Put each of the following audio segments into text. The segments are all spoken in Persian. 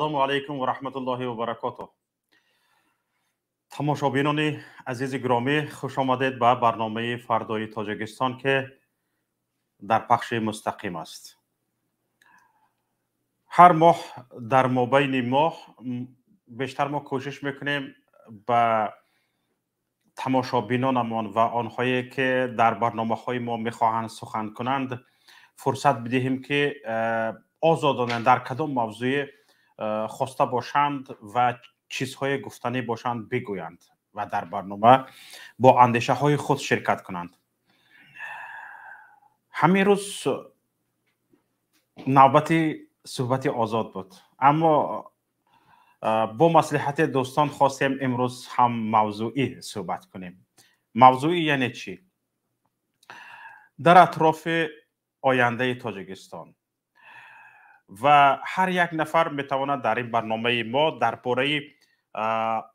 السلام علیکم و رحمت الله و برکاته. تماشابینان عزیز گرامی، خوش آمدید به برنامه فردای تاجیکستان که در پخش مستقیم است. هر ماه در مابین ماه بیشتر ما کوشش میکنیم به تماشابینانمان و آنهایی که در برنامه‌های ما میخواهند سخن کنند فرصت بدهیم که آزادانه در کدام موضوع خواسته باشند و چیزهای گفتنی باشند بگویند و در برنامه با اندیشه های خود شرکت کنند. همین روز نوبت صحبت آزاد بود، اما با مصلحت دوستان خواستیم امروز هم موضوعی صحبت کنیم. موضوعی یعنی چی؟ در اطراف آینده تاجیکستان و هر یک نفر میتواند در این برنامه ما درباره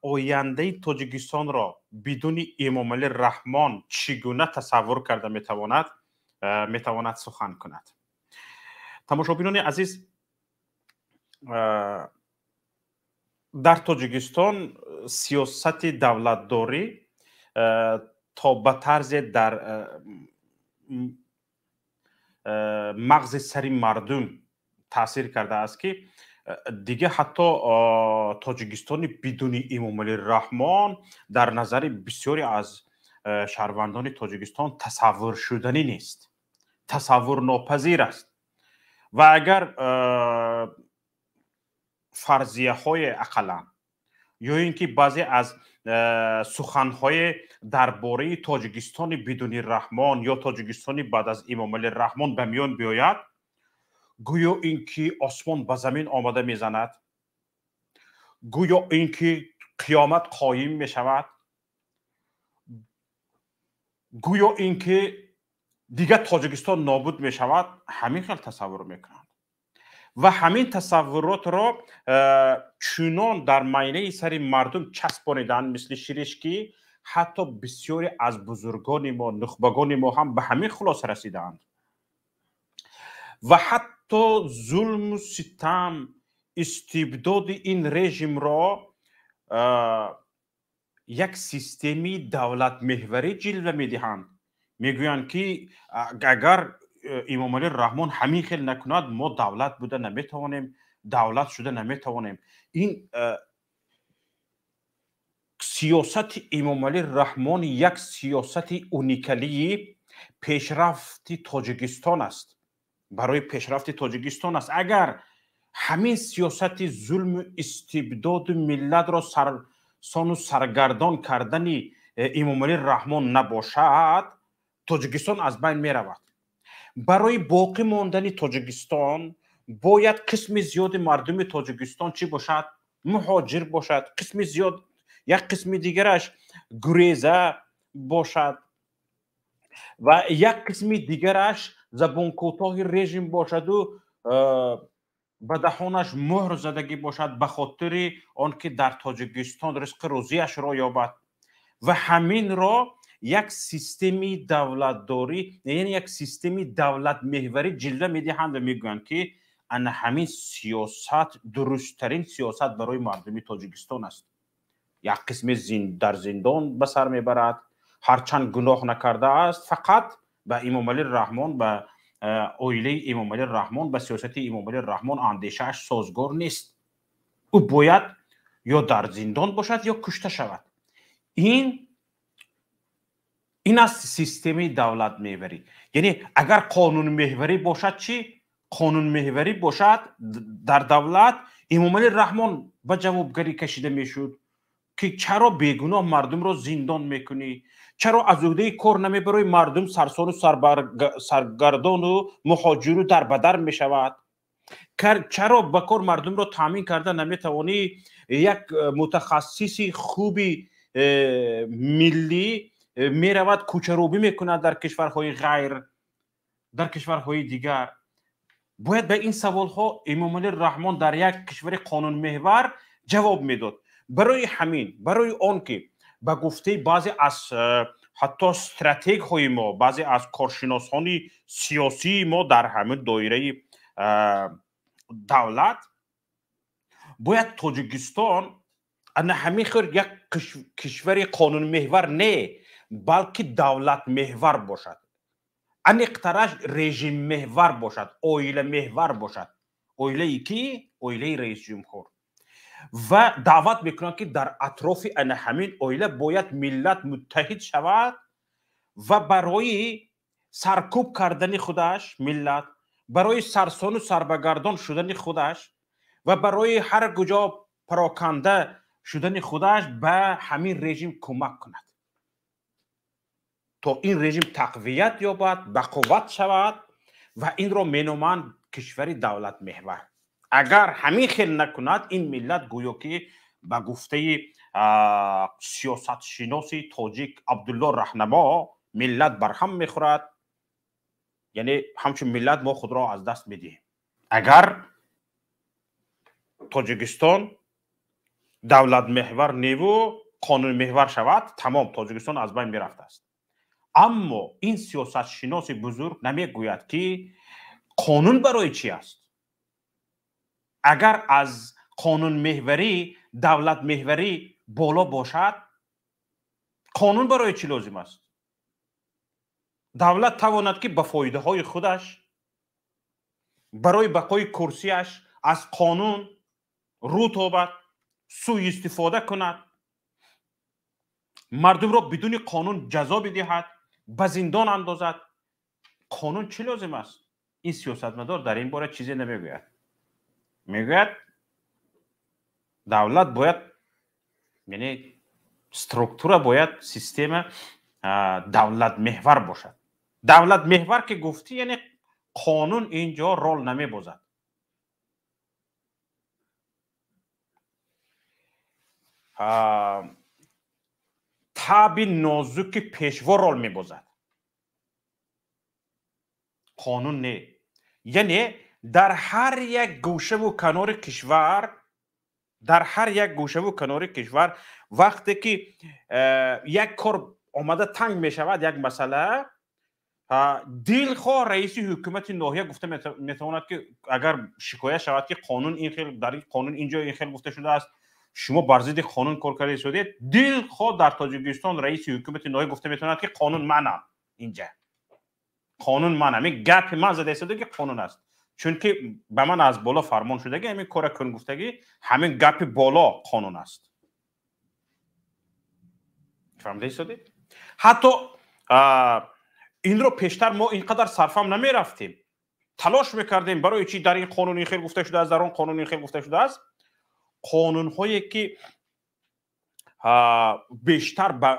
آینده تاجیکستان را بدون امامعلی رحمان چگونه تصور کرده میتواند سخن کند. تماشابینان عزیز، در تاجیکستان سیاست دولتداری تا به طرز در مغز سری مردم تاثیر کرده است که دیگه حتی تاجیکستان بدون امامعلی رحمان در نظر بسیاری از شهروندان تاجیکستان تصور شدنی نیست، تصور ناپذیر است. و اگر فرضیه های اقلا یا اینکه بعضی از سخنهای درباره تاجیکستان بدون رحمان یا تاجیکستان بعد از امامعلی رحمان به میان بیاید، گویا اینکه آسمان به زمین آمده میزند، گویا اینکه قیامت قایم می شود، گویا اینکه دیگر تاجیکستان نابود می شود، همین خیلی تصور میکنند و همین تصورات را چنان در معینه سر مردم چسبانیدن مثل شیرش که حتی بسیاری از بزرگان ما، نخبگان ما هم به همین خلاصه رسیدند و حتی ظلم و ستم استبداد این رژیم را یک سیستمی دولت محوری جلوه میدهند. میگویند که اگر امامعلی رحمان همین خیل نکند ما دولت بوده نمیتوانیم، دولت شده نمیتوانیم. این سیاست امامعلی رحمان یک سیاست اونیکالی پیشرفت تاجیکستان است، برای پیشرفت تاجیکستان است. اگر همین سیاست ظلم و استبداد ملت را سرگردان کردن امامعلی رحمان نباشد، تاجیکستان از بین می رود. برای باقی ماندن تاجیکستان باید قسم زیاد مردم تاجیکستان چی باشد؟ مهاجر باشد. قسم زیاد، یک قسم دیگرش گریزه باشد و یک قسم دیگرش زبان کوتاه رژیم باشد و به دهانش مهر زدگی باشد به خاطر آنکه در تاجیکستان رزق روزیش را یابد و همین را یک سیستمی دولتداری، یعنی یک سیستمی دولت محوری جلوه میدهند و میگویند که ان همین سیاست درستترین سیاست برای مردم تاجیکستان است. یک قسم در زندان به سر میبرد، هرچند گناه نکرده است، فقط به امامعلی رحمان، به عائله امامعلی رحمان، به سیاست امامعلی رحمان اندیشه‌اش سازگار نیست. او باید یا در زندان باشد یا کشته شود. این از سیستم دولت محوری. یعنی اگر قانون محوری باشد چی؟ قانون محوری باشد در دولت، امامعلی رحمان به جوابگری کشیده میشد که چرا بیگناه مردم را زندان میکنی؟ چرا از عهده کار نمیبری؟ مردم سرسان و سرگردان و مهاجر و در بدر میشود. چرا به کار مردم را تامین کرده نمیتوانی؟ یک متخصص خوبی ملی میرود کوچروبی میکند در کشورهای غیر، در کشورهای دیگر. باید به این سوال ها امامعلی رحمان در یک کشور قانون محور جواب میداد. برای همین، برای آنکه به گفته بعضی از حتی استراتژی های ما، بعضی از کارشناسان سیاسی ما در همین دایره دولت، باید تاجیکستان انا همین خور یک کشور قانون محور نه بلکه دولت محور باشد. ان اقتراش رژیم محور باشد، اویله محور باشد. اویله ای کی؟ اویله رئیس جمهور. و دعوت میکنند که در اطراف ان همین اویله باید ملت متحد شود و برای سرکوب کردن خودش ملت، برای سرسان و سربگردان شدن خودش و برای هر کجا پراکنده شدن خودش به همین رژیم کمک کند تا این رژیم تقویت یابد، به قوت شود و این را مینامند کشور دولت محور. اگر همین خیل نکند این ملت گویا که به گفته سیاست شناسی تاجیک عبدالله رهنما ملت برهم میخورد، یعنی همچون ملت ما خود را از دست میدهیم. اگر تاجیکستان دولت محور نیو قانون محور شود تمام تاجیکستان از بین میرفته است. اما این سیاست شناس بزرگ نمیگوید که قانون برای چی است. اگر از قانون محوری دولت محوری بالا باشد قانون برای چی لازم است؟ دولت تواند که به فایده های خودش برای بقای کرسیش از قانون رو تابد، سوء استفاده کند، مردم را بدون قانون جزا بدهد، به زندان اندازد. قانون چی لازم است؟ این سیاستمدار در این باره چیزی نمیگوید. میگوید دولت باید، یعنی استرکتور باید سیستم دولت محور باشد. دولت محور که گفتی یعنی قانون اینجا رول نمیبازد. تاب نازک پیشوا رول میبازد، قانون نه. یعنی در هر یک گوشه و کنار کشور، در هر یک گوشه و کنار کشور وقتی که یک کار آمده تنگ می شود، یک مسئله، دلخواه رئیس حکومت ناحیه گفته میتواند که اگر شکایت شود که قانون این خیلی در این قانون اینجا این خیلی گفته شده است، شما بر ضد قانون کار کرده شدید، دلخواه در تاجیکستان رئیس حکومت ناحیه گفته میتواند که قانون منم، اینجا قانون منم، این گپ من زده شده که قانون است، چون که به من از بالا فرمان شده که همین کار کن گفتگی همین گپ بالا قانون است. فهمیده شدید؟ حتی این رو پیشتر ما اینقدر صرفم نمی رفتیم، تلاش میکردیم برای چی در این قانون این خیلی گفته شده است، در اون قانون این خیلی گفته شده است. قانون هایی که بیشتر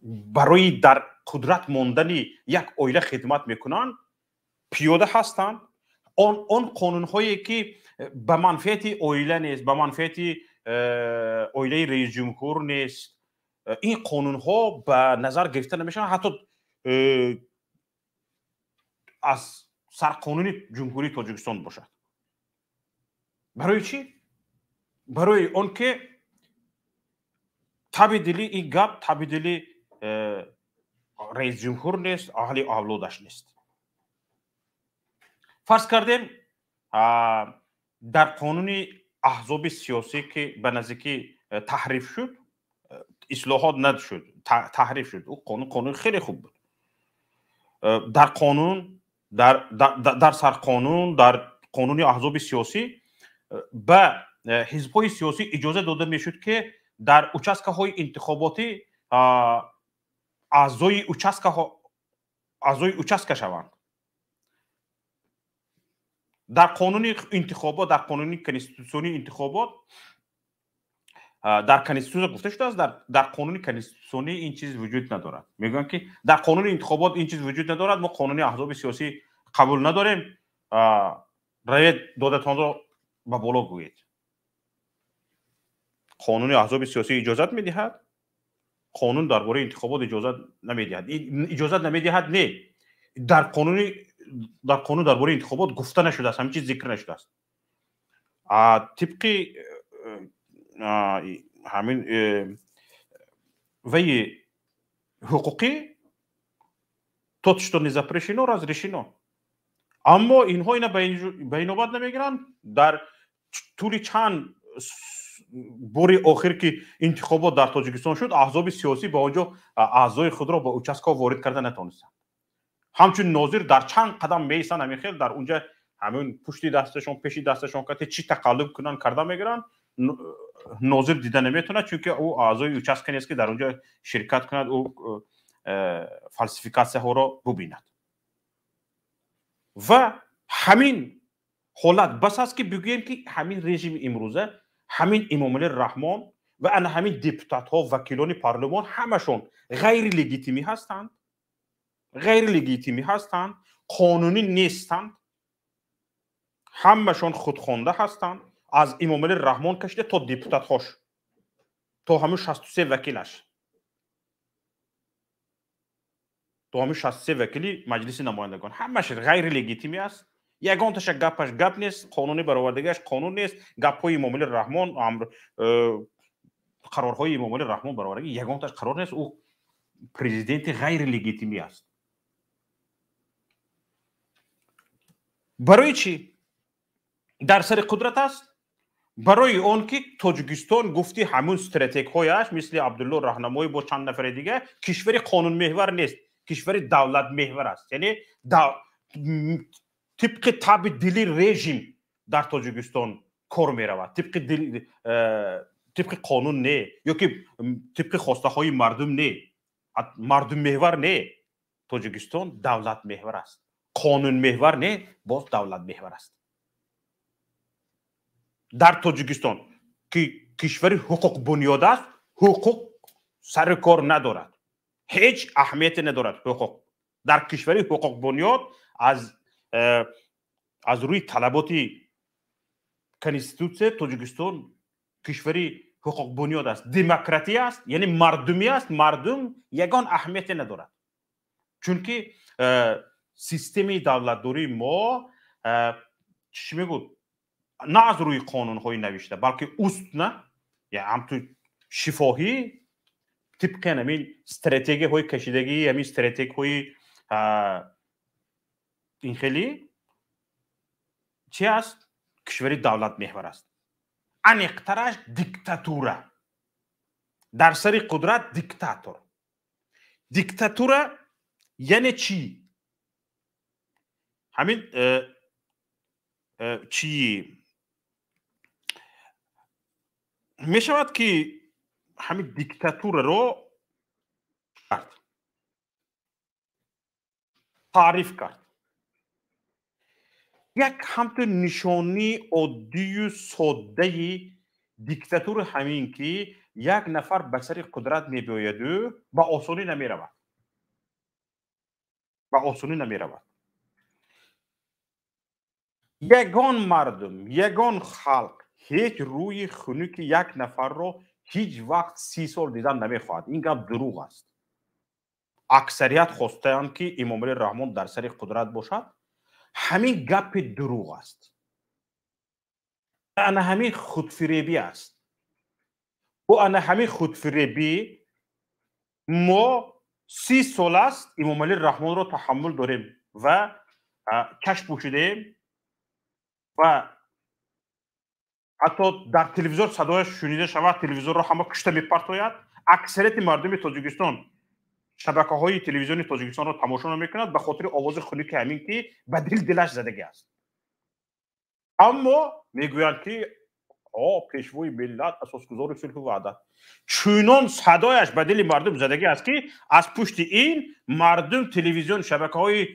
برای در قدرت ماندن یک اویله خدمت میکنن پیاده هستند. اون قانون هایی که به منفعت اویله نیست، به منفعت اویله رئیس جمهور نیست، این قانون ها به نظر گرفته نمیشن، حتی از سرقانون جمهوری تاجیکستان باشد. برای چی؟ برای اون که تبدیلی این گپ تبدیلی رئیس جمهور نیست، اهل اولادش نیست. فرض کردیم در قانون احزاب سیاسی که به نزدیکی تحریف شد، اصلاحات نشد، تحریف شد، او قانون خیلی خوب بود. در قانون در سرقانون در قانون احزاب سیاسی به حزب‌های سیاسی اجازه داده میشد که در اچسکه‌های انتخاباتی اعضای اچسکه شوند. در قانون انتخابات، در قانون کنستیتوسیونی انتخابات، در کنستیتوسیون گفته شده است در قانون کنستیتوسیونی این چیز وجود ندارد. میگن که در قانون انتخابات این چیز وجود ندارد، ما قانون احزاب سیاسی قبول نداریم، رای دادتان را به بالا گویید. قانون احزاب سیاسی اجازت میدهد، قانون درباره انتخابات اجازت نمیدهد. اجازت نمیدهد نه، در قانون درباره انتخابات گفته نشده است، همین چیز ذکر نشده است. طبق همین وی حقوقی то, что не запрещено, разрешено. اما اینها اینا به این نوبت نمیگیرن. در طول چند بوری آخر که انتخابات در تاجیکستان شد احزاب سیاسی با اونجا اعضای خود را با اوچسکا وارد کرده نتونستند. همچون ناظر در چند قدم میسن همین خیلی در اونجا همون پشتی دستشون پیشی دستشون که چی تقلب کنن کرده میگیرن ناظر دیده نمیتونه چون که او اعضای اوچسکا نیست که در اونجا شرکت کند او فالسیفیکاسیون ها را ببیند و همین حالت بس است که بگوییم که همین رژیم امروزه همین امامعلی رحمان و همین دپوتات ها وکیلان پارلمان همشون غیر لگیتیمی هستند قانونی نیستند همشون خودخوانده هستند از امامعلی رحمان کشیده تا دپوتات هاش تا همون 63 وکیلش تا همون 63 وکیلی مجلس نمایندگان همش غیر لگیتیمی است یگان تاش گپش گپ نیست قانونی برآوردگیش قانون نیست گپ‌های امامعلی رحمان قرارهای امامعلی رحمان برآوردگی یگان تاش قرار نیست او پرزیدنت غیر لگیتیمی است برای چی در سر قدرت است برای اون که تاجیکستان گفتی همون استراتژی هایش مثل عبدالله راهنمایی با چند نفر دیگه کشور قانون محور نیست کشور دولت محور است یعنی طبق تاب دلی رژیم در تاجیکستان کار می رود طبق قانون نه یا که طبق خواسته های مردم نه مردم محور نه تاجیکستان دولت محور است قانون محور نه باز دولت محور است در تاجیکستان که کشور حقوق بنیاد است حقوق سر کار ندارد هیچ اهمیت ندارد حقوق در کشور حقوق بنیاد از روی طلبات کنستیتوسیون تاجیکستان کشوری حقوق بنیاد است دموکراسی است یعنی مردمی است مردم یگان اهمیت ندارد چون که سیستم دولتداری ما چی میگه نه از روی قانون های نوشته بلکه اوست نه یا هم تو شفاهی طبق همین استراتژی های کشیدگی همین استراتژی های این خیلی چی است کشوری دولت محور است انیقترش دیکتاتوره در سر قدرت دیکتاتوره یعنی چی همین چی می شود که همین دیکتاتور رو تعریف کرد یک همچون نشانی عادی و ساده دیکتاتور همین که یک نفر به سر قدرت می بیاید و با آسانی نمی رود یگان مردم یگان خلق هیچ روی خنک یک نفر رو هیچ وقت 30 سال دیدن نمیخواهد این گپ دروغ است اکثریت خواستند که امامعلی رحمان در سر قدرت باشد همین گپ دروغ است انا همین خودفریبی است و انا همین خودفریبی ما 30 سال است امامعلی رحمان رو تحمل داریم و چشم پوشیدیم و حتی در تلویزیون صدایش شنیده شود تلویزیون را همه کشته میپرتاید اکثریت مردم تاجیکستان شبکه‌های تلویزیونی تاجیکستان را تماشا نمی‌کند به خاطر آواز خنک همین که به دلش زدگی است اما میگویند که پیشوای ملت اساسگذار صلح و وحدت چونان صدایش به دل مردم زدگی است که از پشت این مردم تلویزیون شبکه‌های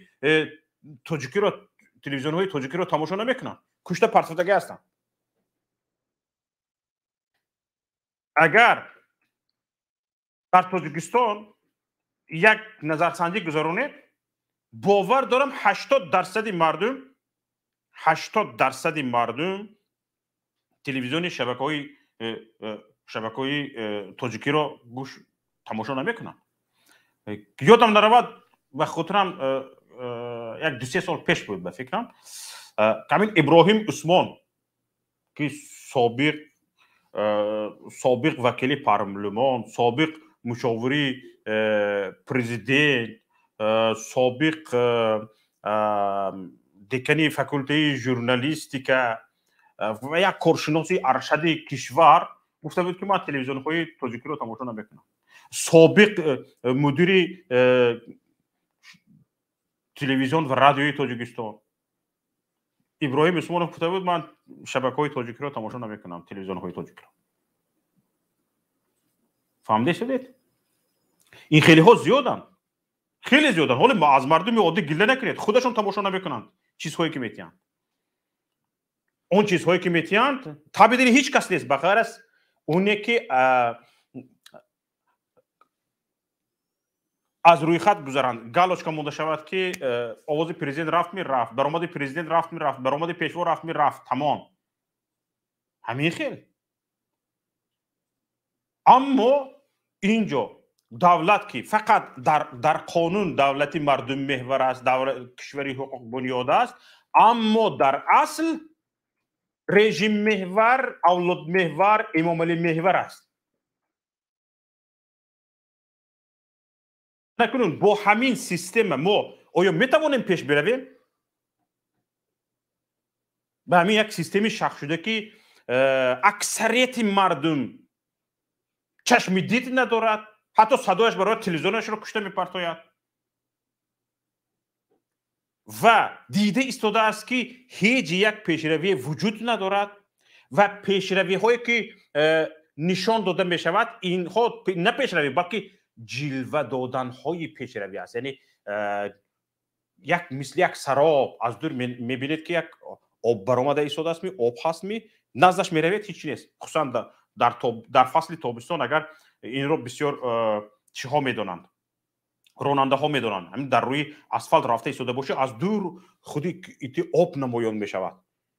تاجیکی را تلویزیون‌های تاجیکی را تماشا نمی‌کنند کشته پرتادگی هستند اگر در تاجیکستان یک نظرسنجی گذارونید باور دارم 80% مردم تلویزیون شبکه‌های تاجیکی را گوش تماشا نمی‌کنند یادم نرود و خاطرم یک 2-3 سال پیش بود به فکرم همین ابراهیم عثمان که سابق وکیل پارلمان سابق مشاوری پرزیدنت سابق دکانی فاکولته ژورنالیستیکا و یک کارشناسی ارشد کشور گفته بود که من تلویزیون های تاجیکی رو تماشا نمیکنم. سابق مدیر تلویزیون و رادیوی تاجیکستان ابراهیم اسمانov گفته بود من شبکه‌های تاجیکی رو تماشا نمیکنم، تلویزیون های تاجیکی رو. فهمیده شدید؟ این خیلی ها زیادن، خیلی زیادن. حالا ما از مردم عادی گله نکنید، خودشون تماشا نمیکنند چیزهایی که میتیند. اون چیزهایی که میتیند تابعیت هیچ کس نیست بغیر از اونی که از روی خط گذرند. گالوچکا مونده شود که آواز پرزیدنت رفت میرفت، برآمد پرزیدنت رفت میرفت، برآمد پیشوا رفت میرفت، تمام همین خیلی. اما اینجا دولت که فقط در قانون دولتی مردم محور است، کشوری حقوق بنیاد است، اما در اصل رژیم محور، اولاد محور، امام علی محور است. نکنون با همین سیستم ما آیا میتوانیم پیش برویم؟ به همین یک سیستمی شخص شده که اکثریت مردم چشم دید ندارد، حتی صدایش برای تلویزیونش رو کشته میپرتاید و دیده ایستاده است که هیچ یک پیشروی وجود ندارد و پیشروی هایی که نشان داده می شود اینها نه پیشروی بلکه جلوه دادن های پیشروی است. یعنی مثل یک سراب از دور میبینید که یک آب برآمده ایستاده است، آب هست، نزدش میروید هیچ نیست. خصوصا در فصل تابستان اگر این رو بسیار چیها میدونند، راننده ها میدونند، همین در روی اسفالت رفته ایستاده باشه از دور خودی آب نمایان میشود،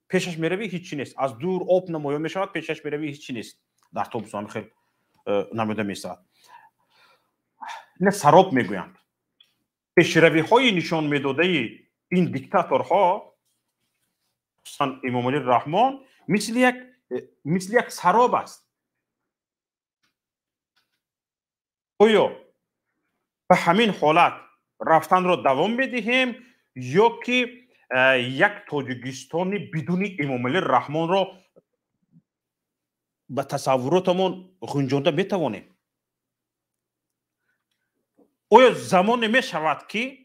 پیشش میروی هیچ نیست. از دور آب نمایان میشود، پیشش میروی هیچ نیست. در تابستان خیلی نمیده میشود. نه سراب میگویند. پیشروی های نشان میداده این دیکتاتورها خصوصا امام علی رحمان مثل یک سراب است. آیا به همین حالت رفتن را دوام بدهیم یا که یک تاجیکستانی بدون امام علی رحمان را به تصوراتمون گنجانده میتوانیم؟ آیا زمان می شود که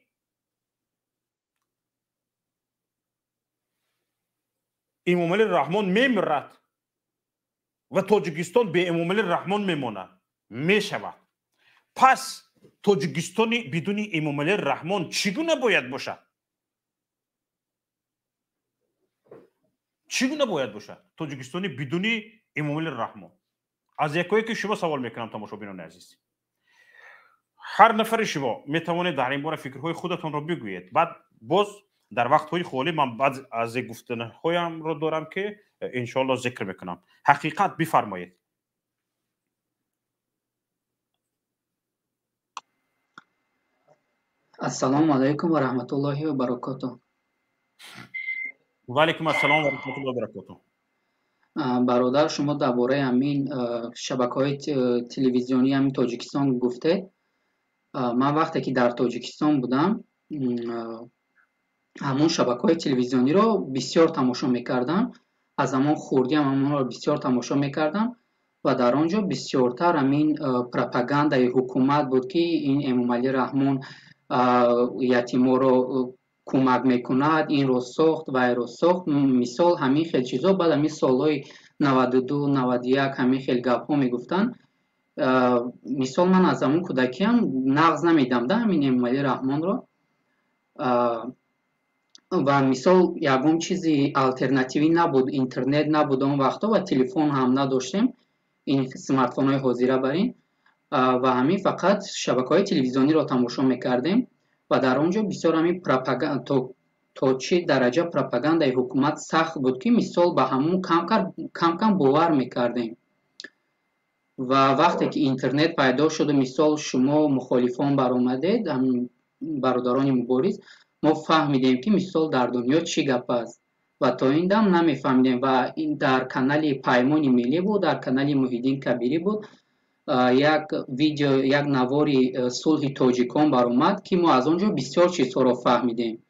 امام علی رحمان میمیرد و تاجیکستان به امام علی رحمان میماند؟ می شود. پس تاجیکستانی بدون امام علی رحمان چگونه باید باشد؟ چگونه باید باشد تاجیکستانی بدون امام علی رحمان؟ از یکایی که شما سوال میکنم تماشابینان عزیز، هر نفر شما میتوانید در این باره فکرهای خودتون را بگویید. بعد باز در وقتهای خالی من بعض از گفتنهایم را دارم که انشاءالله ذکر میکنم. حقیقت بفرمایید. السلام علیکم و رحمت الله و برکاته. و علیکم السلام و رحمت الله و برکاته. برادر شما درباره همین شبکه‌های تلویزیونی همین تاجیکستان گفته. من وقتی که در تاجیکستان بودم همون شبکه‌های تلویزیونی رو بسیار تماشا میکردم. از زمان خوردی هم همون رو بسیار تماشا میکردم و در آنجا بسیارتر همین پروپاگاندای حکومت بود که این امام علی رحمان یتیما رو کمک میکند، این رو ساخت و این رو ساخت، مثال همین خیلی چیزا. بعد همین سالهای 92 91 همین خیلی گپ ها میگفتن. مثال من از همون کودکی هم نقض نمیدم ده همین امام علی رحمان رو و مثال یکم چیزی الटरनेटिवی نبود، اینترنت نبود اون وقتا و تلفن هم نداشتیم، این اسمارت فون های حاضره برین و همین فقط شبکه‌های تلویزیونی رو تماشا میکردیم و در اونجا بسیار همین پروپاگاندا تا چه درجه پروپاگاندای حکومت سخت بود که مثال به همون کم کم باور میکردیم. و وقتی که اینترنت پیدا شد و مثال شما مخالفان برآمدید، هم برادران مبارز، ما فهمیدیم که مثال در دنیا چی گپ است و تا این دم نمیفهمیدیم. و این در کانال پیمان ملی بود، در کانال محیدین کبیری بود، یک ویدیو، یک نواری صلح تاجیکان برآمد که ما از اونجا بسیار چیزها را فهمیدیم.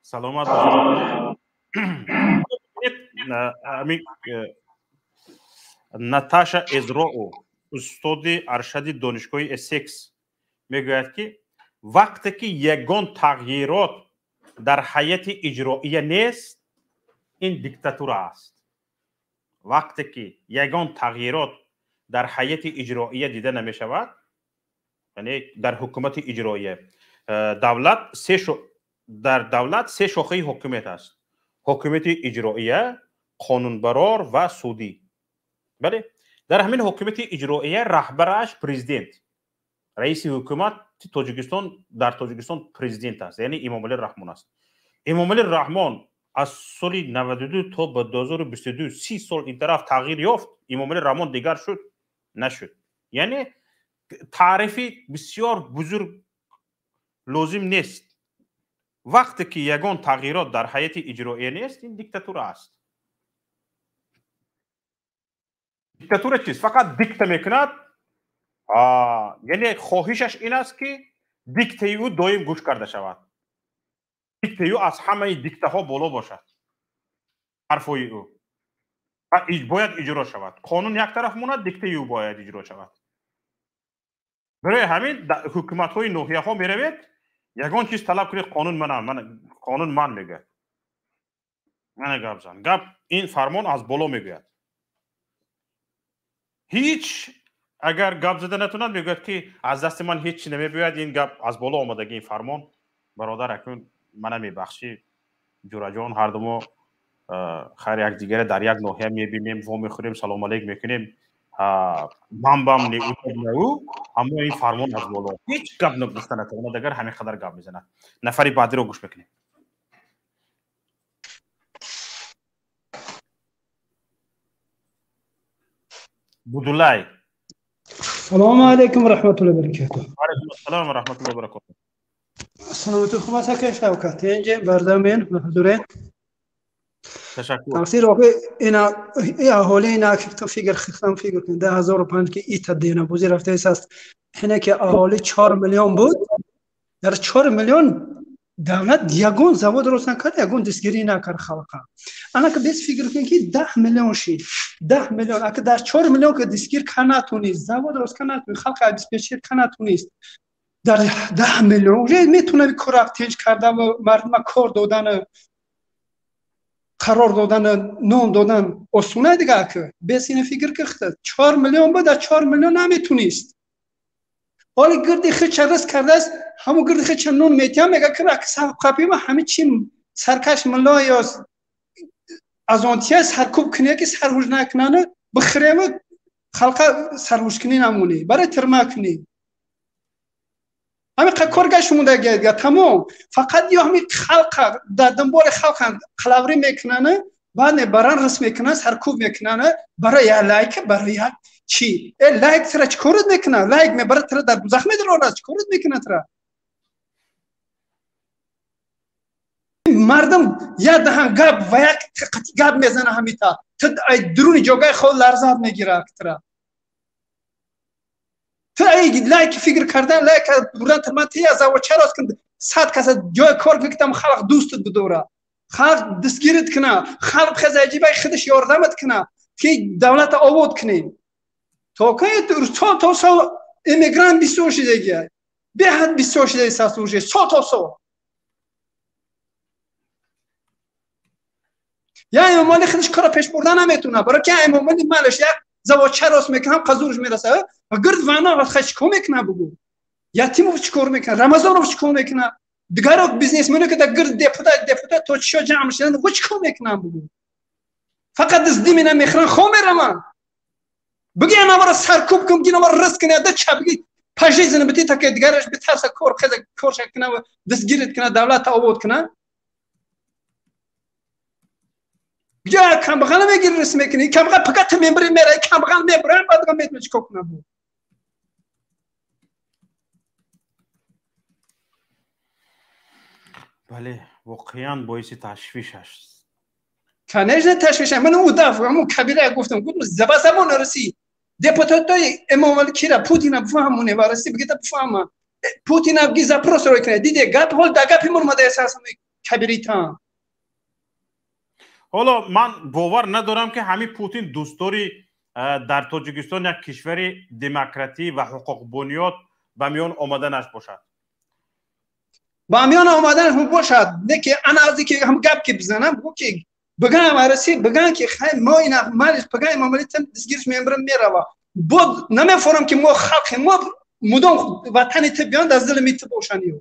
سلامت باشید. наташа эзроу устоди аршади донишгоҳи эссекс мегӯяд ки вақте ки ягон тағйирот дар ҳайати иҷроия нест, ин диктатура аст. вақте ки ягон тағйирот дар ҳайати иҷроия дида намешавад, яъне дар ҳукумати иҷроия, дар давлат се шохаи ҳокимият аст: ҳокимияти иҷроия, қонунбарор ва судӣ. бале, дар ҳамин ҳокимияти иҷроия раҳбараш президент, раиси ҳукумати тоҷикистон дар тоҷикистон президент аст, яъне Эмомалӣ Раҳмон аст. Эмомалӣ Раҳмон аз соли 92 то ба 2022 30 сол ин тараф тағйир ёфт. Эмомалӣ Раҳмон дигар шуд? Нашуд. яъне таърифи бисёр бузург лозим нест. вақте ки ягон тағйирот дар ҳайати иҷроия нест, ин диктатура аст. диктатура чист? фақат дикта мекунад. яъне хоҳишаш ин аст ки диктаи ӯ доим гӯш карда шавад. диктаи ӯ аз ҳамаи диктаҳо боло бошад. ҳарфҳои ӯ бояд иҷро шавад. қонун як тараф монад, диктаи ӯ бояд иҷро шавад. барои ҳамин ҳукуматҳои ноҳияҳо меравед, ягон чиз талаб кунед, қонун ман мегӯяд. мана гап зан. гап ин фармон аз боло мегӯяд. ҳеҷ агар гап зада натонад, мегӯяд ки аз дасти ман ҳеҷ чи намебояд, ин гап аз боло омадаги ин фармон. бародар акнун мана мебахшӣ ҷураҷон, ҳардумо хайр якдигаре дар як ноҳия мебинем, во мехӯрем, салом алейк мекунем, бам неӯ, аммо ин фармон аз боло. ҳеҷ гап гуфта натавонад, агар ҳамин қадар гап мезанад. нафари баъдиро гӯш мекунем. будулай. салому алейкум ва раҳматуллоҳи ва баракатуҳ. ва алейкум ассалом ва раҳматуллоҳи ва баракатуҳ. саломатӣ хуб аст ака Шавкат? инҷа бардамин ҳузурен. ташаккур. тақсир оқи ина аҳоли ина фикр хистам фикр кун 2005 ки ита дина бузи рафтаис аст. ина ки аҳоли 4 миллион буд. дар 4 миллион давлат ягон завод рост накард, ягон дистгирӣ накард халқа. ана ки бес фикр кун ки 10 миллион шид. 10 миллион ака дар 4 миллион ки дистгир канатунист, завод рост канатунист, халқа обеспечир канатунист. дар 10 миллион уже метунави корректинҷ карда ва мардума кор додан, қарор додан, нон додан осуна дига ки бес ина фикр кирд. 4 миллион ба дар 4 миллион наметунист. حالا گردی خیلی چرس کرده است، همون گردی خیلی چنون میتیم میگه که اکثر قبلی ما همه چی سرکش ملا یا از آنتیه سرکوب کنیه که سرهوش نکنانه بخریم خلقه سرهوش کنی نمونی برای ترما کنی همین کارگاهش مونده گه تمام. فقط یا همین خلقه در دنبال خلقه خلاوری میکنانه بعد بران رسم میکنه سرکوب میکنانه برای یا لایک برای چی؟ لایک ترا چیکارت میکنه؟ لایک میبره ترا در دوزخ میداره، چیکارت میکنه ترا؟ مردم یا دهان گاب و یک قطعی گاب میزنه همیتا تا درونی جوگای خود لرزات میگیره ترا. تا ای لایک فکر کردن لایک بردن ترا تیا زاو چراست کن 100 کس جای کار میکنم خلق دوستت بدوره، خلق دستگیرت کنه، خلق خزاجی بای خودش یاردمت کنه که دولت آباد کنی. تو که تو سو ایمیگران بیسوش دیگه به حد بیسوش دیگه ساسوشه سو یا امامالی خودش کار پیش بردن نمیتونه برای که امامالی مالش یک زواچه راست میکنه هم قزورش میرسه و گرد وانا وقت خش کو میکنه بگو یتیمو چیکار میکنه رمضانو چیکار میکنه دیگه بیزنسمنو که در گرد دپوتات تو چیو جمع شدن و چیکار میکنه بگو فقط از دیمینه میخرن خو میرم بگی انا برای سرکوب کن گینا برای رست کنه ده چه بگی پاشه زنه بتی تا که دیگرش بترس کار خیلی کارش کنه و دستگیرت کنه دولت آباد کنه جا کم بغل میگیر رسم میکنی کم بغل فقط میبری میره کم بغل میبره بعد دیگه میتونی چیکار کنه بود بله واقعا باعث تشویش است کنیش نه تشویش من اون دفعه همون کبیره گفتم زبان رسی دپوتاتای امامالی کیرا پوتین بفهمونه وارسی بگید بفهمم پوتین بگی زپروس رو کنه دیده گپ هول دگپ مورمده اساس کبیریتان حالا من باور ندارم که همین پوتین دوستداری در تاجیکستان یک کشور دموکراتی و حقوق بنیاد به میان آمدنش باشد. با میان آمدنش باشد. نه که انا از که هم گپ که بزنم بگو که بگم ارسی بگم که خیلی ما این مالش بگم مملکت دستگیرش میبرم میره بود نمیفهمم که ما خلق ما مدام وطن تبیان در ظلم میت باشنیو.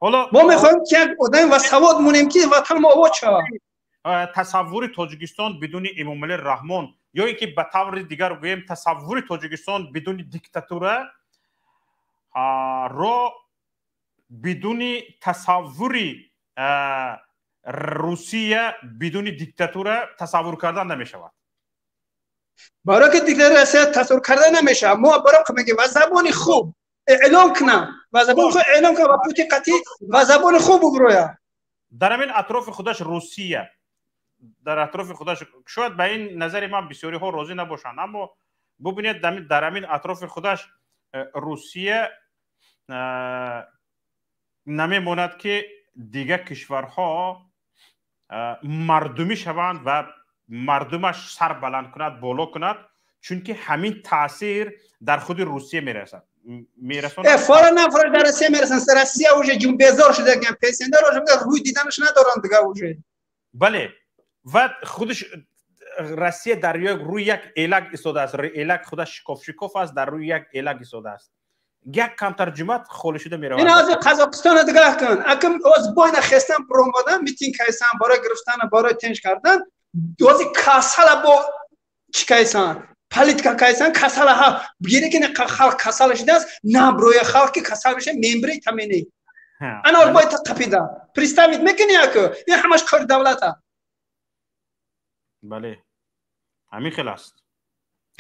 حالا ما میخوایم که یک آدم و سواد مونیم که وطن ما آباد شود. تصور تاجیکستان بدون امامعلی رحمان یا اینکه به طور دیگر بگوییم تصور تاجیکستان بدون دیکتاتوره را بدون تصور روسیه بدون دیکتاتوره تصور کردن نمی شود. برای که دیکتاتوره تصور کردن نمیشه ما برای که میگیم و زبان خوب اعلام کنم و زبان خوب اعلام کنم و پوتین قطعی و زبان خوب بگروید در همین اطراف خودش روسیه در اطراف خودش شاید به این نظر من بسیاری ها راضی نباشند اما ببینید در همین اطراف خودش روسیه نمیماند که دیگه کشورها مردمی شوند و مردمش سر بلند کند بالا کند چون که همین تاثیر در خود روسیه میرسد فورا نفر در روسیه میرسن روسیه اوجه جون بیزار شده گم پیسنده روی دیدنش ندارن دیگه اوجه بله و خودش روسیه در روی یک ایلک ایستاده است ایلک خودش شکاف است در روی یک ایلک ایستاده است یک کم ترجمت خول شده میره این از قزاقستان نگاه کن اگه از باین خستن پرومودن میتین کایسان برای گرفتن برای تنش کردن دوزی کاسالا با چی کایسان پالیت کایسان کاسالا ها بگیره که خلق کاسالا شده است نه بروی خلق کاسالا میشه ممبری تامینی انا از باید تقپیده پریستامیت میکنی اکو این همش کار دولته بله همین خیلی است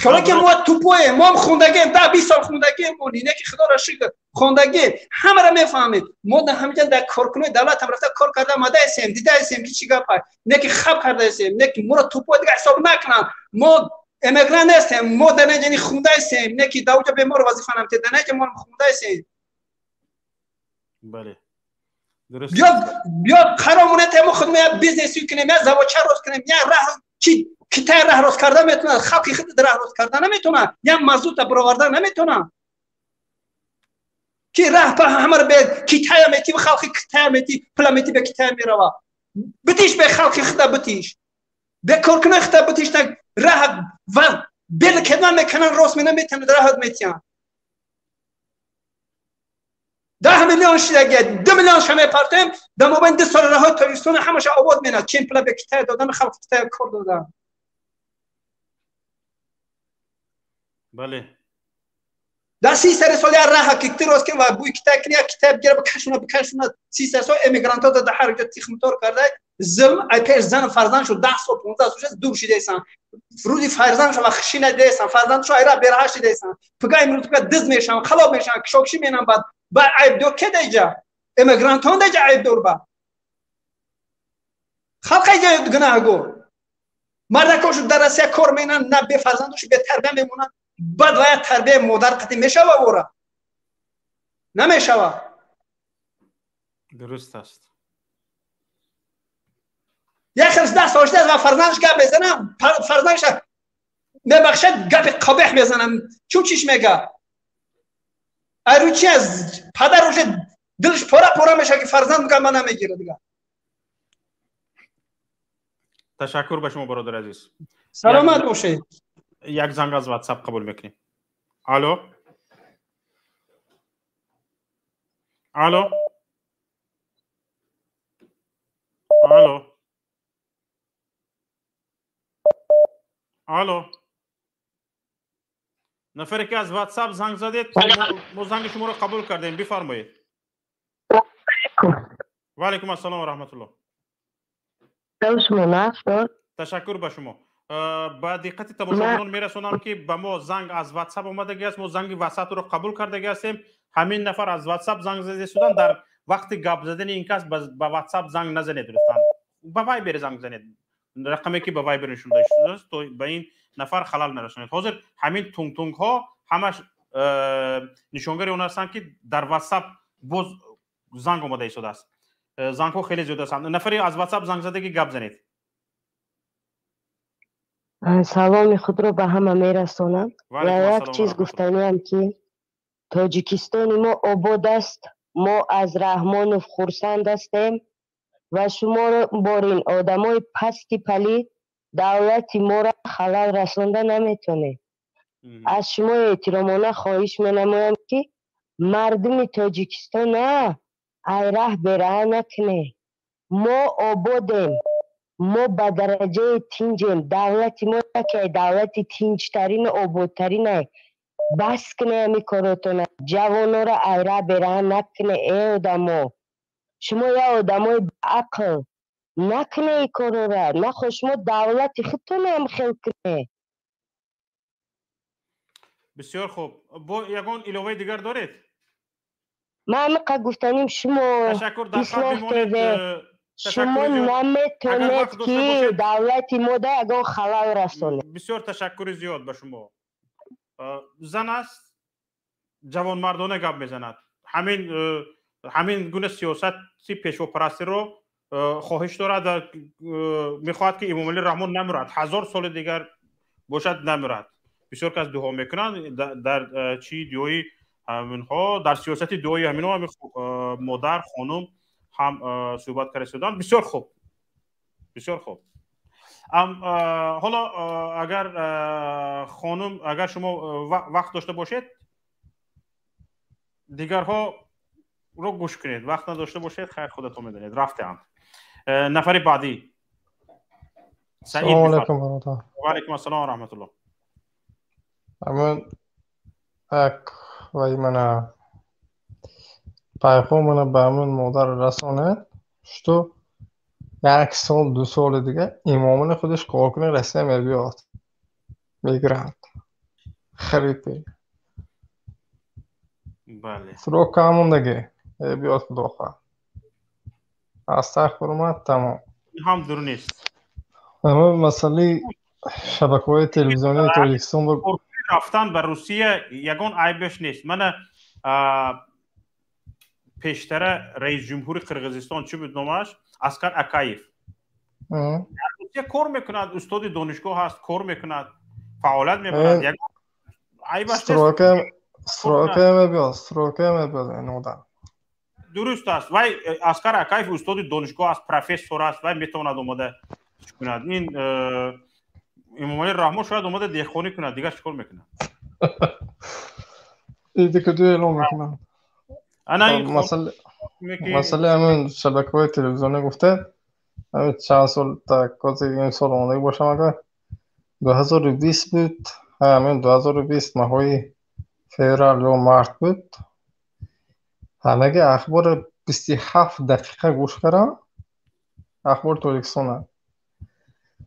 شما که ما توپوه ما هم خوندگیم 10-20 سال خوندگیم اینه که خدا را شکر خوندگیم همه را میفهمید ما در همینجا در کارکنای دولت هم رفته کار کرده ماده هستیم دیده هستیم که چی گپه نه که خب کرده هستیم نه که ما را توپوه دیگه حساب نکنن ما امیگران هستیم ما در اینجا خونده هستیم نه که دوجا به ما رو وظیفه نمیده در اینجا ما خونده هستیم بله درست بیا قرارمونه تیم خودمون یک بیزنسی کنیم یا زواچه روز کنیم یا راه چی کیتا راه راست کردن میتونه خلقی خود راه راست کردن نمیتونه یا موضوع تا برآوردن نمیتونه کی راه په همر به کیتا میتی خلقی کیتا میتی پلامیتی به کیتا میروا بتیش به خلقی خدا بتیش به کارکنه خدا بتیش تا راه و بل کدن میکنن راست نمیتونه راه میتیان 10 میلیون شیعه 2 میلیون شمه پارتیم در مابین 2 سال راه تاریستون همش آباد میاد چین پلا به کیتا دادن خلق کیتا کار دادن بله در 300 سال راه که روز که و بوی کتاب کنی کتاب گیره بکشونه 300 سال امیگرانت ها در هر جا تیخ موتور کرده زم ای پیش زن فرزند شو 10 سال 15 سال دور شده ایسان فرودی فرزند شو خشینه دیسان فرزند شو ایرا برهاش دیسان پگای امروز که دز میشن خلاب میشن شوکشی مینن بعد با عیب دور که دیجا امیگرانت ها دیجا عیب دور با خلقی جا گناه گو مردکوش در روسیه کار مینن نه به فرزندش به تربیه میمونن بعد باید تربیه مادر قطعی میشه و برا نمیشه درست است یک خیلی 10 سالش و فرزندش گپ بزنم فرزندش میبخشد گپ قبیح میزنم چون چیش میگه ایروچی از پدر روش دلش پورا میشه که فرزند میگه من نمیگیره دیگه تشکر به شما برادر عزیز سلامت باشید یک زنگ از واتساپ قبول میکنیم الو الو الو الو نفری که از واتساپ زنگ زدید ما زنگ شما رو قبول کردیم بفرمایید و علیکم السلام و رحمت الله تشکر به شما با دقت تماشاگران میرسونم که به ما زنگ از واتساپ اومده است ما زنگ واتساپ رو قبول کرده هستیم همین نفر از واتساپ زنگ زده شدن در وقت گپ زدن این کس به واتساپ زنگ نزنید لطفا به وایبر زنگ زنید رقمی که به وایبر نشون داده شده است تو به این نفر خلل نرسونید حاضر همین تونگ تونگ ها همش نشانگر اون هستند که در واتساپ باز زنگ اومده شده است زنگ ها خیلی زیاد است. نفری از واتساپ زنگ زده که گپ زنید. سلام خود رو به همه میرسونم. و علیکم یک السلام و چیز رحمت الله. گفتنیم که تاجیکستان ما آباد است. ما از رحمانوف خرسند هستیم و شما را بارین آدمای پستی پلید دولت ما را خلل رسانده نمیتونه. از شما احترامانه خواهش منمایم که مردم تاجیکستان نه ایره بره نکنه. ما آبادیم. ما به درجه تینجیم. دولت ما که دولت تینجترین آبادترین بس کنه همی کاراتونه. جوانا را ایره بره نکنه. ای آدمو شما یا آدمای عقل نکنه ای کارو را. نخوا شما دولت خودتون هم خیل کنه. بسیار خوب. با یگان علاوه دیگر دارید؟ من همینقدر گفتنیم شما تشکر. در خط ایسلاح بمانید. تیوه شما تشکر زیاد. اگر نمیتونید وقت داشته که باشید. دولت ما ده اگه خلال رسونه. بسیار تشکر زیاد به شما. زن است جوان مردانه گپ میزند. همین گونه سیاستی پیشوا پرستی رو خواهش دارد. میخواهد که امام علی رحمان نمیرد. 1000 سال دیگر باشد نمیرد. بسیار کس دعا میکنند در چی دعای همینها در سیاست دعای همینها مادر خانم هم صحبت کردن. بسیار خوب. بسیار خوب. حالا اگر خانم اگر شما وقت داشته باشید دیگرها رو گوش کنید. وقت نداشته باشید خیر خودتون میدونید. رفتم. نفر بعدی. سلام علیکم برادر. و علیکم السلام و رحمت الله. من یک وی من پیغام به همون مادر رسانه شتو 1 سال 2 سال دیگه امامون خودش کار کنه رسمی بیاد میگرند خرید بی بله سروک همون دیگه بیاد خدا خواه استغفر الله تمام. هم دور نیست. اما مسئله شبکه‌های تلویزیونی تاجیکستان با رفتن به روسیه یگان عیبش نیست. من پیشتر رئیس جمهور قرقیزستان چی بود نامش؟ اسکر اکایف روسیه کار میکند. استاد دانشگاه هست. کار میکند. فعالیت میکند. یگان عیبش نیست. استروکه میبیاد این آدم درست است. وای اسکر اکایف استاد دانشگاه است. پروفسور است. وای میتواند اومده چی کند. این امام علی رحمان شاید اومده دیخونی کند. دیگه چیکار میکنه؟ ایده که دوی اعلام میکنن. مسئله همین شبکه‌های تلویزیونی گفته همین چند سال تا کازی این سال آمده باشم اگر 2020 بود. همین 2020 ماهی فوریه یا مارت بود. همه اخبار 27 دقیقه گوش کردم. اخبار تاجیکستان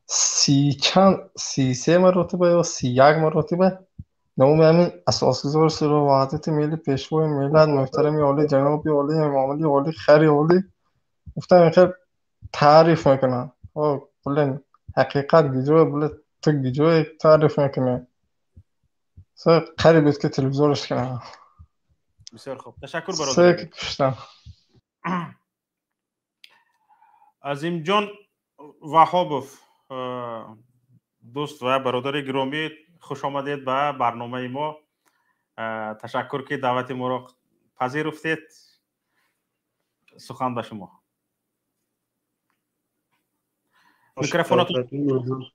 33 مرتبه یا 31 مرتبه نام همین اساسگزار سرو وحدت ملی پیشوای ملت محترم عالی جناب عالی امام علی عالی خری عالی گفتم خیر تعریف میکنن. بلن حقیقت گیجوه بله تو گیجوه تعریف میکنه. خری بود که تلویزیونش کنه. بسیار خوب. تشکر برادر. عظیم جان وهابوف دوست و برادر گرامی خوش آمدید به برنامه ما. تشکر که دعوت ما را پذیرفتید. سخن به شما. میکروفونتون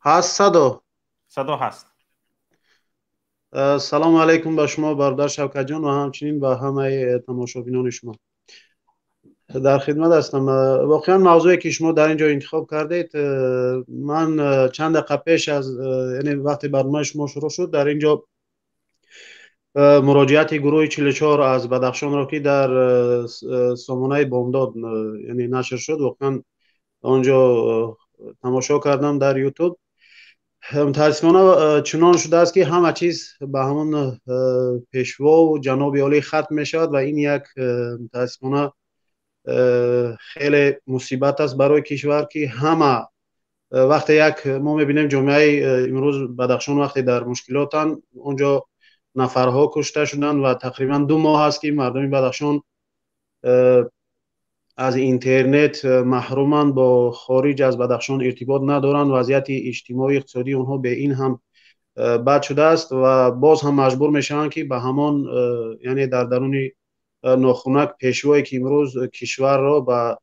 هست. صدا هست. سلام علیکم به شما برادر شوکت جان و همچنین به همه تماشابینان شما. در خدمت هستم. واقعا موضوعی که شما در اینجا انتخاب کردید من چند دقیقه پیش از یعنی وقتی برنامه شما شروع شد در اینجا مراجعت گروه 44 از بدخشان را که در سامانه بامداد یعنی نشر شد واقعا آنجا تماشا کردم در یوتیوب. متاسفانه چنان شده است که همه چیز به همون پیشوا و جناب عالی ختم می شود و این یک متاسفانه خیلی مصیبت است برای کشور که همه وقتی ما میبینیم جامعه امروز بدخشان وقتی در مشکلاتن اونجا نفرها کشته شدند و تقریبا 2 ماه است که مردم بدخشان از اینترنت محرومند، با خارج از بدخشان ارتباط ندارند. وضعیت اجتماعی اقتصادی اونها به این هم بد شده است و باز هم مجبور میشوند که به همان یعنی در درون ناخنک پیشوایی که امروز کشور را به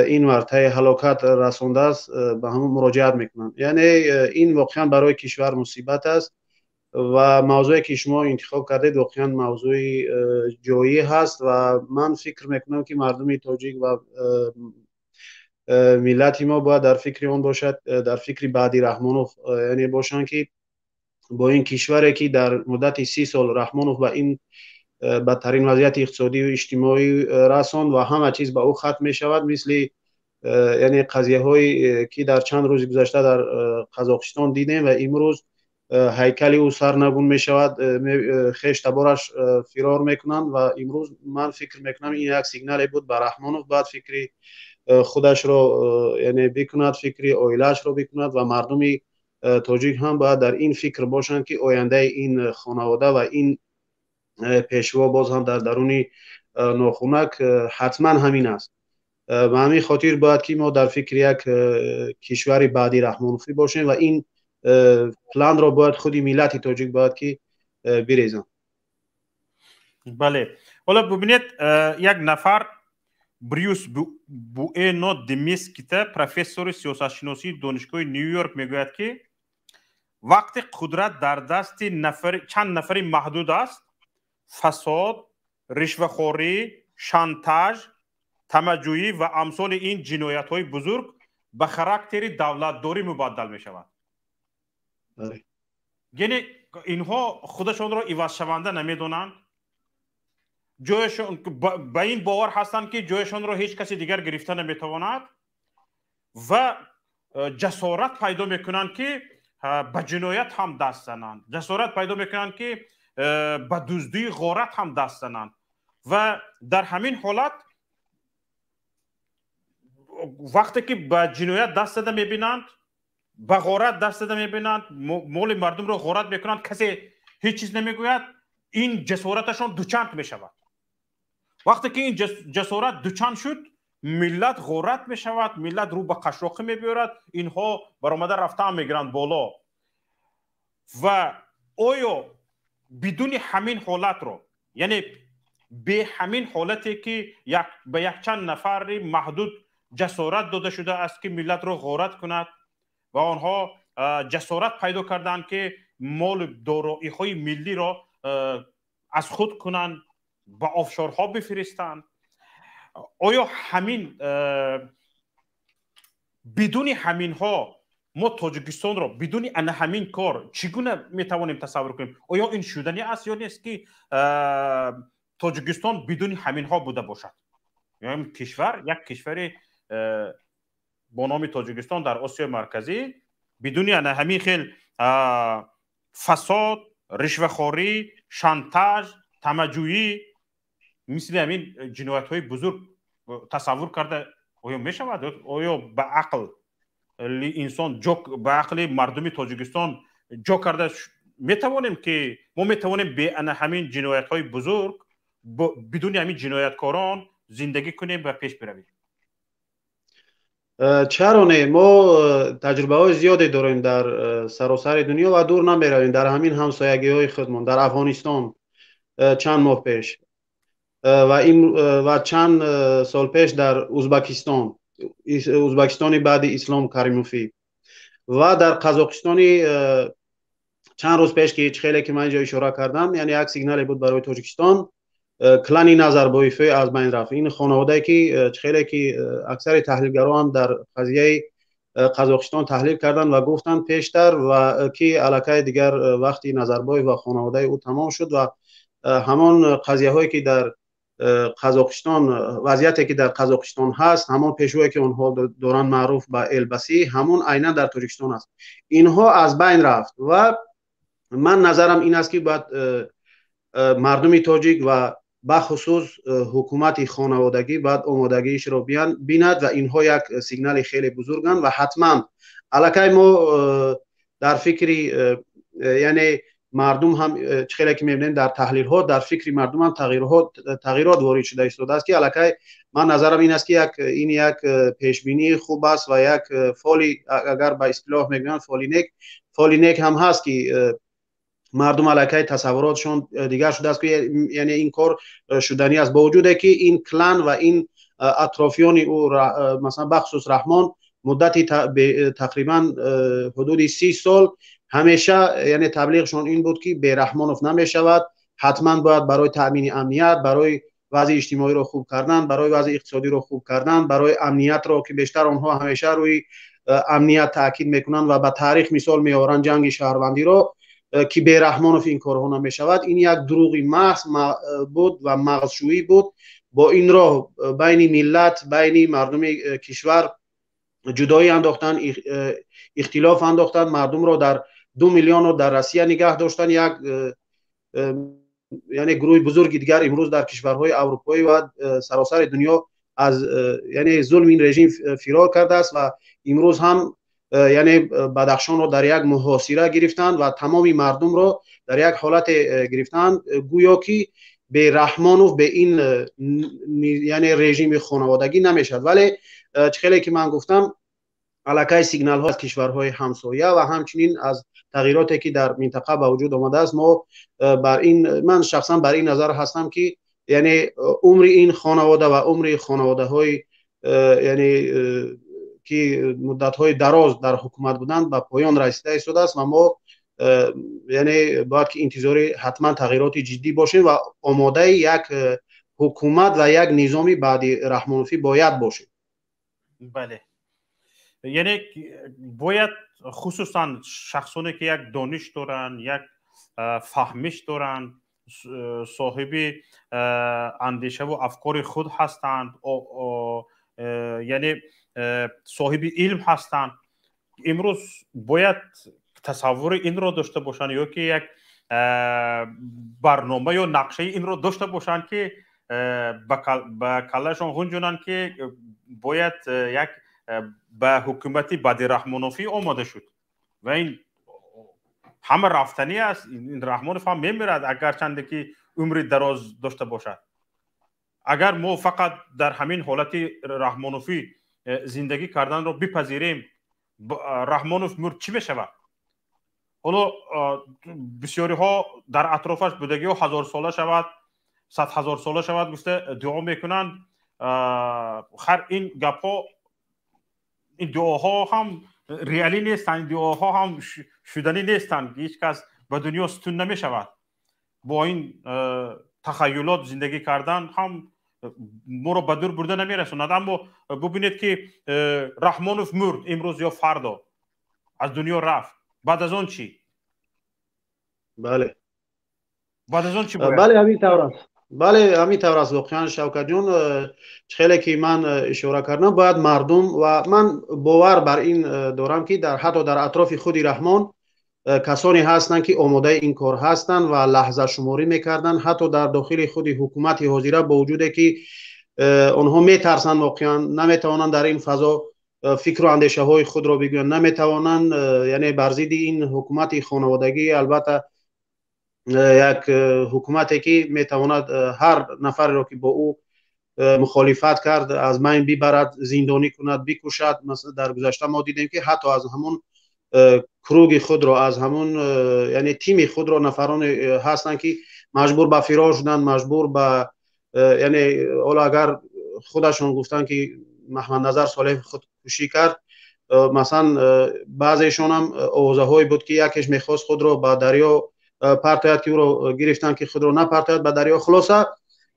این ورطه هلاکت رسانده است به همون مراجعت میکنند. یعنی این واقعا برای کشور مصیبت است و موضوعی که شما انتخاب کردید واقعا موضوع جایی هست و من فکر میکنم که مردم تاجیک و ملت ما باید در فکر آن باشد، در فکر بعدی رحمانوف یعنی باشند که با این کشوری که در مدت 30 سال رحمانوف و این بدترین وضعیت اقتصادی و اجتماعی رساند و همه چیز به او ختم می شود، مثل یعنی قضیه هایی که در چند روز گذشته در قزاقستان دیدیم و امروز هیکل او سرنگون می شود، خیش تبارش فرار میکنند و امروز من فکر میکنم این یک سیگنال بود به رحمانوف، باید فکر خودش رو یعنی بکند، فکر عائله‌اش رو بکند و مردم تاجیک هم باید در این فکر باشند که آینده این خانواده و این پیشوا باز هم در درون ناخنک حتما همین است. و همین خاطر باید که ما در فکر یک کشور بعدی رحمانوفی باشیم و این پلان را باید خودی ملت تاجیک باید که بریزن. بله، حالا ببینید یک نفر بریوس بوئنو دمیسکیته پروفسور سیاست شناسی دانشگاه نیویورک میگوید که وقتی قدرت در دست چند نفری محدود است، فساد، رشوه‌خوری، شانتاژ، طمع‌جویی و امثال این جنایت‌های بزرگ به خاراکتر دولتداری مبدل می شود. یعنی اینها خودشان را عوض شونده نمیدونند، جایشان به این باور هستند که جایشان را هیچ کسی دیگر گرفته نمیتواند و جسارت پیدا میکنند که به جنایت هم دست زنند، جسارت پیدا میکنند که به دزدی غارت هم دست زنند و در همین حالت وقتی که به جنایت دست زده میبینند، به غارت دست زده میبینند، مال مردم رو غارت میکنند، کسی هیچ چیز نمیگوید، این جسارتشان دوچند میشود. وقتی که این جسارت دوچند شد، ملت غارت میشود، ملت رو به قشاقی میبیارد، اینها برآمده رفته هم میگیرند بالا. و آیا بدون همین حالت رو، یعنی به همین حالتی که به یک چند نفر محدود جسارت داده شده است که ملت رو غارت کند و آنها جسارت پیدا کردند که مال دارایی‌های ملی را از خود کنند، به آفشورها بفرستند، آیا همین بدون همین ها ما تاجیکستان را بدون همین کار چگونه میتوانیم تصور کنیم؟ آیا این شدنی است یا نیست که تاجیکستان بدون همین ها بوده باشد؟ یعنی یک کشور با نام تاجیکستان در آسیا مرکزی بدون همین خیل فساد، رشوه‌خوری، شانتاژ، طمع‌جویی، مثل همین جنایت های بزرگ تصور کرده آیا می شود؟ آیا به عقل انسان به عقل مردم تاجیکستان جا کرده میتوانیم که ما میتوانیم به همین جنایت های بزرگ بدون همین جنایتکاران زندگی کنیم و پیش برویم؟ چرا نه؟ ما تجربه های زیادی داریم در سراسر دنیا و دور نمیرویم. در همین همسایگی های خودمان در افغانستان چند ماه پیش و چند سال پیش در ازبکستان بعد اسلام کریموفی و در قزاقستان چند روز پیش که خیلی که من اینجا اشاره کردم، یعنی یک سیگنال بود برای تاجیکستان. کلانی نظربایفی از بین رفت. این خانواده که خیلی که اکثر تحلیلگران هم در قضیه قزاقستان تحلیل کردن و گفتن پیشتر و که علاقه دیگر وقتی نظربایف و خانواده او تمام شد و همان قضیه هایی که در قزاقستان، وضعیتی که در قزاقستان هست، همان پیشوایی که اونها دوران معروف به البسی، همون عیناً در تاجیکستان است. اینها از بین رفت و من نظرم این است که باید مردم تاجیک و بخصوص حکومت خانوادگی باید آمادگیش رو بیند و اینها یک سیگنال خیلی بزرگن و حتما علاقه ما در فکری یعنی مردم هم خیلی که میبینید در تحلیل ها در فکر مردم هم تغییرات وارد شده است که الکی من نظرم این است که این یک پیش بینی خوب است و یک فالی اگر به اصطلاح میگن فالی نیک هم هست که مردم الکی تصوراتشون دیگر شده است که یعنی این کار شدنی است با وجودی که این کلان و این اطرافیان او مثلا بخصوص رحمان مدتی تقریبا حدود 30 سال همیشه یعنی تبلیغشون این بود که به رحمانوف نمیشود، حتما باید برای تامین امنیت، برای وضع اجتماعی رو خوب کردن، برای وضع اقتصادی رو خوب کردن، برای امنیت رو که بیشتر اونها همیشه روی امنیت تاکید میکنن و به تاریخ مثال میآورن جنگ شهروندی رو که به رحمانوف این کارها نمیشود. این یک دروغی محض بود و مغزشویی بود. با این راه بین ملت بین مردم کشور جدایی انداختن، اختلاف انداختن، مردم رو در 2 میلیون رو در روسیه نگه داشتن. یک یعنی گروه بزرگی دیگر امروز در کشورهای اروپایی و سراسر دنیا از یعنی ظلم این رژیم فرار کرده است و امروز هم یعنی بدخشان رو در یک محاصره گرفتن و تمامی مردم رو در یک حالت گرفتن گویا که به رحمانوف به این یعنی رژیم خانوادگی نمیشد. ولی خیلی که من گفتم الکی سیگنال ها از کشورهای همسایه و همچنین از تغییراتی که در منطقه به وجود آمده است ما بر این من شخصا بر این نظر هستم که یعنی عمر این خانواده و عمر خانواده های یعنی که مدت های دراز در حکومت بودند به پایان رسیده شده است و ما یعنی باید که انتظاری حتما تغییرات جدی باشیم و آماده یک حکومت و یک نظامی بعد رحمانوفی باید باشیم. بله، یعنی باید خصوصا شخصانی که یک دانش دارن، یک فهمش دارن، صاحب اندیشه و افکار خود هستند، یعنی صاحب علم هستند، امروز باید تصور این رو داشته باشند یا که یک برنامه یا نقشه این رو داشته باشند که به کلشان گنجونند که باید یک به حکومتی بعد رحمانوفی آماده شد و این همه رفتنی است. این رحمانوف هم میمیرد اگر چند که عمر دراز داشته باشد. اگر ما فقط در همین حالت رحمانوفی زندگی کردن رو بپذیریم، رحمانوف مرد چی میشود؟ حالا بسیاری ها در اطرافش بودگی و 1000 ساله شود، 100,000 ساله شود گفته دعا میکنند. خیر این گپ ها، این دعاها هم ریالی نیستند، دعاها هم شدنی نیستند. هیچ کس به دنیا ستون نمی شود. با این تخیلات زندگی کردن هم ما رو به دور برده نمی رسوند. اما ببینید که رحمانوف مرد امروز یا فردا، از دنیا رفت. بعد از آن چی؟ بله، بعد از آن چی باید؟ بله همین طور است. بله همین طور است. واقعا شوکت جان خیلی که من اشاره کردم باید مردم و من باور بر این دارم که حتی در اطراف خودی رحمان کسانی هستند که آماده این کار هستند و لحظه شماری میکردن. حتی در داخل خود حکومت حاضره با وجودی که آنها میترسند، واقعا نمیتوانند در این فضا فکر و اندیشه های خود را بگویند، نمیتوانند یعنی بر ضد این حکومت خانوادگی، البته یک حکومتی که میتواند هر نفر را که با او مخالفت کرد از بین ببرد، زندانی کند، بکشد. مثلا در گذشته ما دیدیم که حتی از همون کروگ خود را، از همون یعنی تیم خود را نفران هستند که مجبور به فرار شدند، مجبور به یعنی حالا اگر خودشون گفتن که محمد نظر صالح خود کشی کرد، مثلا بعضیشون هم آوازه های بود که یکیش میخواست خود را به دریا پرتاید که او را گرفتن که خود را نپرتاید به دریا. خلاصه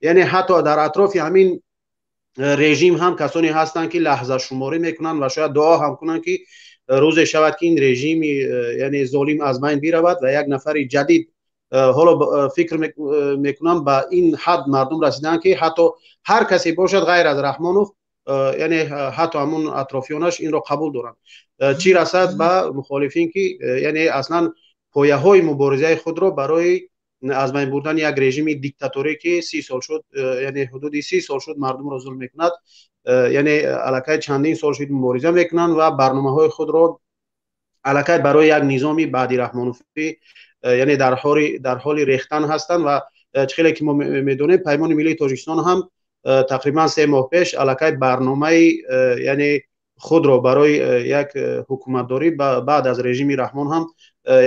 یعنی حتی در اطراف همین رژیم هم کسانی هستند که لحظه شماری میکنن و شاید دعا هم کنن که روز شود که این رژیم یعنی ظالم از بین برود و یک نفر جدید. حالا فکر میکنم به این حد مردم رسیدن که حتی هر کسی باشد غیر از رحمانوف، یعنی حتی همون اطرافیانش این را قبول دارن. چی رسد به مخالفین که یعنی اصلا پایه های مبارزه خود را برای از بین بردن یک رژیم دیکتاتوری که 30 سال شد، یعنی حدود 30 سال شد مردم را ظلم میکند، یعنی الکی چندین سال شد مبارزه میکنن و برنامه های خود را الکی برای یک نظامی بعدی رحمانوفی یعنی در حال ریختن هستند و چخیلی که ما میدونیم پیمان ملی تاجیکستان هم تقریبا 3 ماه پیش علاقه برنامه یعنی خود را برای یک حکومتداری بعد از رژیم رحمان هم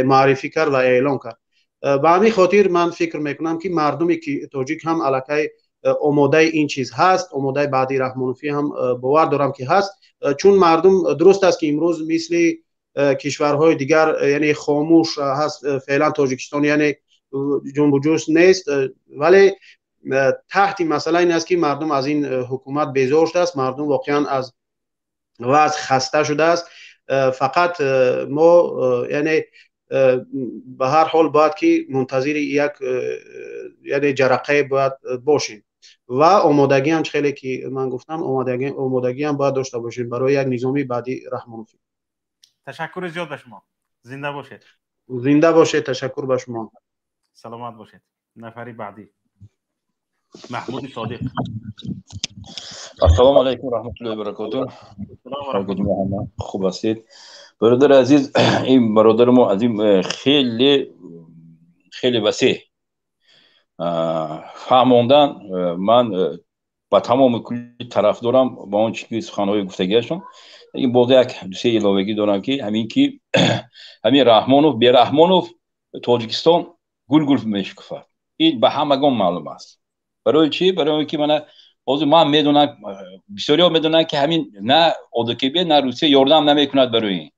معرفی کرد و اعلام کرد. به همین خاطر من فکر میکنم که مردمی که تاجیک هم علاقه آماده این چیز هست، آماده بعدی رحمانوفی هم باور دارم که هست، چون مردم درست است که امروز مثل کشورهای دیگر یعنی خاموش هست فعلا تاجیکستان، یعنی جنب و جوش نیست، ولی تحت مسئله این است که مردم از این حکومت بیزار شده است، مردم واقعا از وضع خسته شده است. فقط ما یعنی به هر حال باید که منتظر یک یعنی جرقه باید باشیم و آمادگی هم خیلی که من گفتم آمادگی هم باید داشته باشیم برای یک نظامی بعدی رحمانوفی. تشکر زیاد به شما. زنده باشید. زنده باشید. تشکر به شما. سلامت باشید. نفری بعدی محمود صادق. السلام علیکم رحمت الله و برکاته. خوب هستید برادر عزیز؟ این برادر ما از این خیلی وسیع فهموندن. من با تمام کلی طرفدارم با اون چیزی سخنهای گفتگیشون. این بوده یک دو سه علاوگی دارم که همین که همین رحمانوف بی رحمانوف تاجیکستان گل میشکفه. این به همگان معلوم است. برای چی؟ برای اینکه من میدونم، بسیاری میدونن که همین نه اودکیبی نه روسیه یاردم نمیکند برای این.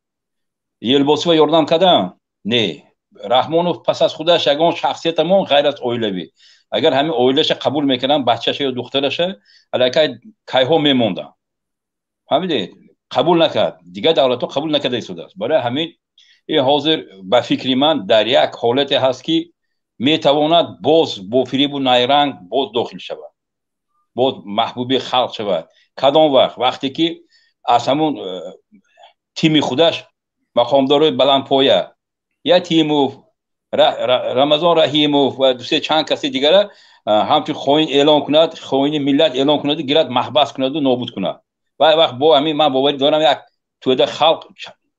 یلباسوف یاردم کردن؟ نه. رحمانوف پس از خودش یگان شخصیت ما غیر از اویلوی. اگر همین اویلش قبول میکنن بچه‌ش یا دخترش الکی کایها میموندن. فهمیدید؟ قبول نکرد. دیگه دولت‌ها قبول نکرده ایستاده است. برای همین این حاضر به فکر من در یک حالت هست که میتواند باز با فریب و نیرنگ باز داخل شود، باز محبوب خلق شود. کدام وقتی که از همون تیم خودش مقامدارای بلندپایه یا تیموف رمضان رحیموف و دوسته چند کسی دیگر همچون خواهین اعلان کند، خواهین ملت اعلان کند، گیرد محبس کند و نابود کند. و وقت با همین من باوری دارم یک توده خلق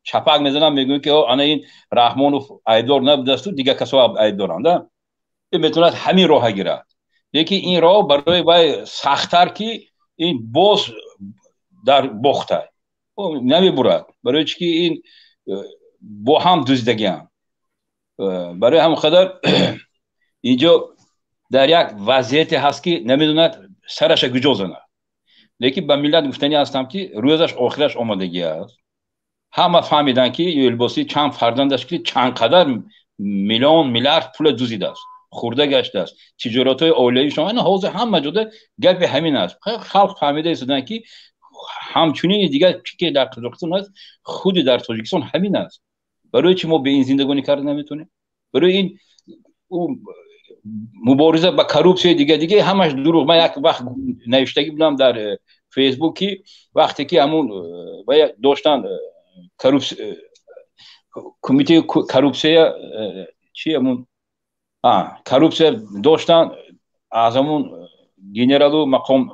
چپک میزنم میگویم که آنها این رحمانوف ایدار نبوده است و دیگه کسا ایدارند. این میتوند همین راه گیرد. لیکن این راه برای وای سخت‌تر که این باز در بخته نمی برد. برای چی که این با هم دوزدگی هم. برای هم خدر اینجا در یک وضعیت هست که نمیدوند سرش کجا زند. لیکن به ملت گفتنی هستم که روزش آخرش آمادگی است. همه فهمیدن که یلباسی چند فرزند است که چند قدر میلیون میلیارد پول دوزیده است، خورده گشته است. تجارت‌های اولیه شما نه حوزه همه جوده گپ همین است. خلق فهمیده ایستادن که همچنین دیگه که در تاجیکستان هست خود در تاجیکستان همین است. برای چی ما به این زندگانی کار نمیتونیم؟ برای این مبارزه با کروپسیون دیگه همش دروغ. من یک وقت نوشتگی بودم در فیسبوک که وقتی که همون داشتن کمیته کروپسیون چی همون کروپسیون داشتن از همون گنرال و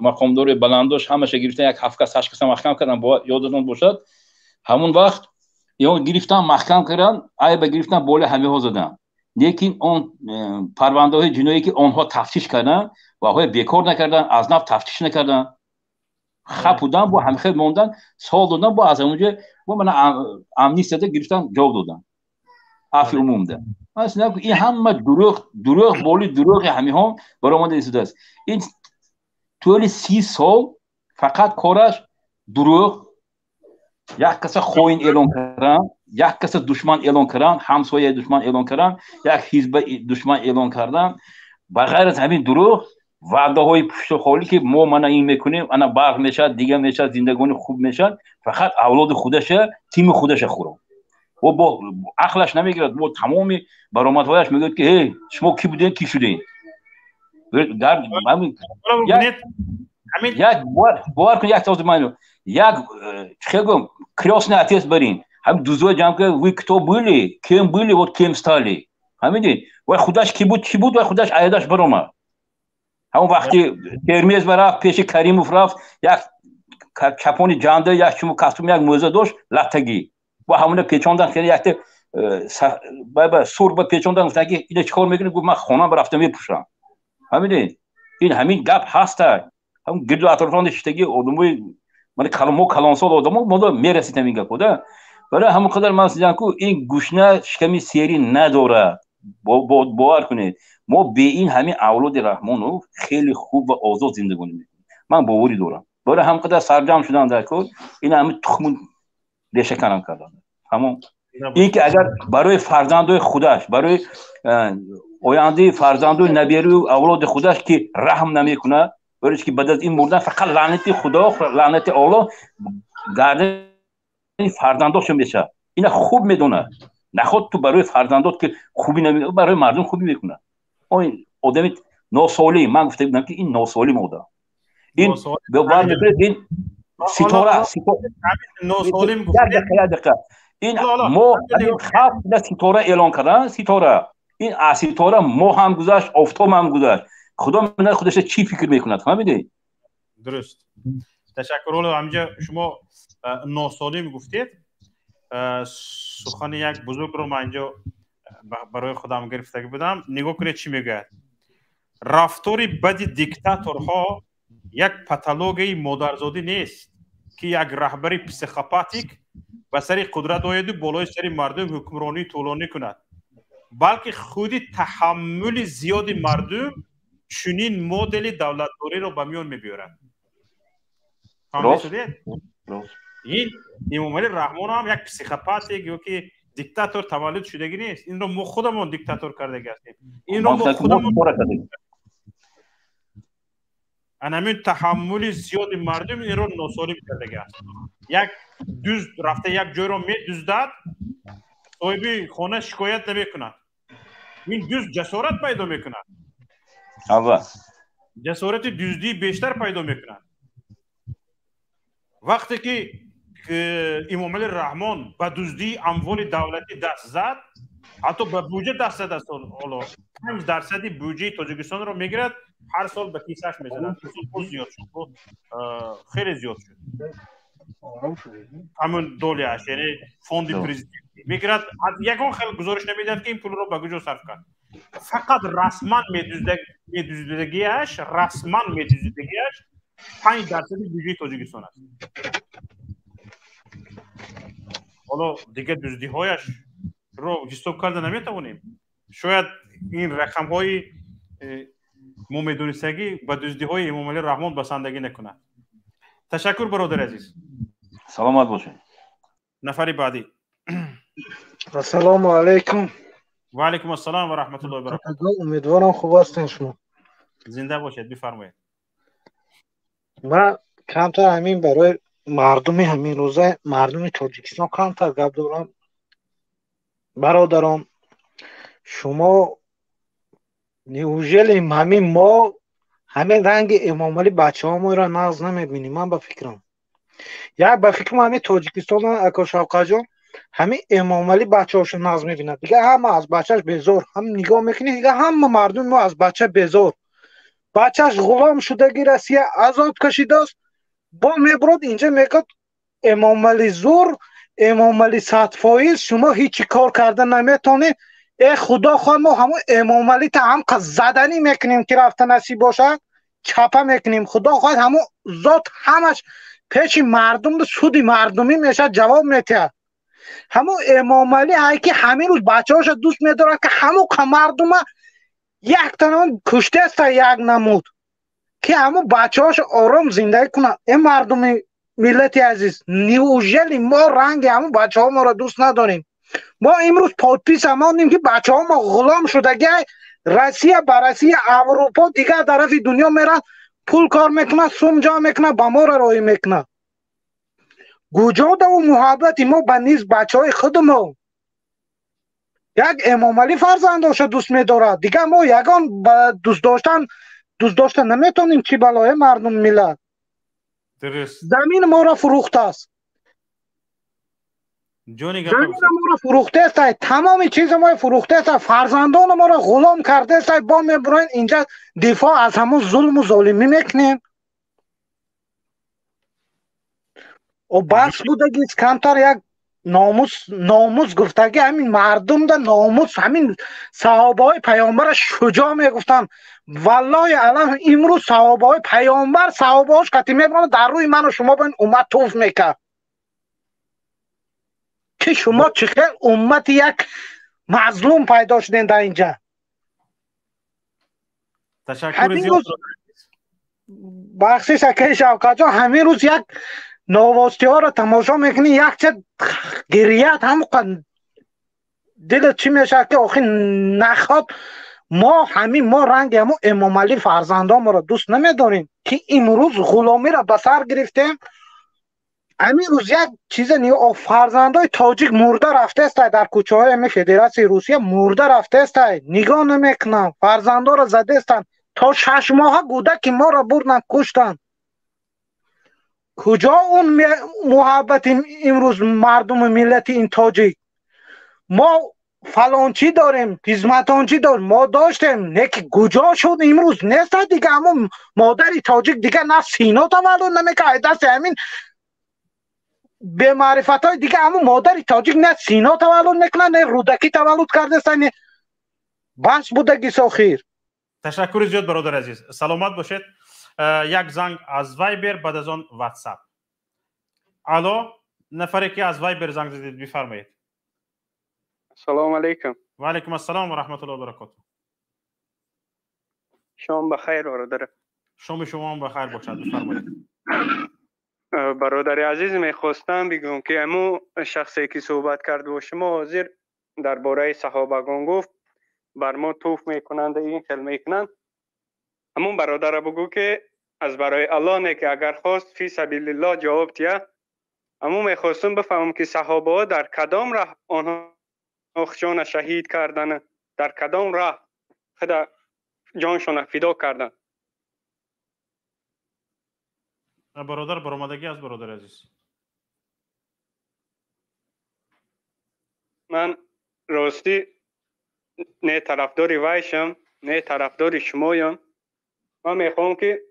مقامدار بلنداش همش گرفتن، یک 7 کس 8 کس محکم کردن. یادتون باشد همون وقت یا گرفتن محکم کردن، ای به گرفتن بالا همه ها زدن. لیکن اون پرونده های جنایی که آنها تفتیش کردن و های بیکار نکردن، از نفت تفتیش نکردن، خب بودن با همه خیلی موندن، سال دادن با از اونجا با من امنیست ده گرفتن جواب دادن عفو عموم ده. اصلا این همه دروغ بالی دروغ همه هم برای ما دیده است. این طول 30 سال فقط کارش دروغ. یک کس خوین اعلان کردن، یک کس دشمن اعلان کردن، همسایه دشمن اعلان کردن، یک حزب دشمن اعلان کردن. بغیر از همین دروغ وعده های پشت خالی که ما من این میکنیم، انا برق میشد، دیگه میشد، زندگانی خوب میشد، فقط اولاد خودشه، تیم خودشه خورم و با عقلش نمیگیرد. با تمام برآمدهایش میگه که هی شما کی بودین کی شدین. در همین یک بار که یک تازه منو یک خیلی کراسنه اتیس برین هم دوزوی جمع که وی کتاب بیلی کیم بیلی و کیم ستالی همین و خودش کی بود و خودش عیدش برام. همون وقتی ترمیز برفت پیش کریموف رفت، یک چپانی جانده یک شمو کاستوم یک موزه داشت لطگی و همون پیچاندن خیلی یک بابا سور با پیچوندن گفتن که اینا چیکار میکنه؟ گفت من خونم رفتم میپوشم. همین همین گپ هست. هم گرد و اطرافان شتگی آدمای من کلانسال آدما ما میرسید همین گپ بوده. برای همون قدر من سیدم که این گوشنه شکمی سیری نداره. باور کنید ما به این همین اولاد رحمانو خیلی خوب و آزاد زندگی میکنیم. من باوری دارم. برای هم قدر سرجم شدم در کل این همین تخم ریشه کنم کردن. همون این که اگر برای فرزندای خودش، برای آینده فرزندای نبیری و اولاد خودش که رحم نمیکنه، برای که بعد از این مردن فقط لعنت خدا، لعنت الله گردن فرزنداش میشه. اینا خوب میدونه. نخواد تو برای فرزندات که خوبی نمیکنه، برای مردم خوبی میکنه. این آدم ناسالی، من گفته بودم که این ناسالی موده. این به بعد این ستاره ناسالی میگفت. این ما خاص نه ستاره اعلان کردن، ستاره این ستاره ما هم گذشت، آفتاب هم گذشت. خدا من خودش چی فکر میکند؟ فهمیدی؟ درست. تشکر. همینجا شما ناسالی میگفتید. سخن یک بزرگ رو من اینجا برای خودم گرفته بودم. نگاه کنید چی میگه. رفتار بد دیکتاتورها یک پاتولوژی مادرزادی نیست که یک رهبر پسیکوپاتیک به سر قدرت آید و بالای سر مردم حکمرانی طولانی کند، بلکه خودی تحمل زیاد مردم چنین مدل دولتداری رو به میان میبیارد. این امام علی رحمان هم یک پسیکوپاتیک یا که دیکتاتور تولد شدگی نیست. این رو ما خودمون دیکتاتور کرده هستیم. این رو ما خودمون همین تحمل زیاد مردم این رو ناسالم کرده است. یک دوز رفته یک جای رو میدزدد، صاحب خانه شکایت نمیکند. این دوز جسارت پیدا میکند. جسارت دزدی بیشتر پیدا میکند. وقتی که امام علی رحمان به دزدی اموال دولتی دست زد، حتی به بودجه دست زد است. 5% بودجه تاجیکستان رو میگیرد، هر سال به کیسش میزند. این زیاد شد، خیلی زیاد شد. همون دولیش، یعنی فوند پرزیدنتی میگیرد. یکان خیلی گزارش نمیداد که این پول رو به کجا صرف کرد. فقط رسما میدزدگیش 5% بودجه تاجیکستان است. حالا دیگه دزدی هایش رو حساب کرده نمیتوانیم. شاید این رقم های ما میدونستگی با دزدی های امام علی رحمان بسندگی نکنه. تشکر برادر عزیز. سلامت باشید. نفر بعدی. السلام علیکم. و علیکم السلام و رحمت الله و برکاته. امیدوارم خوب هستین شما. زنده باشید. بفرمایید. من کمتر همین برای مردم همین روزه مردم تاجیکستان کمتر گپ دارم. برادران شما نیوژل همین ما همین رنگ امام علی بچه ها ما را نقض نمیبینیم. من به فکرم به فکرم همین تاجیکستان اکاش جان همین امام علی بچه هاشو نقض میبیند دیگه. همه از بچهش بیزار هم نگاه میکنی دیگه. همه مردم ما از بچه بیزار، بچهش غلام شدگی رسیه آزاد کشیده است. با میبرد اینجا میگد امام علی زور، امام علی صدفایز، شما هیچی کار کردن نمیتونید. ای خدا خواه ما همون امام علی تا هم زدنی میکنیم که رفته نصیب باشه، چپه میکنیم. خدا خواه همون ذات همش پیش مردم به سود مردمی میشه جواب میده. همون امام علی هایی که همین روز بچه هاش دوست میدارن که همون که مردم یک تنان کشته است یک نمود که همون بچه هاش آرام زندگی کنن. این مردم ملت عزیز نیوژلی ما رنگ همون بچه ها ما را دوست نداریم. ما امروز پادپیس همانیم که بچه ها ما غلام شدگی روسیه بررسی اروپا دیگه طرف دنیا میرن پول کار میکنن، سوم جا میکنن، با ما را رای میکنن. گوجود و محبت ما به نیز بچه های خود ما یک امام علی فرزنداش دوست میدارد دیگه. ما یگان دوست داشتن نمیتونیم. چی بلای مردم ملت زمین ما را فروخته است. زمین ما را فروخته است. تمام چیز ما فروخته است. فرزندان ما را غلام کرده است. با میبرین اینجا دفاع از همون ظلم و ظالمی میکنیم. و بس بودگی کمتر یک ناموس گفتگی همین مردم ده ناموس همین صحابه های پیامبر شجاع میگفتن والله الان امروز صحابه های پیامبر صحابه هاش قطعی میگن در روی من و شما بین امت توف میکرد که شما چخیل امت یک مظلوم پیدا شدین در اینجا. تشکر زیاد بخشی شکر شوکت جان همین روز یک نواستی ها را تماشا میکنی یک چه گریت هم دلت چی میشه که آخی نخواد ما رنگ همون امام علی فرزندان ما را دوست نمیداریم که امروز غلامی را به سر گرفتیم. همین روز یک چیز نیو فرزندای تاجیک مرده رفته است در کوچه های همین فدراسیون روسیه مرده رفته است نگاه نمیکنن فرزندا را زده استن تا 6 ماه کودک ما را بردن کشتن. کجا اون محبت امروز مردم ملت این تاجیک؟ ما فلانچی داریم خدمتانچی داریم ما داشتیم نه که کجا شد امروز نیست دیگه. اما مادری تاجیک دیگه نه سینا تولد نمیکنه دست همین به معرفت های دیگه. اما مادری تاجیک نه سینا تولد میکنه نه رودکی تولد کرده است نه بنش بودگی ساخیر. تشکر زیاد برادر عزیز سلامت باشید. یک زنگ از وایبر بعد از آن واتساپ. الو نفری که از وایبر زنگ زدید بفرمایید. سلام علیکم. و علیکم السلام و رحمت الله و برکاته. شام بخیر برادر. شام شما هم بخیر باشد بفرمایید. برادر عزیز میخواستم بگم که امو شخصی که صحبت کرد با شما حاضر درباره صحابگان گفت بر ما توف میکنند این خیل میکنند. همون برادر بگو که از برای الله نه که اگر خواست فی سبیل الله جواب تیه. اما میخواستم بفهمم که صحابه ها در کدام راه آنها خودشان شهید کردن در کدام راه خود جانشان فدا کردن. برادر برآمدگی از برادر عزیز. من راستی نه طرفدار وایشم نه طرفدار شمایم. من میخوام که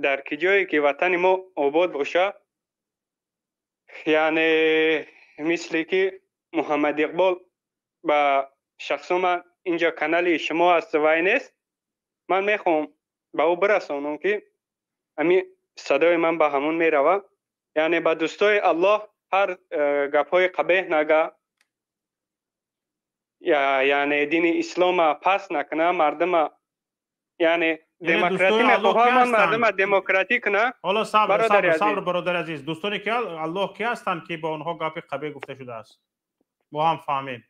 در کی جایی که وطن ما آباد باشه یعنی مثل که محمد اقبال با شخص من اینجا کانال شما است وای نیست من میخوام با او برسانم که همین صدای من به همون میروه یعنی با دوستای الله هر گپای قبیح نگه یعنی دین اسلام پس نکنه مردم یعنی دموکراتی میخواه من مردم دموکراتیک نه. حالا صبر برادر عزیز دوستانی که الله کی هستند که با اونها گپ قبیح گفته شده است ما هم فهمیم.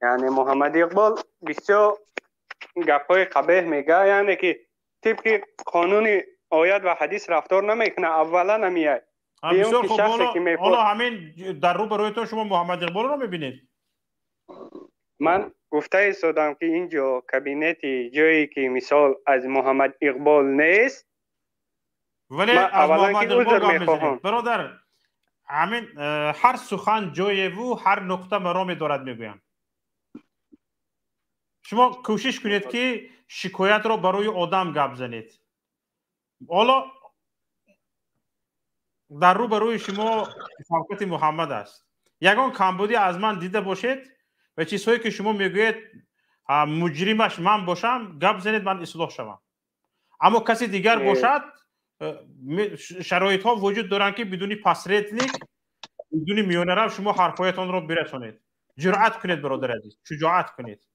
یعنی محمد اقبال بسیار گپای قبیح میگه یعنی که طبق قانون آیت و حدیث رفتار نمیکنه اولا نمیاد. بسیار خوب. حالا همین در رو بروی تو شما محمد اقبال رو میبینید. من گفته ایستادم که اینجا کابینتی جایی که مثال از محمد اقبال نیست ولی از محمد اقبال میخواهم برادر همین هر سخن جای و هر نقطه مرامی دارد میگویم. شما کوشش کنید که شکایت رو برای آدم گپ زنید. حالا در رو برای شما حرکت محمد است. یگان کمبودی از من دیده باشید و چیزهایی که شما میگوید مجرمش من باشم گپ زنید من اصلاح شوم. اما کسی دیگر باشد شرایط ها وجود دارن که بدون پسریتلیک بدون میانه رو شما حرفایتان رو برسونید. جرأت کنید برادر عزیز شجاعت کنید.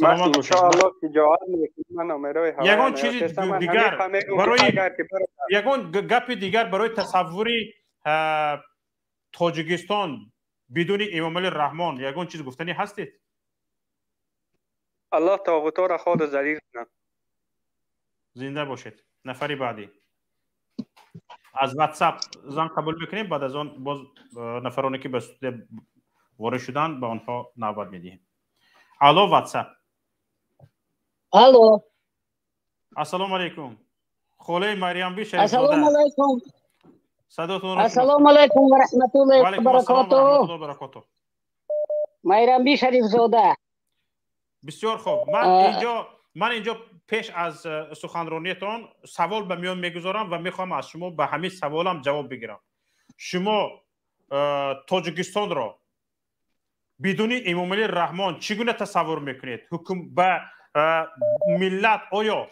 سلامت باشید. انشاءالله شجاعت میکنم. من امروی یگان چیزی دیگر برای یگان گپ دیگر برای تصوری تاجیکستان بدون امام علی رحمان یگان چیز گفتنی هستید؟ الله طاغوتا را خود ذلیل کنه. زنده باشید. نفری بعدی از واتساپ زنگ قبول میکنیم بعد از آن باز نفرانی که به استودیو وارد شدن به آنها نوبت میدیم. الو واتساپ. الو السلام علیکم. خوله مریم بی شریف السلام علیکم. صداتون السلام علیکم و رحمت الله و برکاته. مریم بی شریف زاده. بسیار خوب. من اینجا پیش از سخنرانیتان سوال به میان میگذارم و میخوام از شما به همین سوالم جواب بگیرم. شما тоҷикистонро бидуни Эмомали Раҳмон чӣ гуна тасаввур мекунед? Ба миллат оё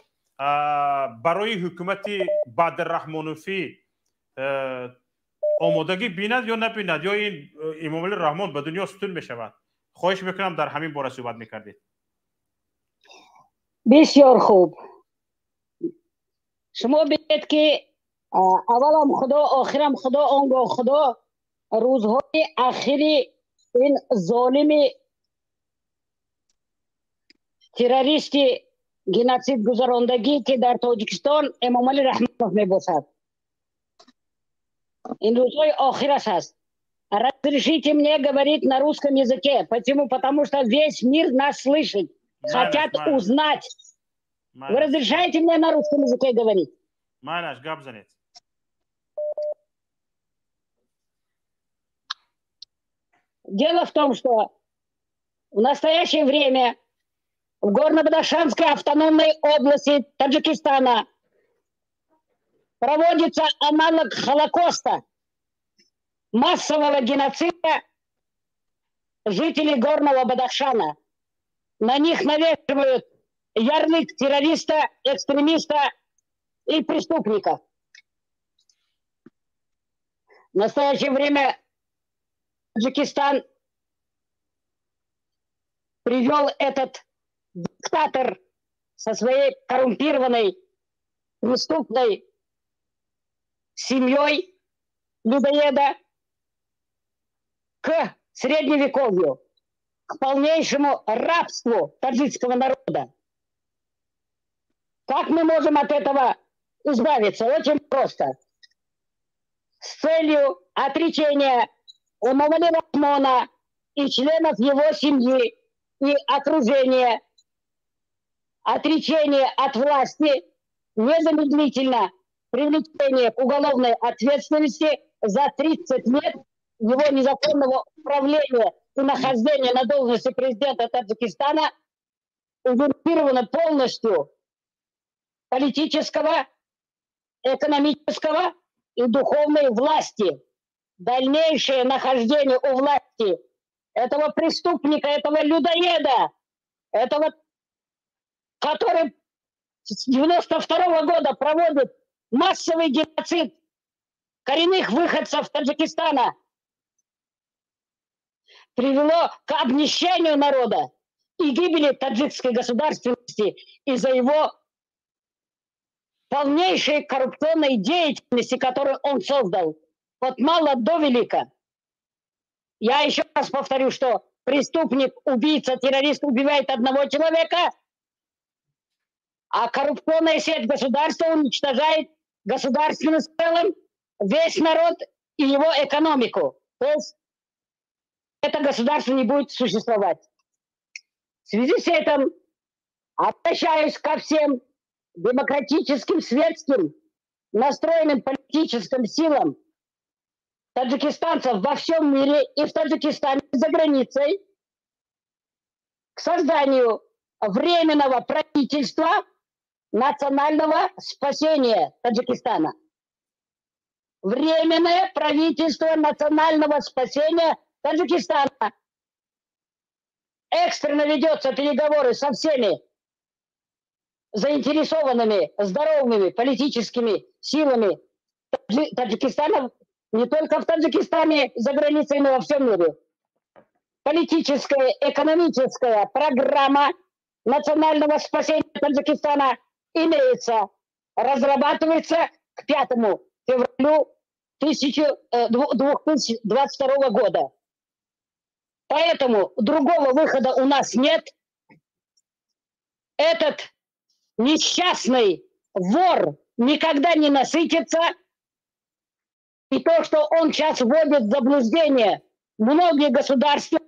барои ҳукумати Бадраҳмоновӣ омодагӣ бинад ё набинад, ё ин Эмомали Раҳмон ба дунё сутун мешавад? хоҳиш мекунам дар ҳамин бора суҳбат мекардед. بسیار خوب. شما بگید که اولم خدا آخرم خدا آنگاه خدا روزهای اخیری این ظالم تروریست گنوسید گذراندگی که در تاجیکستان امامعلی رحمانов میباشد. این روزهای آخر است. Разрешите мне говорить на русском языке. Почему? Потому что весь мир нас слышит. Хотят узнать. Вы разрешаете мне на русском языке говорить? Майнаш, габзанец. Дело в том, что в настоящее время в Горно-Бадахшанской автономной области Таджикистана проводится аналог Холокоста, массового геноцида жителей Горного Бадахшана. На них навешивают ярлык террориста, экстремиста и преступника. В настоящее время Таджикистан привел этот диктатор со своей коррумпированной, преступной семьей людоеда к средневековью, к полнейшему рабству таджикского народа. Как мы можем от этого избавиться? Очень просто. С целью отречения Эмомали Рахмона и членов его семьи и окружения, отречение от власти, незамедлительно привлечение к уголовной ответственности за 30 лет его незаконного управления и нахождения на должности президента Таджикистана, узурпировано полностью политического, экономического и духовной власти. Дальнейшее нахождение у власти этого преступника, этого людоеда, этого, который с 92-го года проводит массовый геноцид коренных выходцев Таджикистана, привело к обнищанию народа и гибели таджикской государственности из-за его полнейшей коррупционной деятельности, которую он создал от мала до велика. Я еще раз повторю, что преступник, убийца, террорист убивает одного человека, а коррупционная сеть государства уничтожает государственность в целом, весь народ и его экономику. То есть это государство не будет существовать. В связи с этим обращаюсь ко всем демократическим, светским, настроенным политическим силам таджикистанцев во всем мире и в Таджикистане за границей к созданию временного правительства национального спасения Таджикистана. Временное правительство национального спасения Таджикистана. Экстренно ведется переговоры со всеми заинтересованными, здоровыми политическими силами Таджикистана, не только в Таджикистане, за границей, но во всем мире. Политическая, экономическая программа национального спасения Таджикистана имеется, разрабатывается к 5 февралю 2022 года. Поэтому другого выхода у нас нет. Этот несчастный вор никогда не насытится. И то, что он сейчас вводит в заблуждение многие государства,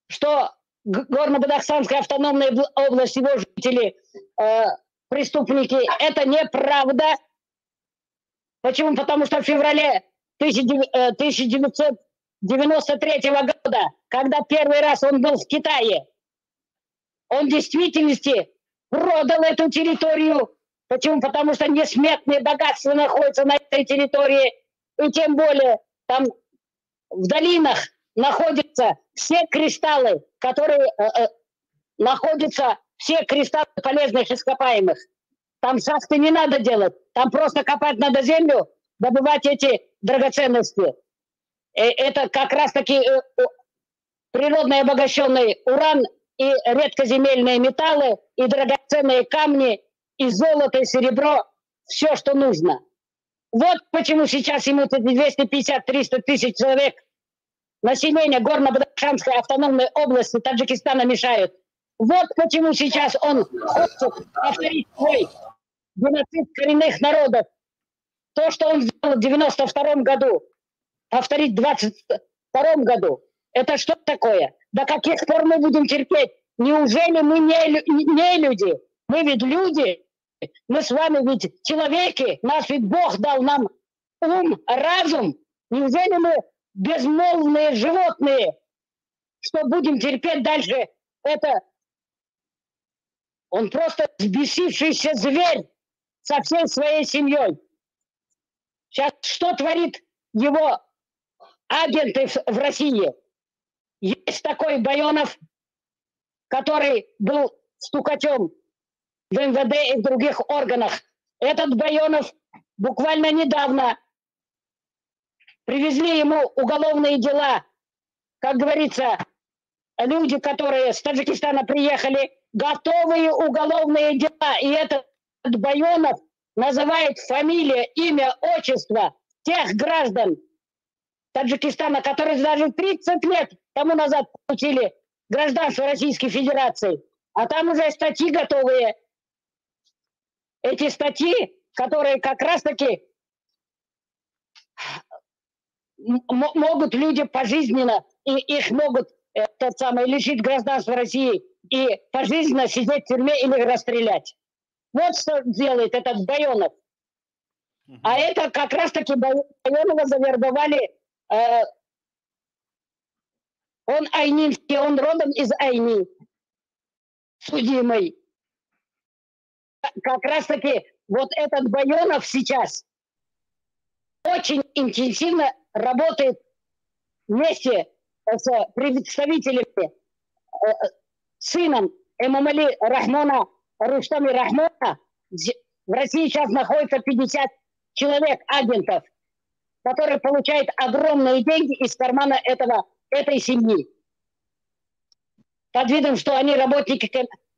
что Горно-Бадахшанская автономная область, его жители, преступники, это неправда. Почему? Потому что в феврале 1993 года, когда первый раз он был в Китае, он в действительности продал эту территорию. Почему? Потому что несметные богатства находятся на этой территории. И тем более там в долинах находятся все кристаллы, которые находятся, все кристаллы полезных ископаемых. Там шахты не надо делать, там просто копать надо землю, добывать эти драгоценности. Это как раз-таки природно обогащенный уран и редкоземельные металлы, и драгоценные камни, и золото, и серебро, все, что нужно. Вот почему сейчас ему 250-300 тысяч человек населения Горно-Бадахшанской автономной области Таджикистана мешают. Вот почему сейчас он хочет повторить свой геноцид коренных народов. То, что он сделал в 92 году, повторить в 22 году, это что такое? До каких пор мы будем терпеть? Неужели мы не люди? Мы ведь люди. Мы с вами ведь человеки. Нас ведь Бог дал нам ум, разум. Неужели мы безмолвные животные, что будем терпеть дальше? Это он просто взбесившийся зверь со всей своей семьей. Сейчас что творит его агенты в России? Есть такой Байонов, который был стукачом в МВД и в других органах. Этот Байонов буквально недавно привезли ему уголовные дела. Как говорится, люди, которые с Таджикистана приехали, готовые уголовные дела. И этот Байонов называет фамилия, имя, отчество тех граждан Таджикистана, которые даже 30 лет тому назад получили гражданство Российской Федерации. А там уже статьи готовые. Эти статьи, которые как раз-таки могут люди пожизненно, и их могут лишить гражданства России и пожизненно сидеть в тюрьме или расстрелять. Вот что делает этот Байонов. А это как раз-таки Байонова завербовали. Он айнинский, он родом из Айни, судимый. Как раз-таки вот этот Байонов сейчас очень интенсивно работает вместе с представителями, сыном Эмомали Рахмона, Рустами Рахмона. В России сейчас находится 50 человек, агентов, которые получают огромные деньги из кармана этой семьи. Под видом, что они работники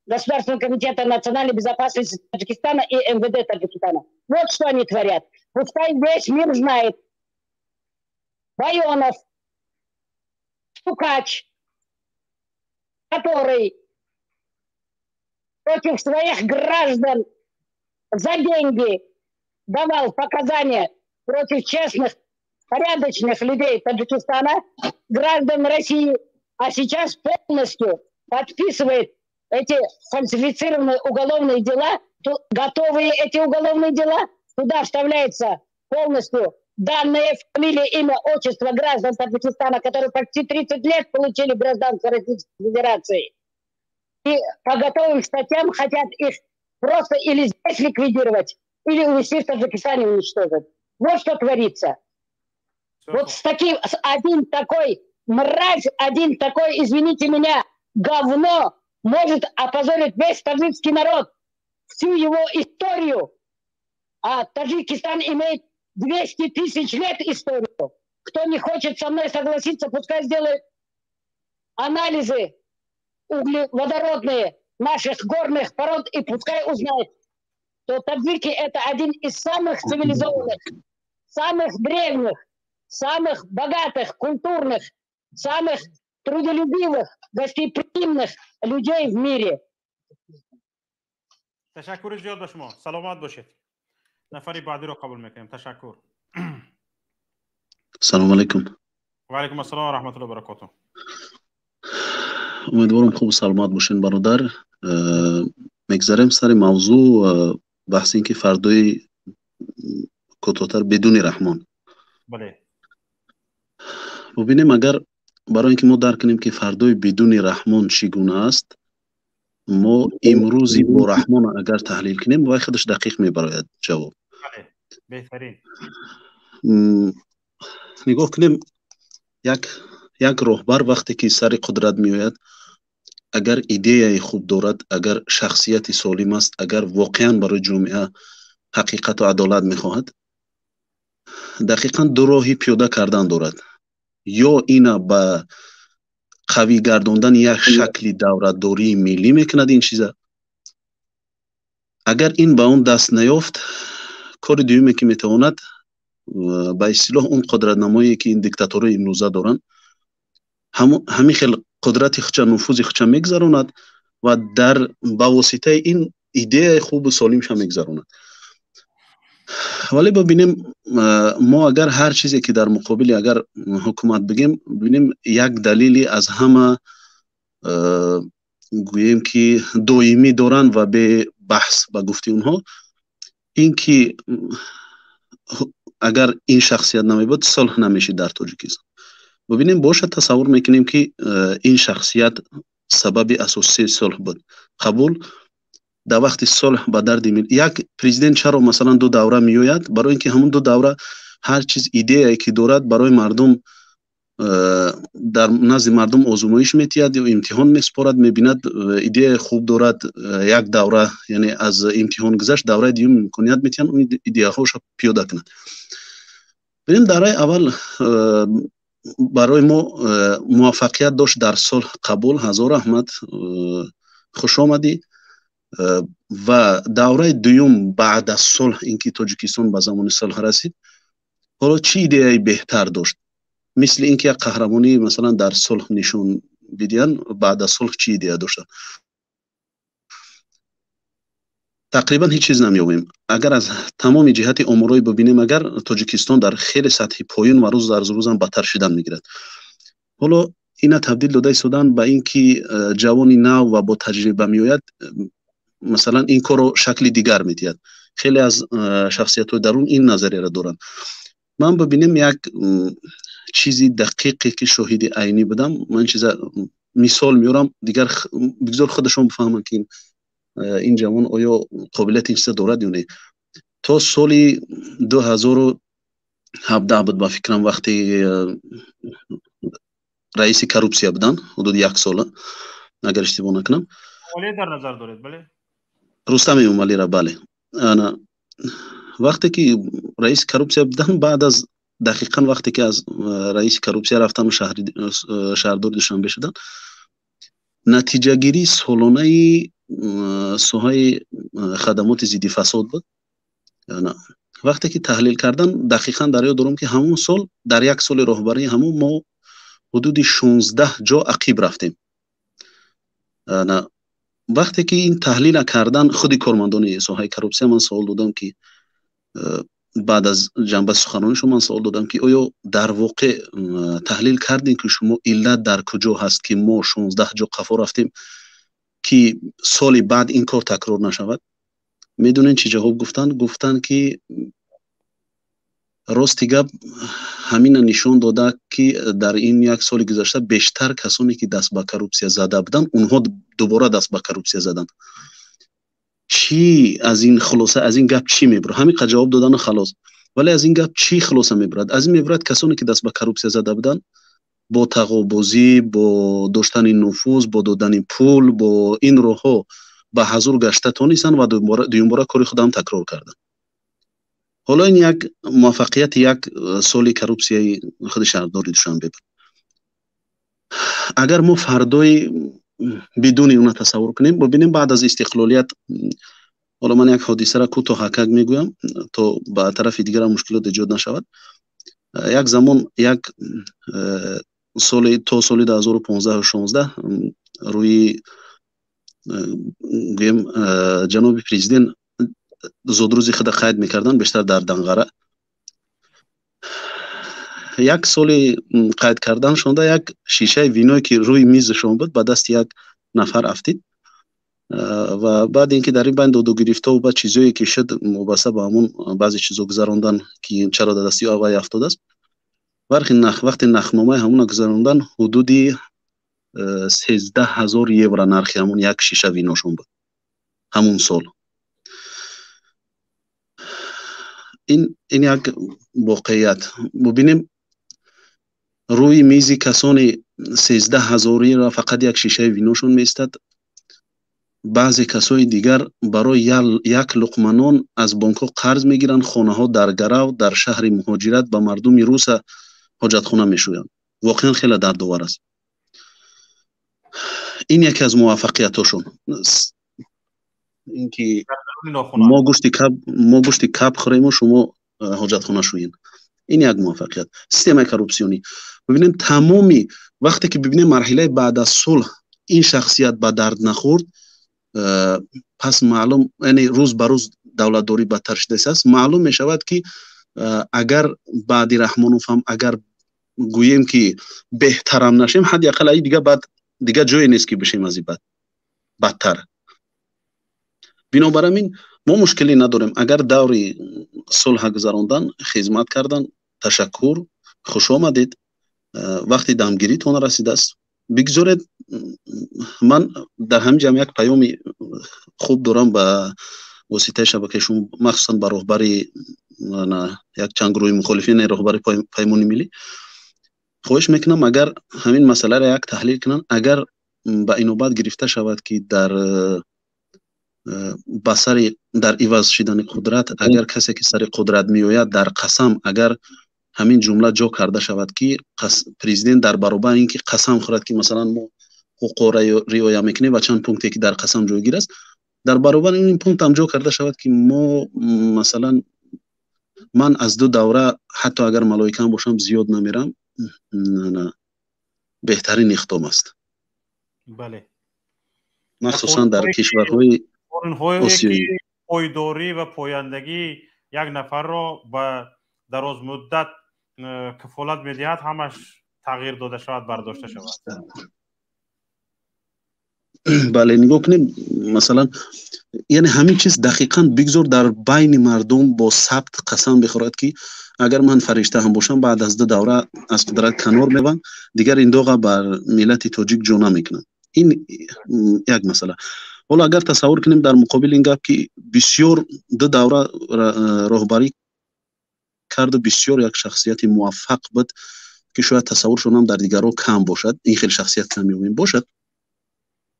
Государственного комитета национальной безопасности Таджикистана и МВД Таджикистана. Вот что они творят. Пускай весь мир знает. Байонов, стукач, который против своих граждан за деньги давал показания против честных, порядочных людей Таджикистана, граждан России, а сейчас полностью подписывает эти фальсифицированные уголовные дела, готовые эти уголовные дела, туда вставляется полностью данные, фамилия, имя, отчество граждан Таджикистана, которые почти 30 лет получили гражданство Российской Федерации. И по готовым статьям хотят их просто или здесь ликвидировать, или увезти в Таджикистане уничтожить. Вот что творится. Вот с один такой мразь, один такой, извините меня, говно может опозорить весь таджикский народ, всю его историю. А Таджикистан имеет 200 тысяч лет историю. Кто не хочет со мной согласиться, пускай сделает анализы углеводородные наших горных пород и пускай узнает, что таджики — это один из самых цивилизованных, самых древних, самых богатых, культурных, самых трудолюбивых, гостеприимных людей в мире. تشکر زیاد به شما. سلامت باشید. نفری بعدی رو قبول میکنیم. تشکر. سلام علیکم. و علیکم السلام و رحمت الله و برکاته. امیدوارم خوب و سلامت باشین برادر. میگذاریم سر موضوع بحث این که فردای کوتاه‌تر بدون رحمان. بله. ببینیم اگر برای اینکه ما درک کنیم که فردای بدون رحمان چگونه است، ما امروزی با رحمان اگر تحلیل کنیم وای خودش دقیق میبراید جواب. بله. بهترین. نگاه کنیم یک راهبر وقتی که سر قدرت میآید، اگر ایده خوب دارد، اگر شخصیت سالم است، اگر واقعا برای جامعه حقیقت و عدالت میخواهد، دقیقا دو راهی پیاده کردن دارد. یا اینا به قوی گرداندن یک شکل دولتداری ملی میکند این چیزا. اگر این به اون دست نیافت، کار دومی که میتواند به اصطلاح اون قدرت نمایی که این دیکتاتورها امروزه دارن، همین خیلی قدرت خچه نفوذ خچه میگذراند و در با واسطه این ایده خوب و سالمش میگذراند. ولی ببینیم ما اگر هر چیزی که در مقابل اگر حکومت بگیم، ببینیم یک دلیلی از همه گوییم که دائمی دارن و به بحث به گفته اونها این که اگر این شخصیت نمی بود صلح نمیشه در تاجیکستان. ببینیم باشه تصور میکنیم که این شخصیت سبب اساسی صلح بود، قبول. در وقت صلح به درد یک پرزیدنت چرا مثلا دو دوره میآید؟ برای اینکه همون دو دوره هر چیز ایده ای که دارد برای مردم در نزد مردم آزمایش میتید یا امتحان میسپارد، میبیند ایده خوب دارد، یک دوره یعنی از امتحان گذشت دوره دیگه امکانیت میتین اون ایده هاش پیاده کند. ببین دوره اول برای ما موفقیت داشت در صلح، قبول. هزار رحمت، خوش آمدی. و دوره دوم بعد از صلح اینکه تاجیکستان به زمان صلح رسید، حالا چی ایده بهتر داشت؟ مثل اینکه یک قهرمانی مثلا در صلح نشون بدین، بعد از صلح چی ایده داشتن؟ تقریبا هیچ چیز نمیابیم. اگر از تمام جهت امورای ببینیم، اگر تاجیکستان در خیلی سطح پایین و روز در روز هم بدتر شدن میگیرد. حالا اینا تبدیل داده شدن به اینکه جوانی نو و با تجربه میآید، مثلا این کارو شکل دیگر میتید. خیلی از شخصیت های درون این نظریه را دارن. من ببینیم یک چیزی دقیقی که شاهد عینی بدم، من چیزا مثال میارم دیگر بگذار خودشون بفهمن که این جوان آیا قابلیت این چیزا دارد یا نه. تا سال 2017 بود با فکرم، وقتی رئیس کروپسیا بودن، حدود یک ساله اگر اشتباه نکنم. ولی در نظر دارید؟ بله، رستم امومالی را. بله، انا وقتی که رئیس کروپسیا بودن، بعد از دقیقاً وقتی که از رئیس کروپسیا رفتن و شهردار دوشنبه شدن، نتیجه گیری سالانه سوهای خدمات ضد فساد بود. نه. وقتی که تحلیل کردن، دقیقاً در یاد دارم که همون سال در یک سال راهبری همون ما حدود 16 جا عقیب رفتیم. نه. وقتی که این تحلیل کردن، خودی کارمندان سوهای کروپسیا من سوال دادم که بعد از جنبه سخنرانیشون من سوال دادم که آیا در واقع تحلیل کردین که شما علت در کجا هست که ما 16 جا قفا رفتیم که سال بعد این کار تکرار نشود؟ میدونین چی جواب گفتن؟ گفتن که راستی گپ همین نشون داده که در این یک سال گذشته بیشتر کسانی که دست به کروپسیا زده بودن، اونها دوباره دست به کروپسیا زدن. چی از این خلاصه، از این گپ چی میبره؟ همین جواب دادن خلاص. ولی از این گپ چی خلاصه میبرد؟ از این میبرد کسانی که دست به کروپسیا زده بودن، با تقابضی، با داشتن نفوذ، با دادن پول، با این راهها به حضور گشته تونستن و دوباره کار خود هم تکرار کردن. حالا این یک موفقیت یک سال کروپسیای خود شهردار دوشنبه بود. اگر ما فردای بدون اون تصور کنیم، ببینیم بعد از استقلالیت، حالا من یک حادثه را کوتاه میگویم تا به طرف دیگر مشکلات ایجاد نشود. یک زمان یک سال تا سال 2015 و 16 روی جناب پرزیدنت زودروزی خود قید میکردن، بیشتر در دنغره. یک سال قید کردن شونده، یک شیشه وینوی که روی میزشون بود به دست یک نفر افتید و بعد اینکه در این بین دو گرفته و بعد چیزایی که شد مباسه با همون بعضی چیزا گذراندن که چرا در دستی آقای افتاده است. وقتی نخنامه همون گذراندن، حدودی 13,000 یورو نرخ همون یک شیشه وینوشون بود همون سال. این یک واقعیت. ببینیم روی میزی کسانی 13,000 را فقط یک شیشه وینوشون میستد. بعضی کسای دیگر برای یک لقمه نان از بانک‌ها قرض میگیرن، خانه ها در گرو در شهر مهاجرت به مردم روس حاجت خانه میشویند. واقعا خیلی دردآور است. این یکی از موفقیتاشون، اینکه ما گوشت کب خوریم و شما حاجت خانه شوین. این یک موفقیت. سیستم کروپسیونی. ببینیم تمامی وقتی که ببینیم مرحله بعد از صلح این شخصیت به درد نخورد، پس معلوم، یعنی روز به روز دولتداری بدتر شده است. معلوم می شود که اگر بعد رحمانوف هم اگر گوییم که بهترم نشیم، حداقل ای دیگه جایی نیست که بشیم از این بدتر. بنابراین ما مشکلی نداریم. اگر دوری صلح گذراندن، خدمت کردن، تشکر، خوش آمدید. وقتی دمگیری تون رسیده است بگذارید. من در همین جمع یک پیامی خوب دارم به واسطه شبکه‌شون، مخصوصا به رهبری یک چند گروه مخالفین رهبری پیمان ملی خواهش میکنم اگر همین مسئله را یک تحلیل کنن. اگر به این نوبت گرفته شود که در بسر در عوض شدن قدرت، اگر کسی که سر قدرت میآید در قسم، اگر همین جمله جا کرده شود که پرزیدنت در برابر اینکه قسم خورد که مثلا ما حقوق را رعایت میکنیم و چند پونکتی که در قسم جایگیر است، در برابر این پونکت هم جا کرده شود که ما مثلا من از 2 دوره حتی اگر ملائکه باشم زیاد نمیرم، نه بهترین اقدام است. بله. مخصوصا در کشورهای آسیایی. پایداری و پایندگی یک نفر را به دراز مدت کفالت میدهد، همش تغییر داده شود، برداشته شود. بله نگاه کنیم مثلا، یعنی همین چیز دقیقاً بگذار در بین مردم با ثبت قسم بخورد که اگر من فرشته هم باشم بعد از 2 دوره از قدرت کنار میبند، دیگر این دوغه بر ملت تاجیک جو نمیکنن. این یک مسئله. حالا اگر تصور کنیم در مقابل این گپ که بسیار 2 دوره رهبری کرد و بسیار یک شخصیت موفق بود که شاید تصورشون هم در دیگرها کم باشد، این خیلی شخصیت کمی باشد،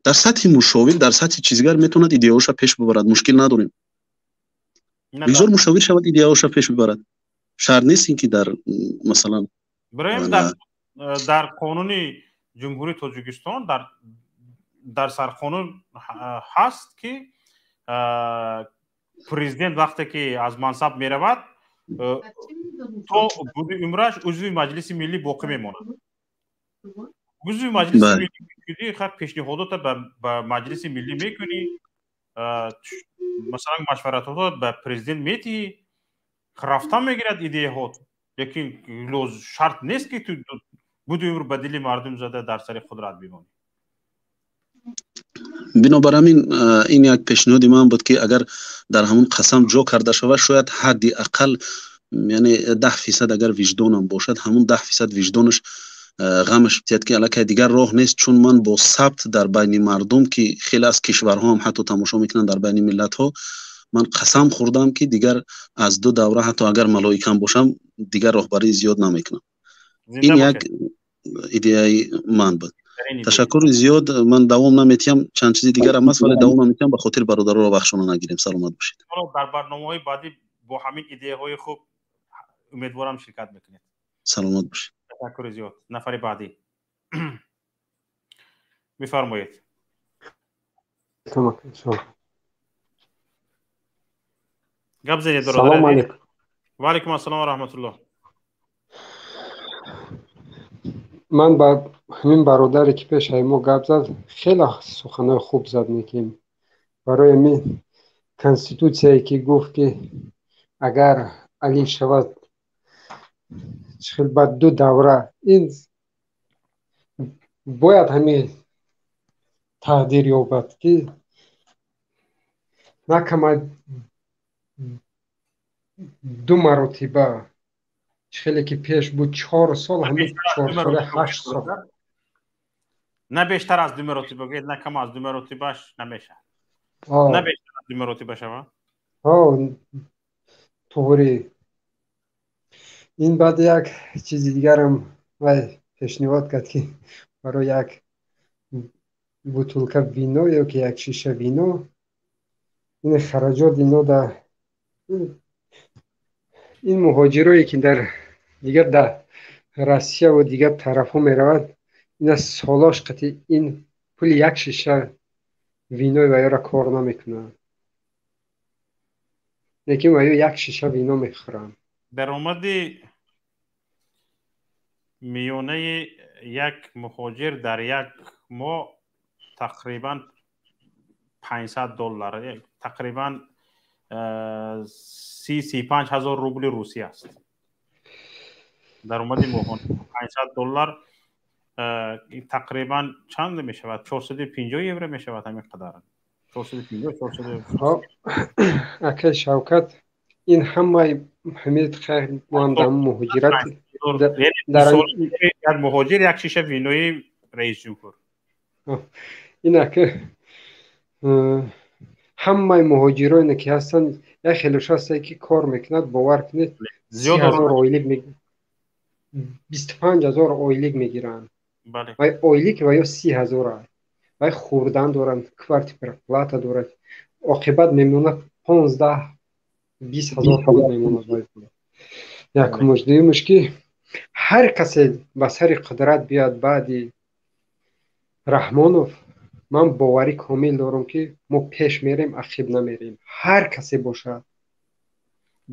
در سطح مشاور، در سطح چیزگر میتوند ایدئاش پیش ببرد. مشکل نداریم. بسیار مشاور شود ایدئاش پیش ببرد. شرط نیست این که در مثلا در قانون جمهوری تاجیکستان در سرقانون هست که پرزیدنت وقتی که از منصب میرود تا بودی عمرش عضو مجلس ملی باقی میماند. عضو مجلس ملی میکنی، خب پیشنهادات به مجلس ملی میکنی، مثلا مشورتات به پرزیدنت میتی، رفتن میگیرد ایدئهات، لیکن شرط نیست که تو بودی عمر بدلی مردم زده در سر قدرت بمانی. بنابراین این یک پیشنهاد من بود که اگر در همون قسم جا کرده شود، شاید حدی اقل یعنی 10% اگر وجدانم باشد، همون 10% وجدانش غمش بیاد که الکی دیگر راه نیست. چون من با ثبت در بین مردم که خیلی از کشورها هم حتی تماشا میکنن، در بین ملت ها من قسم خوردم که دیگر از 2 دوره حتی اگر ملائکه باشم دیگر راهبری زیاد نمیکنم. این یک ایده من بود. تشکر زیاد. من دوام نمیتیم، چند چیز دیگر هم هست ولی دوام نمیتیم، به خاطر برادران رو بخشونه نگیریم. سلامت باشید. در برنامه‌های بعدی با همین ایده های خوب امیدوارم شرکت میکنید. سلامت باشید. تشکر زیاد. نفر بعدی میفرمایید. گپ زدید برادر. سلام علیکم. و علیکم السلام و رحمت الله. من با همین برادری که پیش ما گپ زد خیلی سخنای خوب زد میکنیم برای همین کنستیتوسیایی که گفت که اگر علی شود خیلی بعد 2 دوره این باید همین تقدیر یابد که نکمه 2 مرتبه خیلی که پیش بود 4 سال، همین 4 سال 8 سال، نه بیشتر از 2 مرتبه بگید، نه کم از 2 مرتبهش نمیشه. نه بیشتر از 2 مرتبه شود. طوری این بعد یک چیز دیگرم وای پیشنهاد کرد که برای یک بوتلکه وینو یا که یک شیشه وینو این خراجات اینا در این مهاجرایی که در دیگر در روسیه و دیگر طرف ها می رود این سالاش قطعی این پول یک شیشه وینو و یا را کار نمیکنن لیکن و یک شیشه وینو میخورن. در اومد میونه یک مهاجر در یک ماه تقریبا $500 تقریبا 35 هزار روبل روسی است. در اومد $500 تقریبا چند می شود؟ 450 یورو می شود. همین قدر 450 اکه شوکت این همه حمید خیر ماندم مهاجرت در یک مهاجر یک شیشه وینوی رئیس جمهور این اکه همه مهاجرانی که هستن یک خیلیش هسته که کار میکند باور کنید 30,000 آیلیگ میگیرن 25,000 آیلیگ میگیرن و آیلیگ و یا 30,000 و خوردن دارن کوارت پلاتا دارن عاقبت میمونه 15-20,000 خود میمونه. یک مجدیمش که هر کسی به سر قدرت بیاد بعدی رحمانوف من باوری کامل دارم که ما پیش میریم عقب نمیریم هر کسی باشه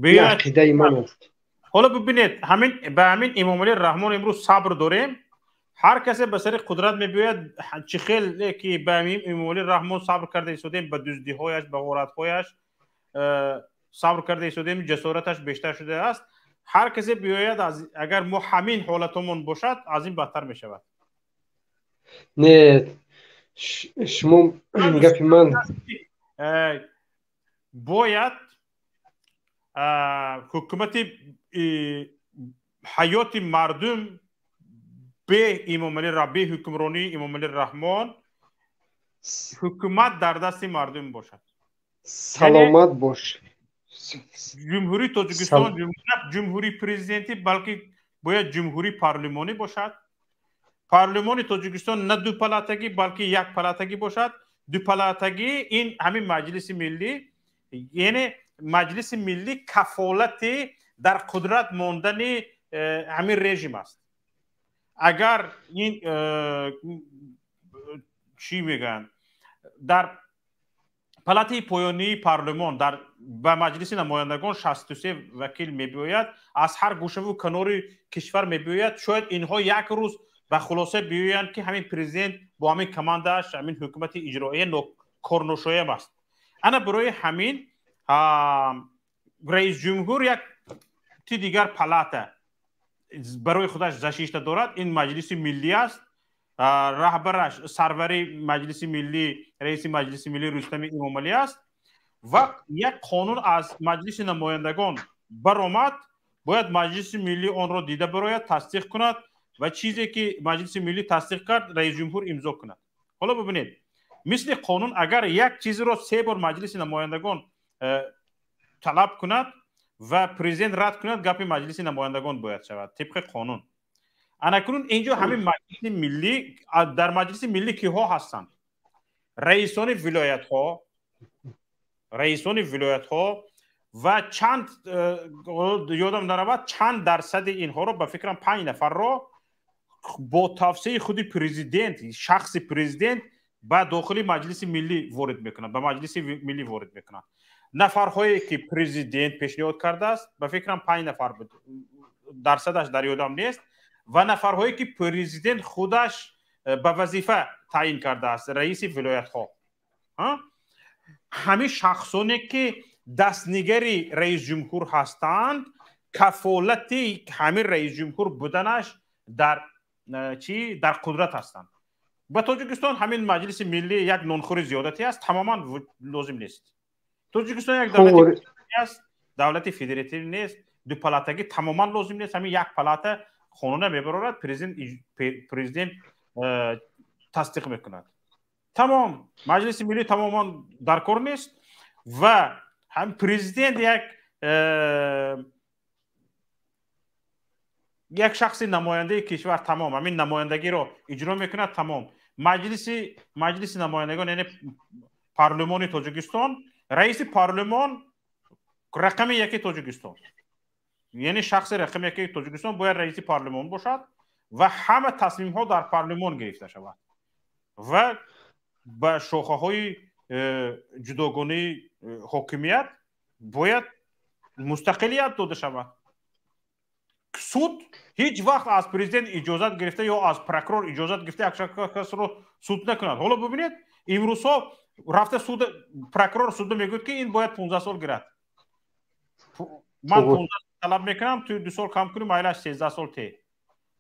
این عقیده من است. حالا ببینید به همین امام علی رحمان امروز صبر داریم هر کسی به سر قدرت میباید چه خیلی که به همین امام علی رحمان صبر کرده ایستادیم به دزدی هایش به غارت هایش صبر کرده ایستادیم جسارتش بیشتر شده است هر کسی بیاید اگر ما همین حالتمون باشد از این بدتر میشود. نه شما گفت من باید حکومت حیات مردم به امام علی ربی حکمرانی امام علی رحمان حکومت در دست مردم باشد سلامت باش جمهوری تاجیکستان جمهوری پرزیدنتی بلکه باید جمهوری پارلمانی باشد. پارلمان تاجیکستان نه دو پلاتگی بلکه یک پلاتگی باشد. دو پلاتگی این همین مجلس ملی یعنی مجلس ملی کفالت در قدرت ماندن همین رژیم است. اگر این چی میگن در پلاته پایانی پارلمان در به مجلس نمایندگان 63 وکیل میباید از هر گوشه و کنار کشور میباید شاید اینها یک روز به خلاصه بیاین که همین پرزیدنت با همین کماندش همین حکومت اجرایی کارنوشایم است. انا برای همین رئیس جمهور یک تی دیگر پلاته برای خودش زشیشته دارد این مجلس ملی است. رهبرش سروری مجلس ملی رئیس مجلس ملی رستم امام علی است و یک قانون از مجلس نمایندگان برآمد باید مجلس ملی آن را دیده براید تصدیق کند و چیزی که مجلس ملی تصدیق کرد رئیس جمهور امضا کند. حالا ببینید مثل قانون اگر یک چیز را 3 بار مجلس نمایندگان طلب کند و پرزیدنت رد کند گپ مجلس نمایندگان باید شود طبق قانون. اناکنون اینجا همین مجلس ملی در مجلس ملی که ها هستند رئیسان ولایت ها و چند یادم نرود چند درصد اینها رو به فکرم 5 نفر را با توصیه خود پرزیدنت شخص پرزیدنت به داخل مجلس ملی وارد میکنند به مجلس ملی وارد میکنند. نفرهایی که پرزیدنت پیشنهاد کرده است به فکرم 5 نفر بود درصدش در یادم نیست و نفرهایی که پرزیدنت خودش به وظیفه تعیین کرده است رئیس ولایت ها همه شخصانی که دستنگری رئیس جمهور هستند کفالت همین رئیس جمهور بودنش در قدرت هستند. به تاجیکستان همین مجلس ملی یک نونخور زیادتی است تماما لازم نیست. تاجیکستان یک دولت است دولت فدراتیو نیست دو پلاتگی تماما لازم نیست همین یک پلاته قانون میبرد پرزیدنت تصدیق میکند تمام مجلس ملی تماما در کار نیست و هم پرزیدنت یک یک شخص نماینده کشور تمام همین نمایندگی رو اجرا میکنه تمام. مجلس نمایندگان یعنی پارلمان تاجیکستان، رئیس پارلمان رقم یکی تاجیکستان، یعنی شخص رقم یکی تاجیکستان باید رئیس پارلمان باشد و همه تصمیم ها در پارلمان گرفته شود و به شاخه های جداگانه حاکمیت باید مستقلیت داده شود. سود هیچ وقت از پرزیدنت اجازت گرفته یا از پروکرور اجازت گرفته یک کس رو سود نکند. حالا ببینید امروز ها رفته سود پروکرور سود میگوید که این باید 15 سال گیرد. من 15 طلب میکنم توی 2 سال کم کنیم مایلش 13 سال تی.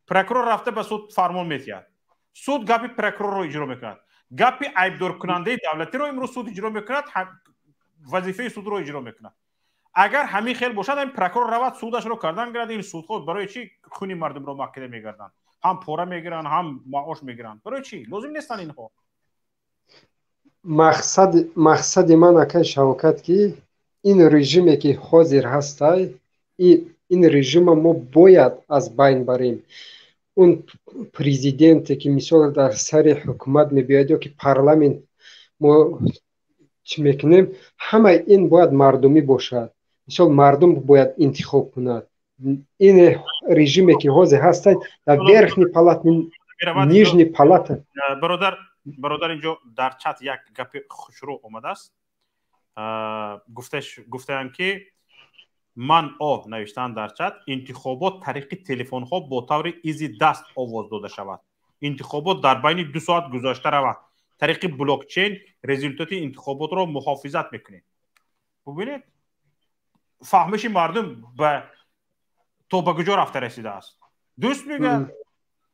پروکرور رفته به سود فرمان میتید. سود گپی پروکرور رو اجرا میکند. گپی عیبدار کننده دولتی رو امروز سود اجرا میکند، وظیفه سود رو اجرا میکند. اگر همین خیل باشد این پروکرور رود سودش رو کردن گرد، این سودخور برای چی خونی مردم رو مکیده میگردن؟ هم پوره میگیرن هم معاش میگیرن. برای چی؟ لازم نیستن اینها. مقصد من اکن شوکت که این رژیمی که حاضر هست این رژیم ما باید از بین بریم. اون پرزیدنتی که مثال در سر حکومت میباید یا که پارلمنت ما چی میکنیم همه این باید مردمی باشد. مثال مردم باید انتخاب کند. این رژیمی که حاضر هست در برخنی پالات نیژنی پالات. برادر اینجا در چت یک گپ خوشرو آمده است. گفتم که من نوشتن در چت انتخابات طریق تلفن ها با طور ایزی دست آواز داده شود. انتخابات در بین 2 ساعت گذاشته رود. طریق بلاک چین رزولتات انتخابات را محافظت میکنه. ببینید فهمش مردم تا به کجا رفته رسیده است. دوست میگه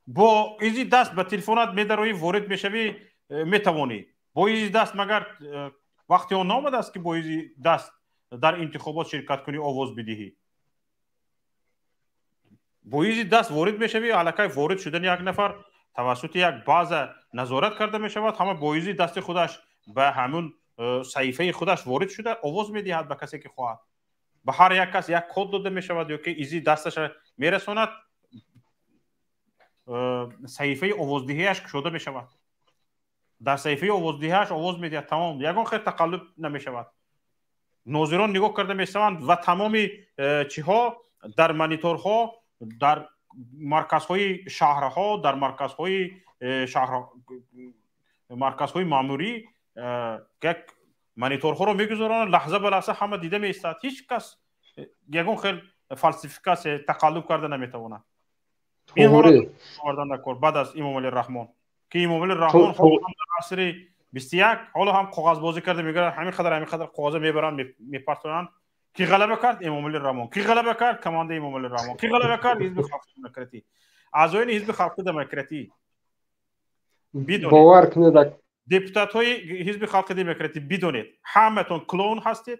با ایزی دست به تلفنات میدروی وارد میشوی میتوانی. با ایزی دست مگر وقتی اون نامده است که با ایزی دست در انتخابات شرکت کنی آواز بدهی. با ایزی دست وارد میشوی، الکی وارد شدن یک نفر توسط یک باز نظارت کرده میشود، همه با ایزی دست خودش به همون صحیفه خودش وارد شده آواز میدهد به کسی که خواهد. به هر یک کس یک کد داده میشود یا که ایزی دستش میرساند صحیفه آوازدهیش کشوده میشود. در صحیفه آوازدهیش آواز میدهد تمام. یگان خیر تقلب نمیشود. ناظران نگاه کرده میشوند و تمامی چیها در مانیتورها در مرکزهای شهرها در مرکزهای ماموری یک مانیتورها رو میگذارن لحظه به لحظه همه دیده میستد. هیچ کس یگان خیل فلسفیکاسی تقلب کرده نمیتواند. این حالت آوردن نکرد بعد از امام علی رحمان که امام علی رحمان هم در عصر 21 حالا هم کاغذ بازی کرده میگن همین قدر کاغذ میبرن میپرتونن. کی غلبه کرد؟ امام علی رحمان. کی غلبه کرد؟ کمانده امام علی رحمان. کی غلبه کرد؟ حزب خلق دموکراتی. اعضایان حزب خلق دموکراتی باور کنید دپوتات های حزب خلق دموکراتی بدونید همتون کلون هستید،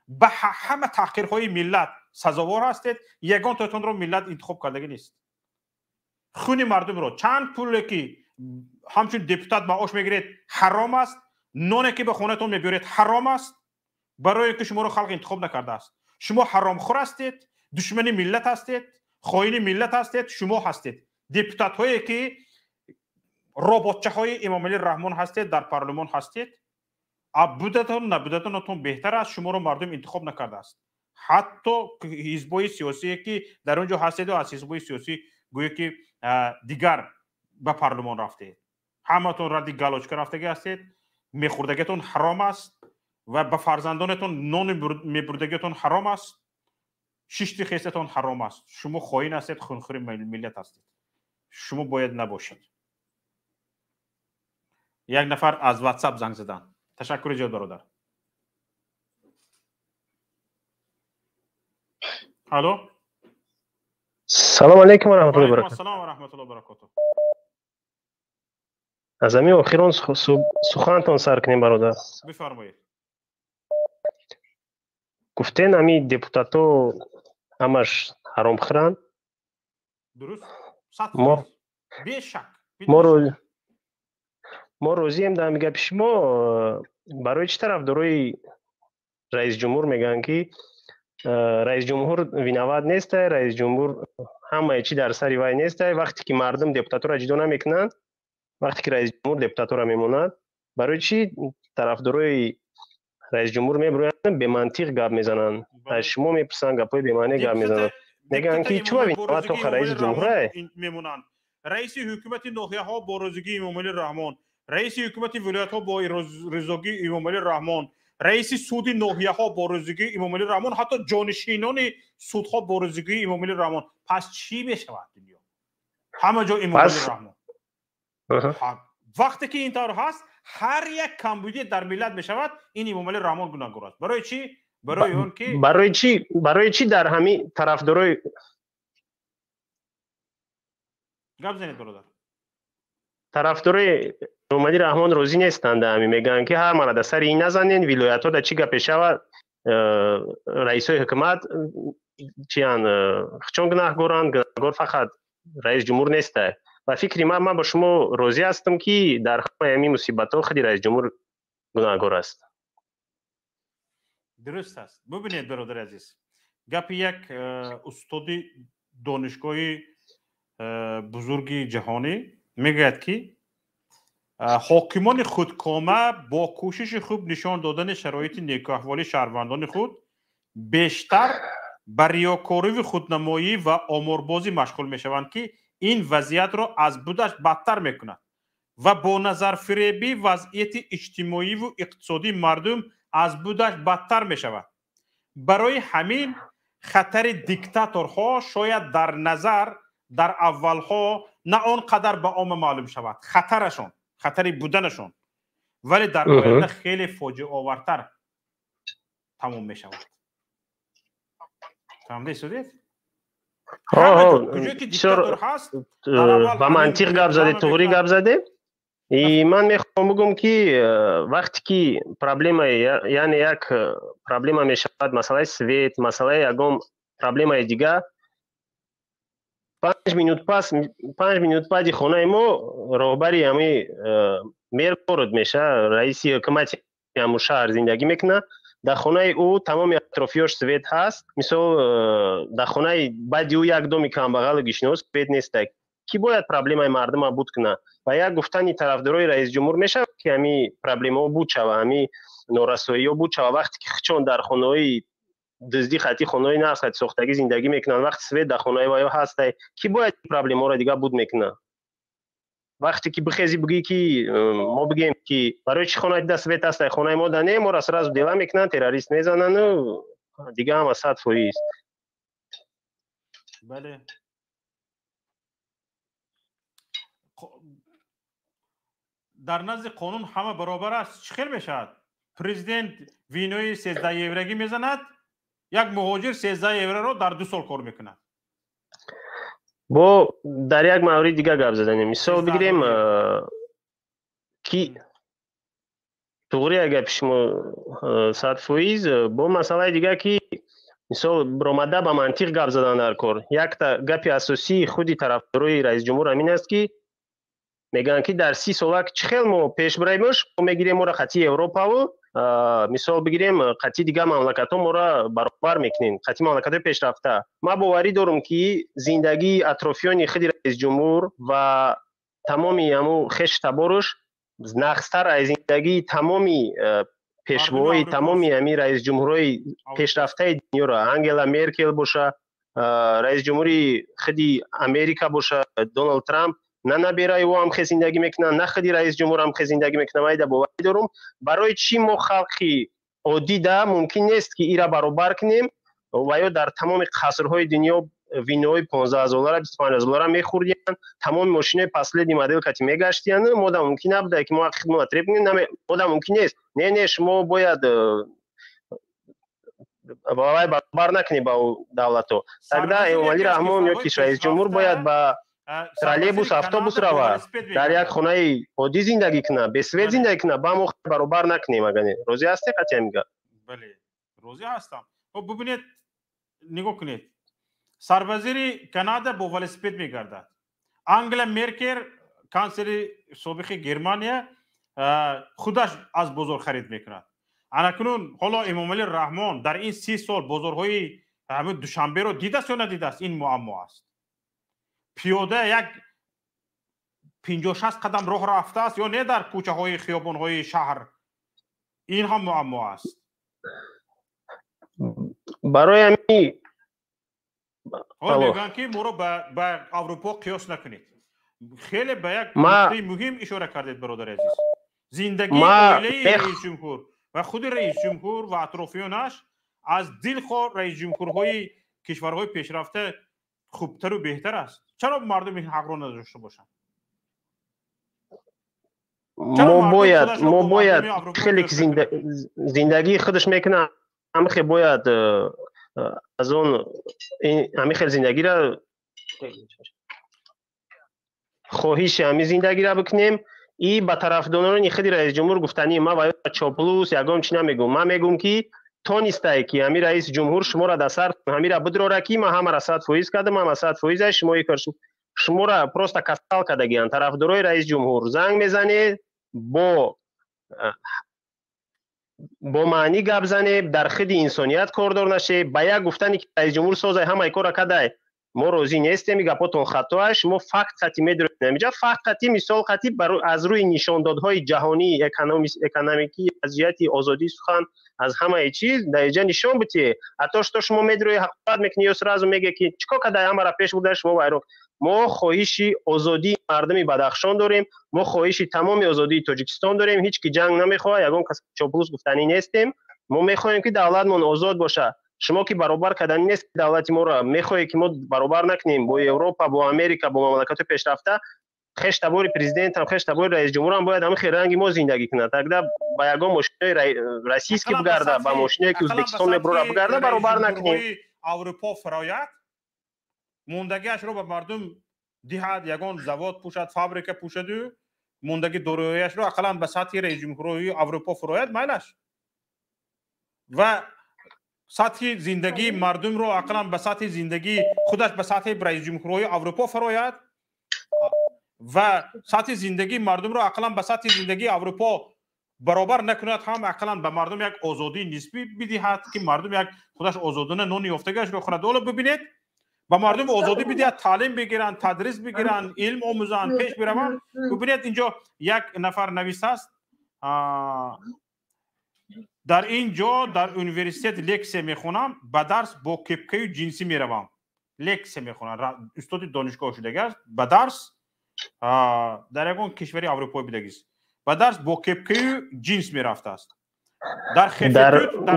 به همه تحقیرهای ملت سزاوار هستید. یگان تاتون رو ملت انتخاب کردگی نیست. خون مردم رو چند پولی که همچون دپوتات معاش میگیرید حرام است. نانی که به خونتون میبرید حرام است. برای که شما رو خلق انتخاب نکرده است. شما حرام خور هستید، دشمن ملت هستید، خائن ملت هستید. شما هستید دپوتات هایی که رابطه های امام علی رحمان هستید، در پارلمان هستید. بودتون نبودتون بهتر است. شما رو مردم انتخاب نکرده است. حتی حزبای سیاسی که در اونجا هستید و از حزبای سیاسی گویا که دیگر به پارلمان رفته، همتون ردی گالوچ رفتگی هستید. میخوردگیتون حرام است و به فرزندانتون نان میبردگیتون حرام است. شیشتی خیستتون حرام است. شما خائن هستید، خونخوار ملت هستید. شما باید نباشید. یک نفر از واتساپ زنگ زدن. تشکر جان برادر. الو. سلام علیکم و رحمت الله و برکاته. سلام و رحمت الله و برکاته. از همین اخیران سخنتان سر کنیم برادر. بفرمایید. گفتین همین دپوتاتو همش حرام خورن. درست. ما روزیم در میگه پیش ما برای چه طرف دروی رئیس جمهور میگن که رئیس جمهور وینواد نیست. رئیس جمهور همه چی در سر وای نیست. وقتی که مردم دیکتاتور اجرا نمیکنند، وقتی که رئیس جمهور دیکتاتور میموند، برای چی طرفدارای رئیس جمهور میبرن به منطق گپ میزنن؟ شما میپرسن گپای به معنی گپ میزنن، میگن که چه ببین تو رئیس جمهور میمونن. رئیس حکومت ناحیه ها با روزگی امام علی رحمان، رئیس حکومت ولایت ها با روزگی امام علی رحمان، رئیس سود ناحیه ها با روزگی امام علی رحمان، حتی جانشینان سودها با روزگی امام علی رحمان. پس چی میشود دنیا؟ همه جا امام علی رحمان. وقتی که اینطور هست هر یک کمبودی در ملت میشود، این امام علی رحمان گناهکار است. برای چی؟ برای اون که برای چی در همین طرفدارای گپ زنید برادر، طرفدارای امام علی رحمان روزی نیستند. همین میگن که هر مرد سر این نزنین، ولایت ها در چی گپ شود، رئیس حکومت چیان چون گناهکار فقط رئیس جمهور نیسته. و فکر من با شما روزی هستم که در همه همین مصیبت ها خودی رئیس جمهور گناهکار است. درست است. ببینید برادر عزیز، گپ یک استاد دانشگاه بزرگ جهانی میگوید که حاکمان خودکامه با کوشش خوب نشان دادن شرایط نیکوحوالی شهروندان خود بیشتر بر ریاکاری و خودنمایی و آماربازی مشغول میشوند که این وضعیت را از بودش بدتر میکند و با نظر فریبی وضعیت اجتماعی و اقتصادی مردم از بودش بدتر میشود. برای همین خطر دیکتاتورها شاید در نظر در اولها نه آنقدر به عامه معلوم شود، خطری بودنشون، ولی در آینده خیلی فاجعه آورتر تمام می شود. فهمیده شدید؟ کجا که دیکتاتور هست و منطق گپ زده، توری گپ زده. من میخوام بگم که وقتی که پرابلم یعنی یک پرابلم می شود، مسئله سویت، مسئله یگم پرابلم دیگه، 5 minut بعد خونه ما رهبری همی میر کورد میشه، رئیس حکومت همون شهر زندگی میکنه، در خونه او تمام اطرافیاش سویت هست. مثلا در خونه بعد او یک دومی کم بغل گشنوس سویت نیست کی باید پرابلم مردم بود کنه و یک گفتنی طرفدارای رئیس جمهور میشه که همی پرابلم ها بود شوه، همی نورسایی ها بود شوه. وقتی که چون در خونه دزدی خطی خونه‌ای نه خط سوختگی زندگی میکنن، وقت سوید در خونه وایو هسته کی باید پرابلم ها را دیگه بود میکنه. وقتی که بخیزی بگی که ما بگیم که برای چی خونه دست سوید هسته خونه ما دنه ما را سراز دیوه میکنن، تروریست میزنن و دیگه هم اسد فوری است. بله در نزد قانون همه برابر است. چه خیلی میشد پرزیدنت وینوی 13 یورگی میزند، یک مهاجر 13 یورو رو در 2 سال کار میکنه. با در یک مورد دیگه گپ زدنیم، مثال بگیریم کی توری اگه پیش ما صد فویز با مسئله دیگه که مثال برآمده به منطق گپ زدن در کار. یک گپی اساسی خودی طرفدارای رئیس جمهور همین است که میگن که در 30 سال چه خیلی ما پیش بریمش میگیریم ما را خطی اروپا و مثال بگیریم خطی دیگه مملکت ها ما را برابر میکنیم، خطی مملکت های پیشرفته. ما باوری دارم که زندگی اطرافیان خود رئیس جمهور و تمامی همو خش تبارش نقصتر از زندگی تمامی پیشوای تمامی همی رئیس جمهورای پیشرفته دنیا را، انگلا مرکل باشه، رئیس جمهوری خودی امریکا باشه دونالد ترامپ، نه برای او هم خیلی زندگی میکنن، نه خودی رئیس جمهور هم خیلی زندگی میکنه. من باوری دارم برای چی ما خلقی عادی ده ممکن نیست که ایرا برابر کنیم و یا در تمام قصرهای دنیا وینوی 15000 25000 میخوردین، تمام ماشین پسلی مدل کتی میگشتین. ما ده ممکن نبوده که ما خدمت تریب کنیم، ما ده ممکن نیست. نه شما باید برابر نکنیم با دولتو. تقدا امام علی رحمان یا که رئیس جمهور باید با ترالیبوس اتوبوس را در یک خونه عادی زندگی کنه، به سوید زندگی کنه، با ما برابر نکنیم. اگه روزی هستی قطعا میگه بله روزی هستم. خب ببینید نگاه کنید، سربازی کانادا با ولسپید میگردد، انگلا مرکل کانسلر سابق گرمانیا خودش از بازار خرید میکند. اکنون حالا امام علی رحمان در این 30 سال بازارهای همه دوشنبه رو دیده است یا ندیده است؟ این معما است. پیاده یک 50-60 قدم راه رفته است یا نه در کوچه های خیابان های شهر. این هم معما است. برای همین میگن که ما رو به اروپا قیاس نکنید. خیلی به یک نکته مهم اشاره کردید برادر عزیز. زندگی عائله رئیس جمهور و خود رئیس جمهور و اطرافیانش از دل خود رئیس جمهورهای کشورهای پیشرفته خوبتر و بهتر است. چرا مردم این حق رو نداشته باشند؟ ما باید خیلی زندگی خودش میکنه، همه خیلی باید از اون همه خیلی زندگی را خواهش همین زندگی را بکنیم. این به طرفداران خود رئیس جمهور گفتنی ما باید چاپلوس یگام چی نمیگم. من میگم که تو نیستی که همین رئیس جمهور شما را دستر همین را بدراره که ما همه را 100% کردم، ما 100% شما کردیم، شما را پروستا کسال کردگیان. طرفدارای رئیس جمهور زنگ میزنه با معنی گپ زنه، در خدمت انسانیت کاردار نشه. با یک گفتنی که رئیس جمهور سازه همه کارا کرده ما راضی نیستیم، میگه گپاتون خطا است، ما فقط خطی میدونیم. اینجا فقط مثال خطی از روی نشاندادهای جهانی اکونومیکی از جهت آزادی سخن از همه چیز در اینجا نشان بده. حتی شما میدونید حقیقت میکنی یا سرازو میگه که چیکار کرده همه را پیش بوده شما وایرو. ما خواهشی آزادی مردم بدخشان داریم، ما خواهشی تمام آزادی تاجیکستان داریم. هیچ کی جنگ نمیخواد، یگان کس چاپلوس گفتنی نیستیم. ما میخوایم که دولتمون آزاد باشه. شما که برابر کردن نیست دولت ما را میخواد که ما برابر نکنیم با اروپا، با امریکا، با مملکت پیشرفته. خش تبار پرزیدنت هم خش تبار رئیس جمهور هم باید همه رنگی ما زندگی کنه. تا با یگان ماشین رئیس کی بگرده با ماشینی که ازبکستان برو بگرده برابر نکنیم. اروپا فرایت موندگیش رو به مردم دهد، یگان زواد پوشد، فابریکه پوشد و موندگی داراییش رو اقلا به سطح رئیس جمهوری اروپا فرایت میلش و سطح زندگی مردم رو اقلا به سطح زندگی خودش به سطح رئیس جمهوری اروپا فرایت و سطح زندگی مردم رو اقلا به سطح زندگی اروپا برابر نکند، هم اقلا به مردم یک آزادی نسبی بدهد که مردم یک خودش آزادانه نون یافتگیش رو خورد. حالا ببینید با مردم آزادی بدهد، تعلیم بگیرن، تدریس بگیرن، علم آموزن، پیش بروند. ببینید اینجا یک نفر نویسته است در اینجا در یونیورسیته لکس میخونم، به درس با کپکه جنسی میروم. لکس میخونم، استاد دانشگاه شده است، به درس در یکون کشوری اروپایی بودگی است، به درس با کپکه جنس میرفته است. در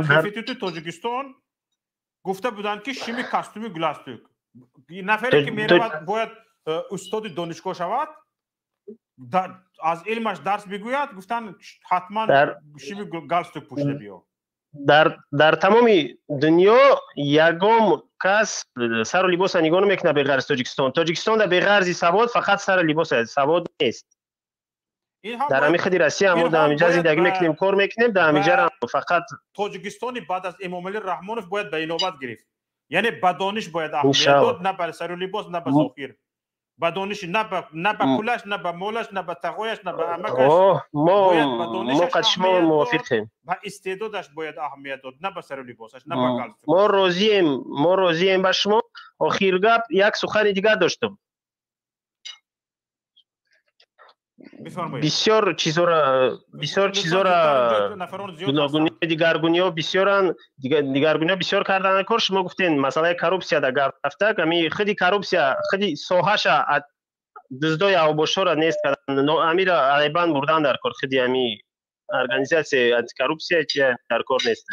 خفتوت تاجیکستان گفته بودند که شیمی کاستومی گلاستوک نفری که میرود باید استاد دانشگاه شود، از علمش درس بگوید، گفتن حتما شیمی گلاستوک پوشیده بیا. در تمام دنیا یگام کس سر و لباس نگاه نمیکنه به غیر از تاجیکستان. تاجیکستان در به غرض سواد فقط سر لباس سواد نیست. در همین خدی روسیه هم در همینجا زندگی میکنیم، کار میکنیم، در همینجا فقط تاجیکستانی بعد از امام علی رحمانوف باید به اینوبت گرفت. یعنی به دانش باید اهمیت داد، نه به سر و لباس، نه به ظاهر. به دانش، نه به کلش، نه به مالش، نه به تقویش، نه به عمکش. ما قد شما موافقیم. به استعدادش باید اهمیت داد، نه به سر و لباسش، نه به قلب. ما راضییم با شما. آخر گپ یک سخن دیگر داشتم. بسیار چیزا را دیگرگونی ها بسیار کردن کار. شما گفتین مسئله کروپسیا در گفت رفته، کمی خودی کروپسیا خودی ساحش دزدای اوباشا را نیست کردن، امیر علیبان بردن در کار. خودی امی ارگانیزاسی انتی کروپسیا که در کار نیست.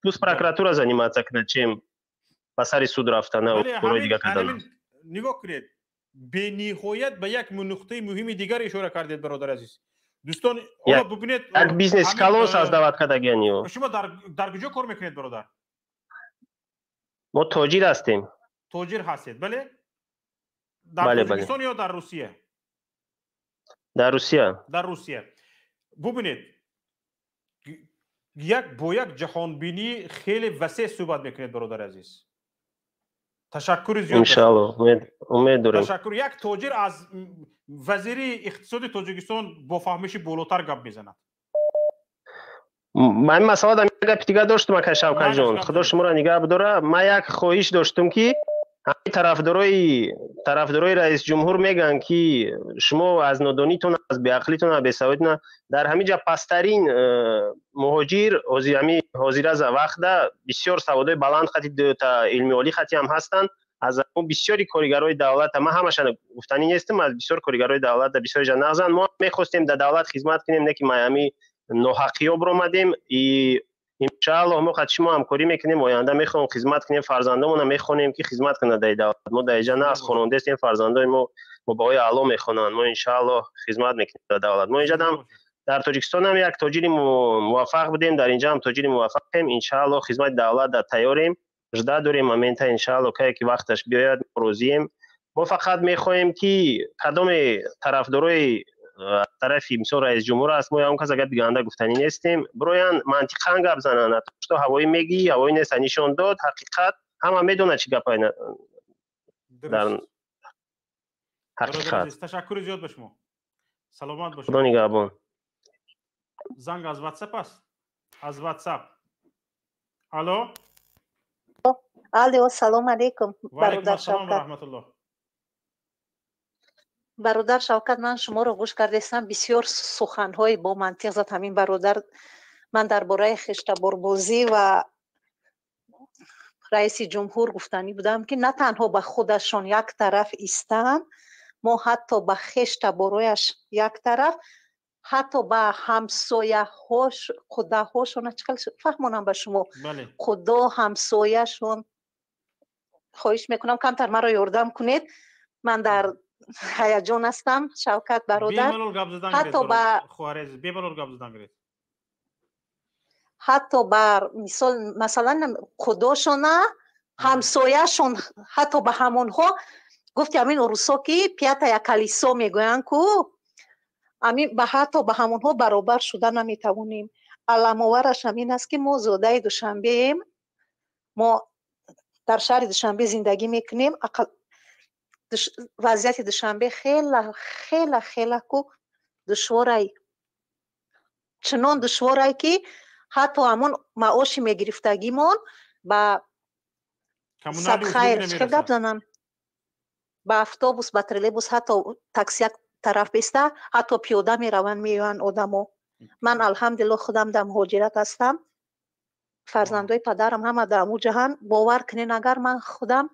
پوست پروکراتورا زنیمت کنه چیم بسری سود رفتن و کارهای دیگر کردن. نگاه کنید، به نهایت به یک نقطه مهم دیگر اشاره کردید برادر عزیز. دوستان حالا ببینید یک بیزنس کلاس از دعوت کردگیانی. شما در کجا کار میکنید برادر؟ ما تاجر هستیم. تاجر هستید؟ بله. در تاجیکستان یا در روسیه؟ در روسیه. در روسیه. ببینید با یک جهان بینی خیلی وسیع صحبت میکنید برادر عزیز. تشکر زیاد. انشالله امید داریم. تشکر. یک تاجر از وزیر اقتصاد تاجیکستان با فهمش بالاتر گپ میزند. من مسئله در یک گپ دیگه داشتم که شوکت جان، خدا شما را نگه بداره. من یک خواهش داشتم که همین طرفدارای رئیس جمهور میگن که شما از نادانیتون، از بیعقلیتون، از بی‌سوادیتون در همینجا پسترین مهاجر حاضر از وقت بسیار سوادای بلند خطی تا علمی عالی خطی هم هستند. از اون بسیاری کارگرای دولت، ما همشان گفتنی نیستیم، از بسیار کارگرای دولت در بسیار جا نغزن. ما میخواستیم در دولت خدمت کنیم، نه که میامی ناحقی‌ها برآمدیم. انشاءالله ما خود شما همکاری میکنیم، آینده میخوایم خدمت کنیم، فرزندامون هم میخوانیم که خدمت کنه در دولت. ما در اینجا نه از خواننده هستیم، فرزندای ما با اعلا میخوانند، ما انشاءالله خدمت میکنیم در دولت. ما اینجا هم در تاجیکستان هم یک تاجر موفق بودیم، در اینجا هم تاجر موفقیم. انشاءالله خدمت دولت در تیاریم، اجازه داریم امین تا انشاءالله که وقتش بیاید روزیم. ما فقط میخوایم که کدام طرفدارای طرفی مثل رئیس جمهور است، ما اون کس اگر بگنده گفتنی نیستیم، برایان منطقاً گپ زنن. تو هوایی میگی، هوایی نیست، نشون داد حقیقت همه میدونه چی گپ اینا در حقیقت. تشکر زیاد به شما، سلامت باشید. خدا نگهبان. زنگ از واتساپ است، از واتساپ. الو الو، سلام علیکم برادر شوکت. برادر شوکت، من شما رو گوش کردم، بسیار سخن‌های با منطق زد. همین برادر من درباره خشتباربازی و رئیس جمهور گفتنی بودم که نه تنها به خودشون یک طرف ایستن، ما حتی به خشتبارایش یک طرف، حتی به همسایه‌هاش، خداهاشون، چقدر فهمونم به شما، خدا همسایه‌شون، خواهش میکنم کمتر مرا یاردم کنید، من در هیجان هستم. شوکت برادر، حتی به حتی بر مثلا خداشون، همسایه‌شون، حتی به همونها گفتی همین روسا که پیاتا یا کلیسا میگوین که همین به حتی به همونها برابر شدن نمیتوانیم. علم‌آورش همین است که ما زاده دوشنبه ایم، ما در شهر دوشنبه زندگی میکنیم. وضعیت دوشنبه خیلی خیلی خیلی دشواره، چنان دشواره که حتی همون معاش میگرفتگیمون با صد خیر چه گپ زنم، با اتوبوس، با تریلیبوس، حتی تاکسی طرف بیسته، حتی پیاده میروند میوان آدمو. من الحمدلله خودم در مهاجرت هستم، فرزندای پدرم همه در امو جهان. باور کنین اگر من خودم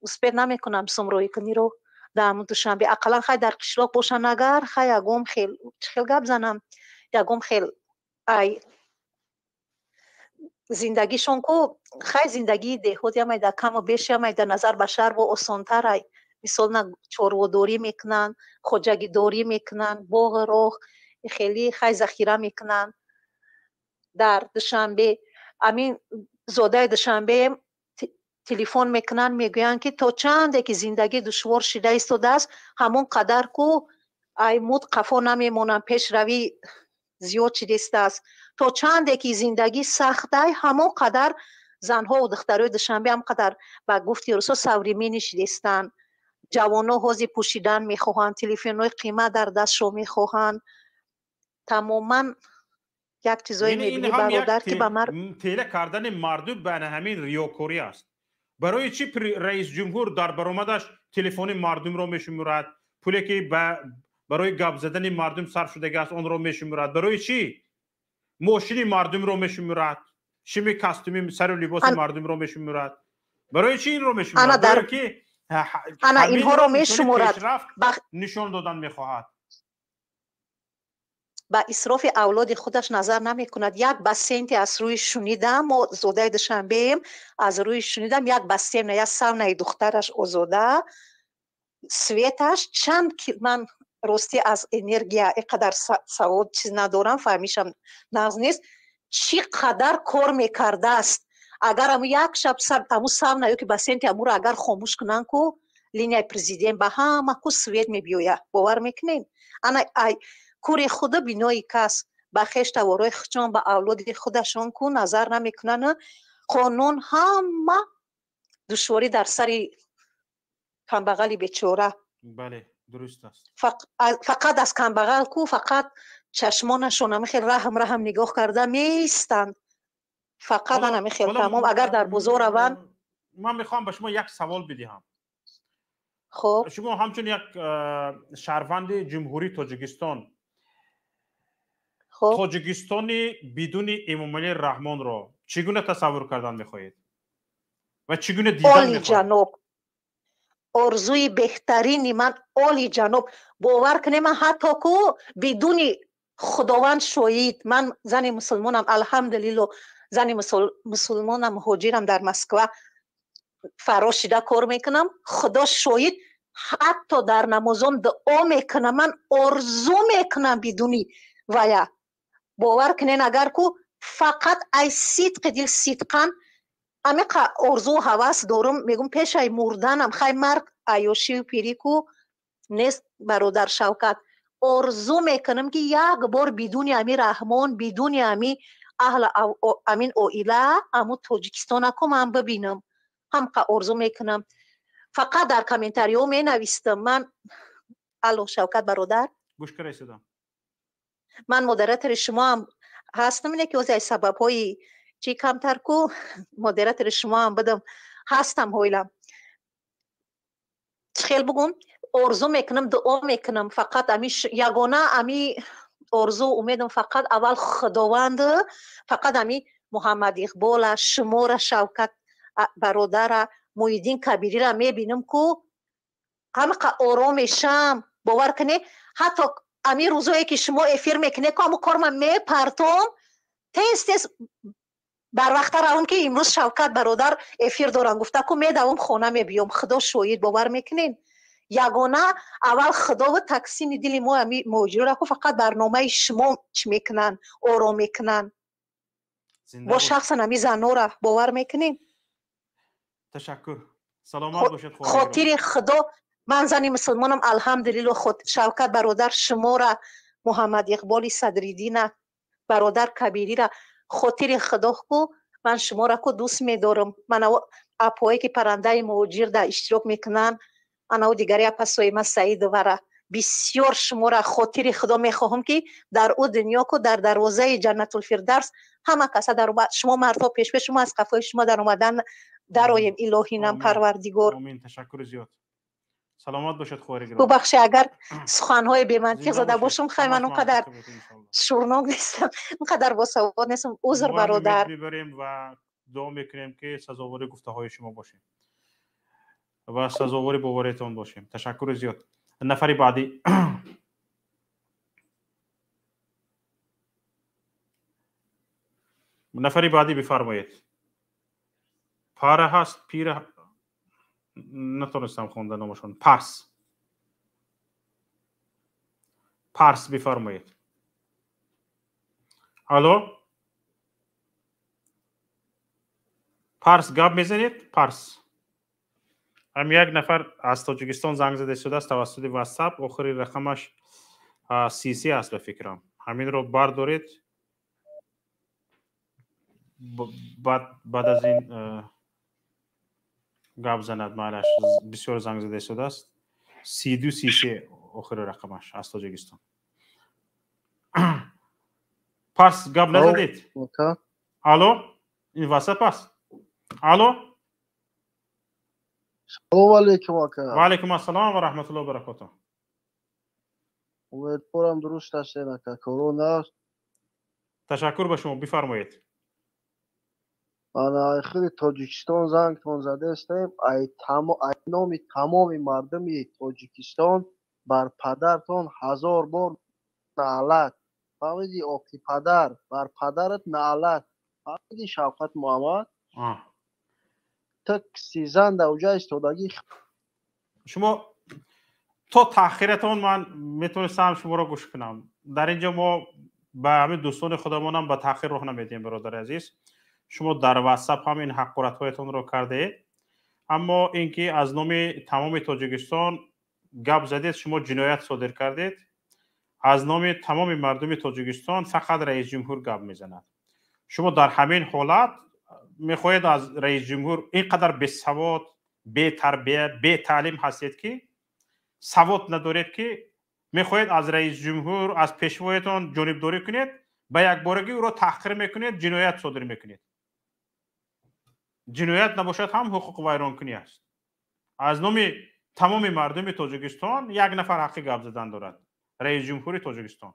اسپید نمیکنم سمروی کنی رو در امو دوشنبه، اقلا خیلی در قشلاق باشن، اگر خیلی اگم خیلی گپ زنم، یگم خیلی ای زندگیشون که خیلی زندگی دهاتی هم در کم و بیشی هم در نظر به شهر و آسانتر ای. مثلا چرواداری میکنن، خوجگی داری میکنن، باغ راه خیلی ذخیره میکنن. در دوشنبه امین زاده دوشنبه تلفن میکنن، میگوین که تا چنده که زندگی دشوار شده ایستاده است، همون قدر که ای مود قفا نمیمونن، پیش روی زیاد شده است. تا چنده که زندگی سخته، همون قدر زنها و دخترای دوشنبه هم قدر با گفتی رسو سوریمی نشده استن. جوانا حوزی پوشیدن میخواهن، تلفن‌های قیمت در دستشو میخواهن. تماما یک چیزایی میبینی برادر که به تیله کردن مردم بین همین ریاکاری است. برای چی رئیس جمهور در برآمدش تلفن مردم رو میشمرد، پولی که برای گپ زدن مردم صرف شده است اون رو میشمرد؟ برای چی ماشین مردم رو میشمرد، شمی کاستومی سر و لباس مردم رو میشمرد؟ برای چی این رو میشمرد؟ برای که انا اینها رو میشمرد نشان دادن میخواهد. با اسراف اولاد خودش نظر نمی کند. یک بسنتی از روی شنیدم، ما زاده دوشنبه از روی شنیدم، یک بسنت یا سرنه دخترش ازاده سویتش چند من راستی از انرژیا اینقدر سواد چیز ندارم، فهمیشم نغز نیست چی قدر کار میکرده است. اگر امو یک شب امو سرنه یا که بسنتی امو رو اگر خاموش کنن که لینیای پرزیدنت به همه که سویت میبیوید، باور میکنین؟ انا کوری خدا بینایی کس با خشت و روی خچان با اولاد خودشون که نظر نمیکنن. قانون همه دشواری در سر کمبغل بیچاره. بله درست است. فقط از کمبغل که فقط چشمانشون هم خیلی رحم نگاه کرده میستند. فقط هم خیلی تمام. اگر در بزار روان من میخوام به شما یک سوال بدهم. خب شما همچون یک شهروند جمهوری تاجیکستان، خب تاجیکستانی بدون امامعلی رحمان را چگونه تصور کردن میخواهید و چگونه دیدن عالی میخواهید؟ جناب، آرزوی بهترینی من عالی جناب. باور کنیم من حتی که بدون خداوند شاهد، من زن مسلمانم الحمدلله، زن مسلمانم مهاجرم در مسکو فراشیده کار میکنم، خدا شاهد حتی در نمازان دعا میکنم، من آرزو میکنم بدونی ویا. باور کنین اگر که فقط ای صدق دل صدقا امیقا آرزو هوس دارم، میگم پیش ای مردنم خی مرگ عیاشی و پیری کو نیست برادر شوکت، آرزو میکنم که یک بار بدون امی رحمان، بدون امی اهل امین اویله امو تاجیکستان کو من ببینم، همقا آرزو میکنم. فقط در کامنتاریو می نویستم من. الو شوکت برادر، گوش کرده من مدیراتور شما هم هستم، اینه که از سبب های چی کمتر کو مدیراتور شما هم بدم هستم. هویلم خیلی بگم آرزو میکنم، دعا میکنم، فقط یگانه امی آرزو امیدم فقط اول خداوند، فقط امی محمد اقبال شما را، شوکت برادر، محیدین کبیری را میبینم که همقدر آرام میشم. باور کنی حتی امی روزایی که شما افیر میکنه که همون کار من میپرتم تیست بر وقت روم که امروز شوکت برادر افیر دارن گفته که میدوم خانه میبیام، خدا شاید. باور میکنین یگانه اول خدا و تقسیم دل ما امی موجود را که فقط برنامه شما چی میکنن، آرام میکنن با شخص نمی زنو را. باور میکنین؟ تشکر، سلامت باشید. خاطر خدا من زنی مسلمانم الحمدلله. شوکت برادر شما را، محمد اقبال صدریدین برادر کبیری را، خاطر خدا کو من شما را کو دوست می‌دارم. من اپایی که پرنده مهاجر در اشتراک میکنن، انا و دیگری اپسوی ما سعید و بسیار شما را خاطر خدا میخواهم که در او دنیا کو در دروازه جنت الفردوس همه کسا در شما مرتا پیش به شما از قفای شما در اومدن درایم الهی نام پروردگار. آمین. تشکر زیاد. سلامت باشید خواهر گرامی. ببخشید اگر سخن‌های بی منطق زده باشم، خیلی من اونقدر شورناک نیستم، اونقدر باسواد نیستم، عذر برادر. میبریم و دعا میکنیم که سزاوار گفته‌های شما باشیم و سزاوار باورتون باشیم. تشکر زیاد. نفر بعدی نفری بعدی بفرمایید. پاره هست، پیره نتونستم خوندن نامشون. پارس بفرمایید. الو پارس گپ میزنید؟ پارس هم یک نفر از تاجیکستان زنگ زده شده است توسط واتساپ، آخری رقمش 33 است به فکرم. همین رو بردارید. بعد از این گپ زند. معلش بسیار زنگ زده شده است. 32 33 آخر رقمش از تاجیکستان. پس گپ نزدید؟ الو این واتساپ است. الو سلام علیکم آقا. و علیکم السلام و رحمت الله و برکاته. امیدوارم درست هستین آقا. کرونا. تشکر به شما، بفرمایید. من خیلی تاجیکستان زنگ تون زده استم. ای نام تمام مردم تاجیکستان بر پدرتون 1000 بار نعلت. فهمیدی آقی پدر بر پدرت نعلت. فهمیدی شوکت محمد؟ تک سیزن در اوجه استادگی. شما تا تأخیرتون من میتونستم شما را گوش کنم. در اینجا ما به همه دوستان خودمون هم به تأخیر راه نمیدیم برادر عزیز. شما در واتساپ هم این حقارت هایتون رو کرده، اما اینکه از نام تمام تاجیکستان گپ زدید، شما جنایت صادر کردید. از نام تمام مردم تاجیکستان فقط رئیس جمهور گپ میزند. شما در همین حالت میخواهید از رئیس جمهور اینقدر بی‌سواد، بی تربیت، بی تعلیم هستید که سواد ندارید که میخواهید از رئیس جمهور، از پیشوایتان جانبداری کنید، به یک بارگی او را تحقیر میکنید، جنایت صادر میکنید. جنایت نباشد هم حقوق ویرانکنی است. از نام تمام مردم تاجیکستان یک نفر حق گپ زدن دارد، رئیس جمهور تاجیکستان.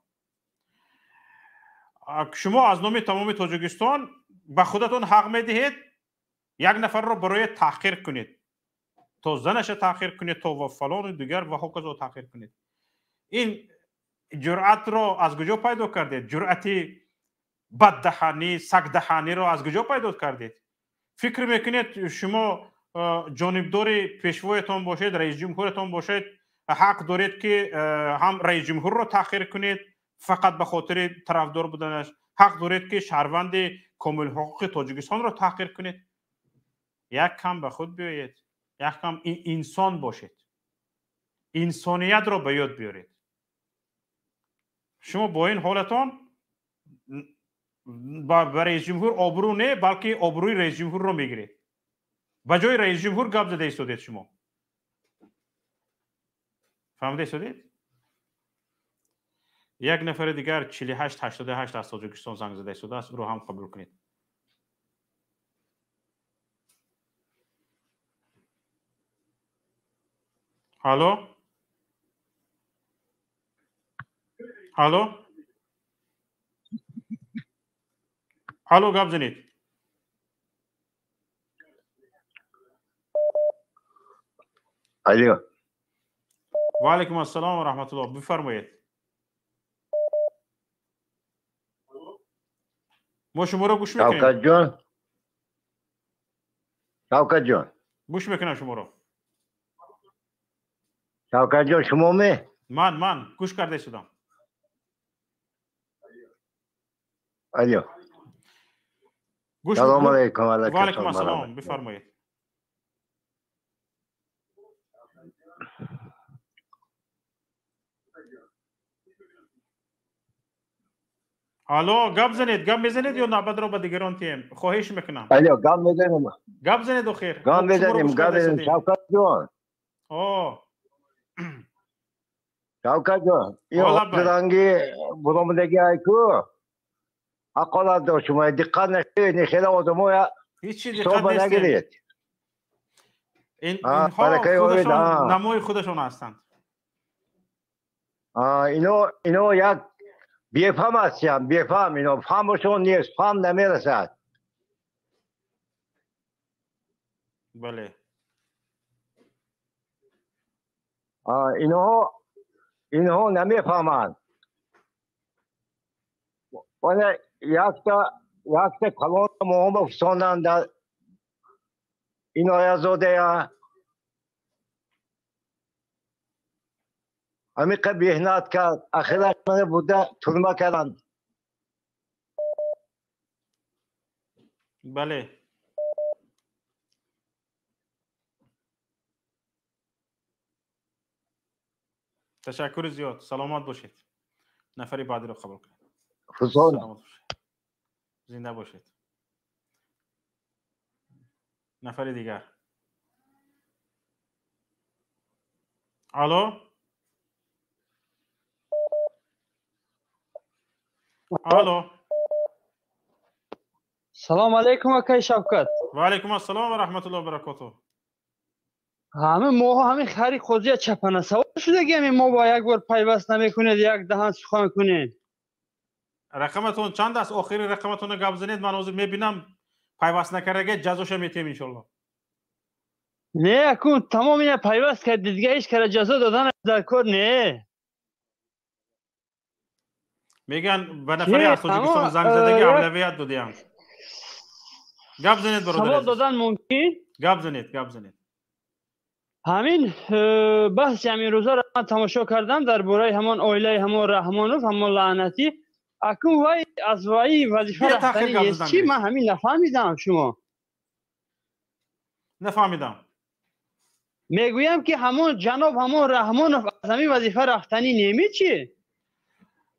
شما از نام تمام تاجیکستان به خودتون حق میدهید یک نفر را برای تحقیر کنید، تا زنش تحقیر کنید، تا و فلان دیگر و هکذا تحقیر کنید. این جرأت را از کجا پیدا کردید؟ جرأتی بددهانی، سگدهانی را از کجا پیدا کردید؟ فکر میکنید شما جانبدار پیشوایتان باشید، رئیس جمهورتان باشید، حق دارید که هم رئیس جمهور را تحقیر کنید فقط به خاطر طرفدار بودنش؟ حق دارید که شهروند کامل حقوق تاجیکستان را تحقیر کنید؟ یک کم به خود بیایید، یک کم انسان باشید، انسانیت را به یاد بیارید. شما با این حالتان با رئیس جمهور آبرو نه بلکه آبروی رئیس جمهور رو میگیرید. به جای رئیس جمهور گپ زده ایستادید. شما فهمیده ایستادید؟ یک نفر دیگر 4888 از تاجیکستان زنگ زده ایستاده است، رو هم قبول کنید. الو الو الو گپ زنید. الو و علیکم السلام و رحمت الله، بفرمایید. ما شما رو گوش میکنیم. شوکت جان، شوکت جان، گوش میکنم شما رو. شوکت جان شما می؟ من گوش کرده شدم. الو سلام علیکم. و علیکم السلام، بفرمایید. الو گپ زنید، گپ میزنید یا نوبت رو به دیگران تیم؟ خواهش میکنم. الو گپ میزنیم. گپ زنید آخر. گپ میزنیم، گپ میزنیم. شوکت جان. شوکت جان، این حاضرانگی برامدگی هایکو اقالت داشت. شما دقت نشید، خیلی آدمای هیچی دقت نگیرید. اینها خودشون نمای خودشون هستند. اینو یک بیفهم هستیم، بیفهم. اینو فهمشون نیست، فهم نمیرسد. بله. اینها نمیفهمند. ولی یک تا کلان مهم افساندن در این آیزاده همی که بیهنات کرد، اخیرش من بوده ترمه کردن. بله. تشکر زیاد، سلامت باشید. نفری بعدی رو قبول کنید. سلامت باشید. زنده باشید. نفر دیگر. الو الو سلام علیکم آقای شوکت. و علیکم السلام و رحمت الله و برکاته. همه ما همین خری خوزی چپنه سوار شده گیم. ما با یک بار پیوست نمیکنید، یک دهان سخن کنید. رقمتون چند است؟ آخری رقمتون گپ زنید، من حاضر میبینم پیوست نکرده جزاش میتیم ان شاء الله. نه اكون تمام اینا پیوست کرد دیگه، هیچ کار جزا دادن در کار نه. میگن به نفری از تاجیکستان زنگ زدگی اولویت دادیم. گپ زنید برادر. سوال دادن ممکن؟ گپ زنید. همین بحث همین روزا را من تماشا کردم درباره همان اویله همان رحمانوف همان لعنتی. اكون وای از وای وظیفه رفتنی است چی؟ من همین نفهمیدم. شما نفهمیدم. میگویم که همون جناب همون رحمانوف از همین وظیفه رفتنی نمی چی؟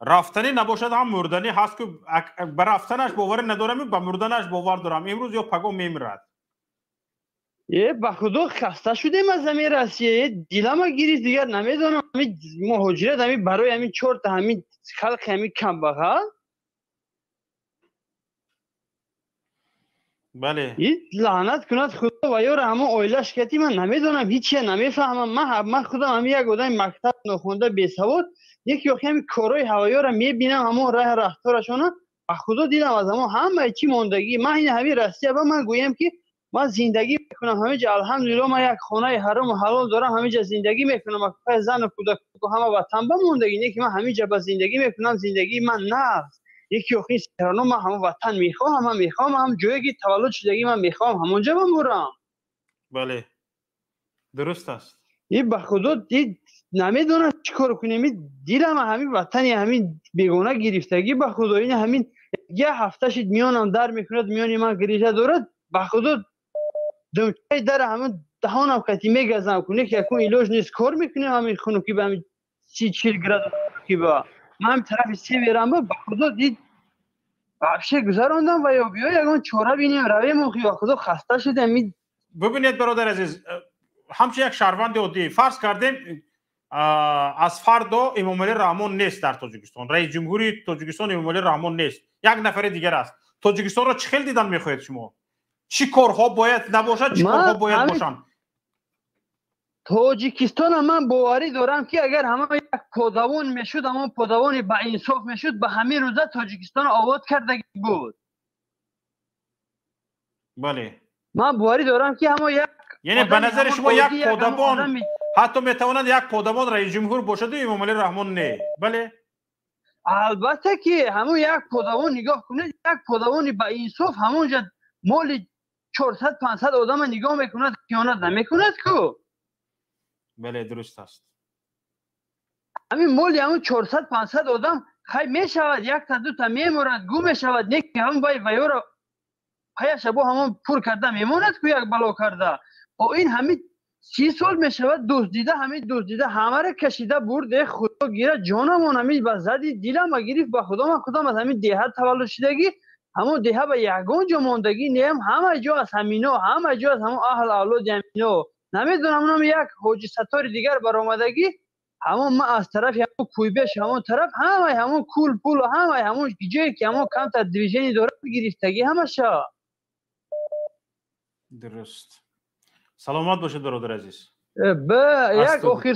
رفتنی نباشد هم مردنی هست که بر رفتنش باور ندارم، به مردنش باور دارم. امروز یا پگاه میمیرد. به خدا خسته شدیم از زمین روسیه. دیلم گیریز دیگر نمیدونم. همین مهاجرت همین برای همین چرت همین خلق همین کم بغل. بله این لعنت کند خدا و یار همه اویلش کتی من نمیدونم هیچی نمیفهمم من خودم هم یک آدم مکتب نخونده بی سواد یکی همین کارهای هوایی را میبینم همون راه رفتارشون خدا دیدم از همه چی موندگی من این همین راستی با من گویم که من زندگی میکنم همینجا الحمدلله من یک خانه حرام و حلال دارم همینجا زندگی میکنم زن و کودک همه وطن با موندگی نه که من همینجا با زندگی میکنم زندگی من نه یکی اخی سرانو من همون وطن میخوام هم جایی که تولد شدگی من میخوام همونجا بمورم. بله درست است. این به خدا دید نمیدونم چیکار کنیم دیدم همین وطنی همین بیگانه گرفتگی به خدا این همین یه هفته شد میانم در میکند میانی من گریزه دارد به خدا دمچه در همین دهانم کتی میگذم کنه که اکون ایلوژ نیست کار میکنه همین خونو که به همین 30-40 گراد که با من طرف سی میرم به خدا دید بخشه گذراندم و یا بیا یکان چوره بینیم روی موخی و خدا خسته شدم. ببینید برادر عزیز همچه یک شهروند عادی فرض کردیم از فردا امامعلی رحمان نیست در تاجیکستان رئیس جمهوری تاجیکستان امامعلی رحمان نیست یک نفر دیگر است تاجیکستان را چه خیلی دیدن میخواهید شما چی کارها باید نباشد چی کارها باید باشند تاجیکستان من باوری دارم که اگر همه یک پادوان میشد اما پادوانی با انصاف میشد به همین روزه تاجیکستان آباد کرده بود. بله من باوری دارم که همه یک یعنی به نظر شما یک پادوان حتی میتواند یک پادوان رئیس جمهور باشد و امامعلی رحمان نه بله البته که همون یک پادوان نگاه کنید یک پادوانی با انصاف همونجا مال 400-500 آدم نگاه میکند خیانت نمیکند کو بله درست است همین مال همون 400-500 آدم خیلی میشود یک تا دو تا میمورد گم میشود نه که همون باید ویورا پایش با همون پر کرده میماند که یک بلا کرده و این همین 30 سال میشود دزدیده همه را کشیده برده خدا گیره جانم همین با زدی دیلم گرفت به خودم از همین دهه تولد شدگی همون دهه به یگان جا ماندگی نیم همه جا از همینا همه جا از همون اهل اولاد همینا نمیدونم اونم یک حاجی ستار دیگر برآمدگی همون ما از طرف همون کویبش همون طرف همون کول پول و همون جایی که همون کم تا دیویژنی داره گرفتگی همشا درست سلامت باشید برادر عزیز یک آخر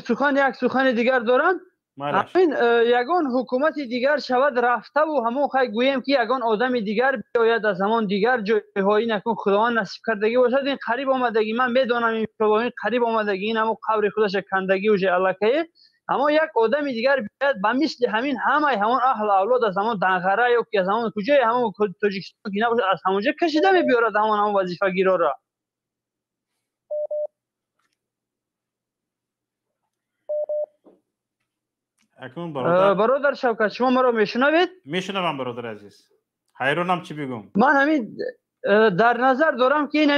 سخن دیگر دارم همین یگان حکومت دیگر شود رفته و همون خواهی گویم که یگان آدم دیگر بیاید از همون دیگر جایهایی نکن خداوند نصیب کردگی باشد این قریب آمدگی من بدانم این شباهین قریب آمدگی این همون قبر خودش کندگی و علکه اما یک آدم دیگر بیاید به مثل همین همون اهل اولاد از همون دنغره یا که از همون کجای همون تاجیکستان که نباشه از همونجا کشیده میبیارد همون وظیفه گیرا را برادر شوکت شما مرا میشنوید؟ میشنوم برادر عزیز حیرانم چی بگم من همین در نظر دارم که این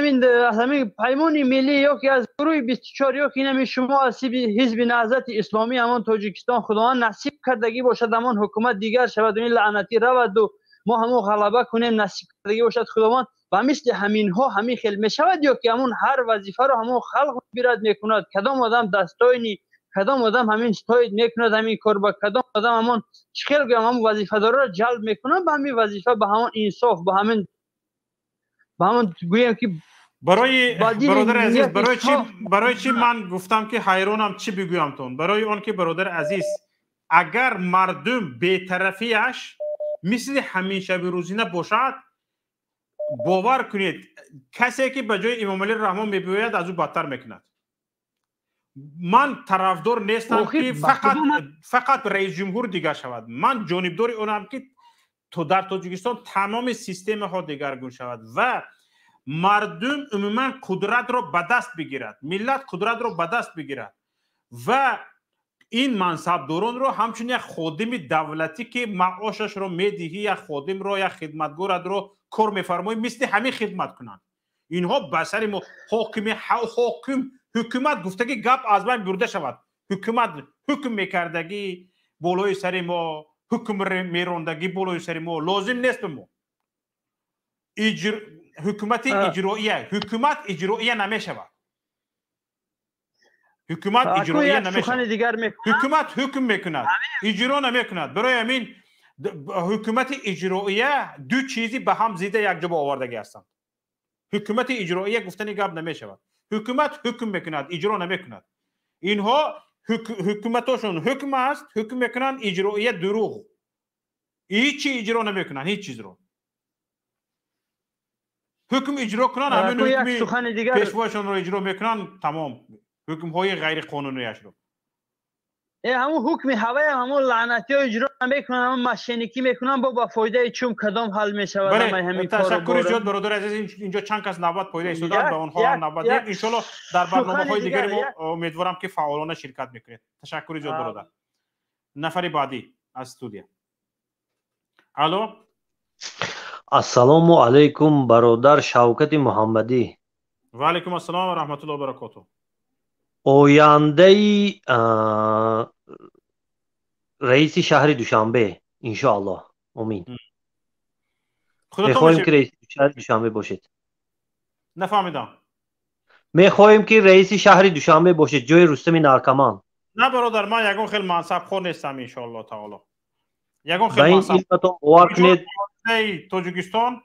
همین پیمان ملی یا که از گروه 24 یا که این شما از حزب نهضت اسلامی همان تاجیکستان خداوند نصیب کردگی باشد همان حکومت دیگر شود و این لعنتی رود و ما همون غلبه کنیم نصیب کردگی باشد خداوند و مثل همین ها همین خیل میشود یا که همون هر وظیفه رو همون خلق بیرد میکند کدام آدم دستایینی کدام آدم همین استاید میکند همین کار با کدام آدم همون خیلی همون وظیفه داره را جلب میکنه به همین وظیفه به همون انصاف به همون گویم که برای برادر عزیز برای چی من گفتم که حیرانم چی بگویم تون برای اون که برادر عزیز اگر مردم بی‌طرفیش مثل همین شب روزینه باشد باور کنید کسی که به جای امامعلی رحمان میباید از او بدتر میکند من طرفدار نیستم که فقط رئیس جمهور دیگر شود من جانبدار اونم که تو در تاجیکستان تمام سیستم ها دیگرگون شود و مردم عموما قدرت را به دست بگیرد ملت قدرت را به دست بگیرد و این منصبداران را همچون یک خادم دولتی که معاشش را میدهی یک خادم را یک خدمتگار را کار میفرمایی مثل همین خدمت کنند اینها بسر ما حکومت گفتگی گپ از بین برده شود حکومت حکم میکردگی بالای سر ما حکم میراندگی بالای سر ما لازم نیست به ما حکومت اجراییه نمیشود حکومت اجراییه نمیشود حکومت حکم میکند اجرا نمیکند برای همین حکومت اجراییه دو چیزی به هم زیده یک جا آوردگی هستند حکومت اجرایی گفتنی گپ نمیشود. حکومت حکم میکند، اجرا نمیکند. اینها حکومتاشون حکم است، حکم میکنن، اجرایی دروغ. هیچی اجرا نمیکنن، هیچ چیز رو. حکم اجرا کنن، همین حکمی پیشواشون رو اجرا میکنن، تمام. حکم های غیر قانونیش رو. همون حکم هوای همون لعنتی ها اجرا نمیکنن، همون مشینیکی میکنن با فایده چوم کدام حل میشود. بله، تشکر زیاد برادر عزیز. اینجا چند کس نوبت پایده ایستادن، به اونها هم نوبت دید. انشالله در برنامه‌های دیگری ما امیدوارم که فعالانه شرکت میکنید. تشکر زیاد برادر. نفر بعدی از استودیو. الو. السلام علیکم برادر شوکت محمدی. و علیکم السلام و رحمت الله و برکاته. آینده رئیس شهر دوشنبه انشاءالله. امین. میخواهیم که رئیس شهر دوشنبه باشید. نفهمیدم. میخواهیم که رئیس شهر دوشنبه باشید جای رستم نارکمان. نه برادر، من یگان خیلی منصب خور نیستم انشاءالله تعالی. یگان خیلی منصب تاجیکستان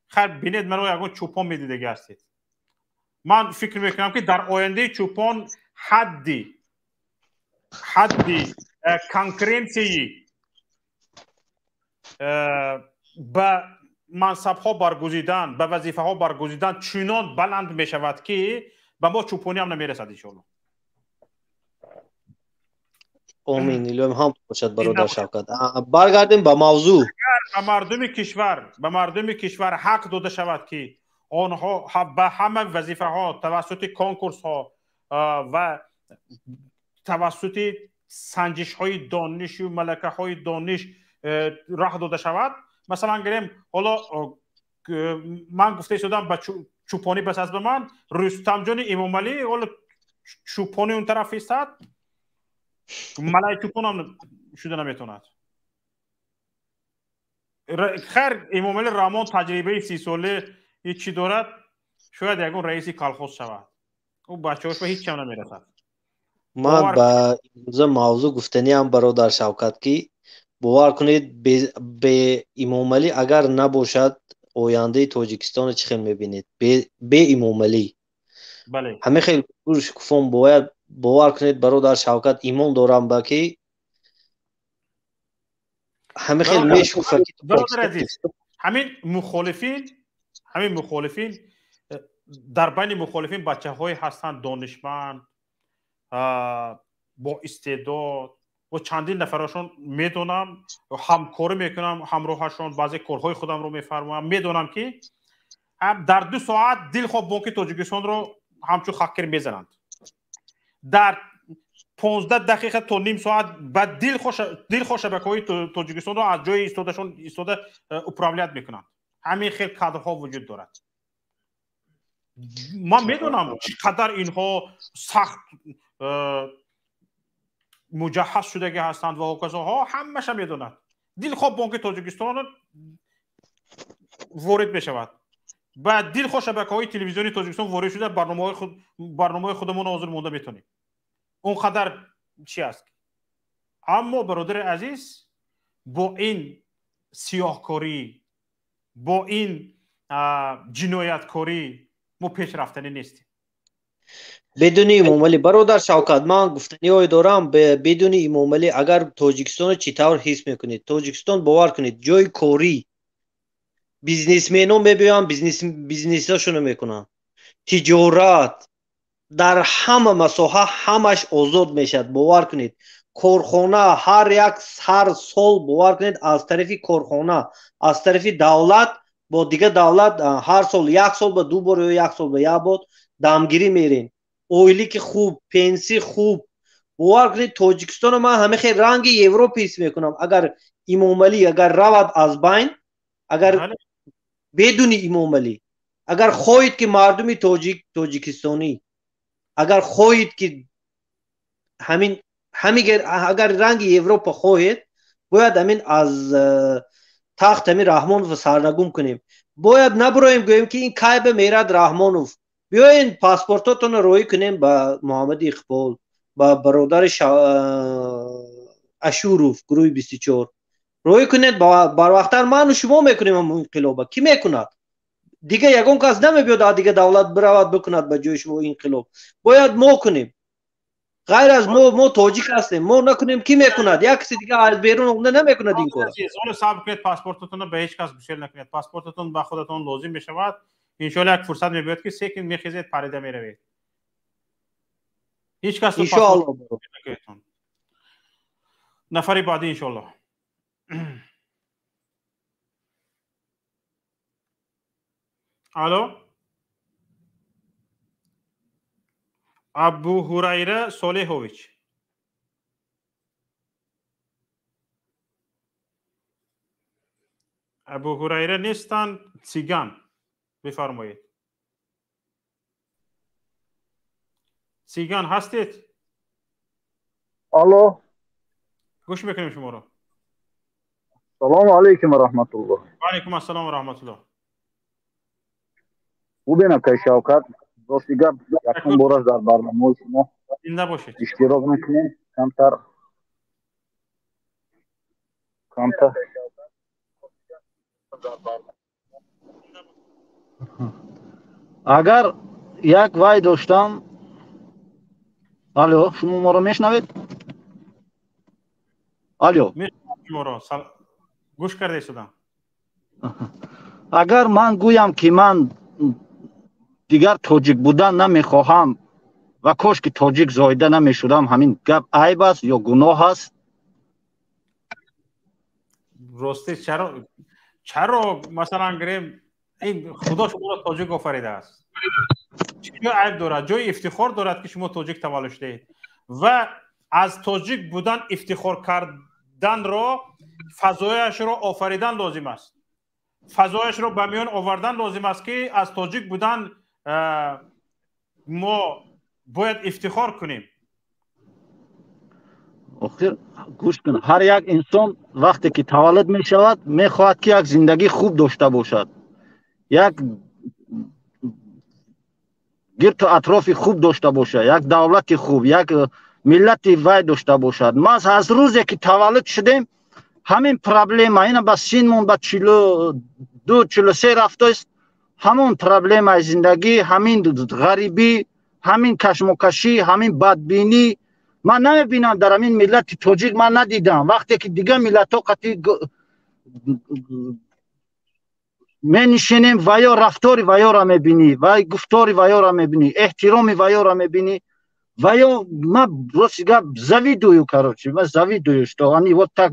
خیر بینید من رو یگان چوپان میدیده هستید. من فکر میکنم که در آینده چوپان حدی کنکرنسی به منصب ها برگزیدن، به وظیفه ها برگزیدن چنان بلند می شود که به ما چوپانی هم نمی رسد انشاءالله. امین. ایلوم هم باشد برادر شوکت. برگردیم به موضوع. به مردم کشور حق داده شود که آنها به همه وظیفه ها توسط کنکورس ها و توسط سنجش های دانش و ملکه های دانش راه داده شود. مثلا گریم حالا من گفته شدم به چوپانی بس از به من رستم جان امام علی حالا چوپانی اون طرف ایستاد، ملای چوپان هم شده نمیتوند. خیر امام علی رحمان تجربه 30 ساله چی دارد، شاید یکون رئیسی کالخوز شود. او بچه‌هاش به هیچ چیز نمیرسد. من با موضوع گفتنی هم برادر شوکت کی باور کنید به امام علی اگر نباشد آینده تاجیکستان چه خیلی میبینید. به امام علی بله همه خیلی شکوفان باید باور کنید برادر شوکت ایمان دارم با که همه خیلی میشکوفه. همین مخالفین در بین مخالفین بچه های هستند دانشمند با استعداد و چندین نفرشون میدونم همکاری میکنم، همراهشون بعضی کارهای خودم رو میفرمایم. میدونم که در 2 ساعت دل خواب بانک تاجیکستان رو همچون خاکر میزنند. در 15 دقیقه تا نیم ساعت بعد دل خوش شبکه‌های تاجیکستان رو از جای ایستاده اپراولیت میکنند. همین خیلی کادرها وجود دارد. من میدونم چقدر اینها سخت مجهز شده هستند و هکذاها همش میدونند. دل خواب بانک تاجیکستان وارد میشود. بعد دل خوش شبکه‌های تلویزیونی تاجیکستان وارد شده برنامه خودمون حاضر مونده میتونیم. اونقدر چی است. اما برادر عزیز با این سیاهکاری، با این جنایتکاری ما پیش رفتنی نیستیم. بدون امام علی برادر شوکت من گفتنی های دارم. بدون امام علی اگر تاجیکستان چطور حس میکنید؟ تاجیکستان باور کنید جای کاری بیزنسمنو میبیان بیزنس هاشونو میکنن، تجارت در همه مساحه همش آزاد میشد. باور کنید کارخانه هر سال باور کنید از طرف کارخانه از طرف دولت با دیگه دولت هر سال 1 سال به 2 بار یا 1 سال به 1 بار دامگیری میرین. اویلی که خوب، پنسی خوب. باور کنید تاجیکستان من همه خیلی رنگ یوروپی حس میکنم. اگر امام علی اگر رود از بین، اگر بدون امام علی اگر خواهید که مردم تاجیکستانی اگر خواهید که همین اگر رنگ یوروپا خواهید باید همین از تخت همین رحمانوف سرنگون کنیم. باید نبرایم گوییم که این کی به میرد رحمانوف. بیاین پاسپورتاتون روی کنیم با محمد اقبال، با برادر اشوروف گروه 24 روی کنید. بر وقتر من و شما میکنیم هم انقلاب. کی میکند؟ دیگه یگان کس نمیبیاد دیگه دولت برود بکند به جای شما انقلاب. باید ما کنیم. غیر از ما تاجیک هستیم. ما نکنیم کی میکند؟ یک کسی دیگه از بیرون اونده نمیکند این کار. اول صبر کنید پاسپورتتون رو به هیچ کس گوشل نکنید. پاسپورتتون به خودتون لازم میشود. ان شاء الله یک فرصت میبیاد که سکن میخیزید پریده میروید. هیچ کس تو پاسپورت نکنید. نفری بعدی ان شاء الله. الو ابو هریره صالحویچ. ابو هریره نیستن، سیگان بفرمایید. سیگان هستید؟ الو گوش میکنیم شما رو. سلام علیکم و رحمت الله. و علیکم السلام و رحمت الله. خوبین که شوکت راستی گپ یکم بارش در برنامه شما زنده باشید. اشتراک میکنیم کمتر اگر یک وای داشتم. الو شما ما رو میشنوید؟ الو گوش کرده شدم. اگر من گویم که من دیگر تاجیک بودن نمیخواهم و کاش که تاجیک زایده نمیشدم، همین گپ عیب است یا گناه است؟ راستی چرا مثلا گریم این خدا شما را تاجیک آفریده است؟ چه عیب دارد؟ جای افتخار دارد که شما تاجیک تولد شدید و از تاجیک بودن افتخار کردن را فضایش را آفریدن لازم است. فضایش را به میان آوردن لازم است که از تاجیک بودن ما باید افتخار کنیم. آخر گوش کن، هر یک انسان وقتی که تولد می شود می خواهد که یک زندگی خوب داشته باشد، یک گرد و اطراف خوب داشته باشد، یک دولت خوب، یک ملت وای داشته باشد. ما از روزی که تولد شدیم همین پرابلم اینا با سینمون با 42 43 رفته است. همون پرابلم از زندگی، همین غریبی، همین کشمکشی، همین بدبینی من نمیبینم در همین ملت تاجیک. من ندیدم وقتی که دیگه ملت ها قطعی می نشینیم و یا رفتاری و یا را میبینی و گفتاری و یا را میبینی، احترامی و یا را میبینی و یا ما راست گپ завидую, короче, ما завидую, что они вот так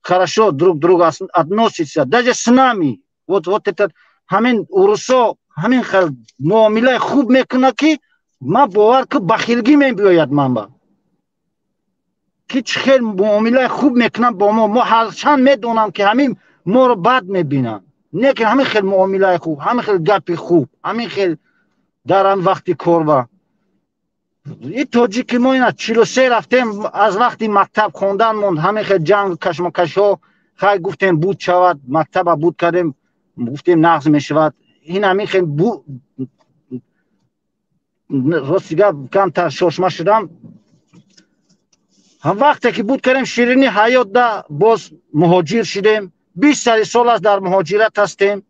хорошо друг друга относятся, даже с нами. Вот этот همین урусо همین معامله خوب میکنه که ما باور که بخیلگی میبیاید من با که چه معامله خوب میکنن با ما هرچند میدونم که همین ما رو بد میبینن، نه که همین خیلی معامله خوب، همین خیلی گپی خوب، همین خیلی در هم وقتی کار این تاجیک ما اینا 43 رفتیم از وقتی مکتب خوندن موند، همین خیلی جنگ کشمکش ها خیلی گفتیم بود شود، مکتب بود کردیم گفتیم نقض میشود. این همین خیلی راستیگه کمتر ششمه شدم. هم وقتی که بود کردیم شیرینی حیات ده باز مهاجر شدیم. 20 سال است در مهاجرت هستیم.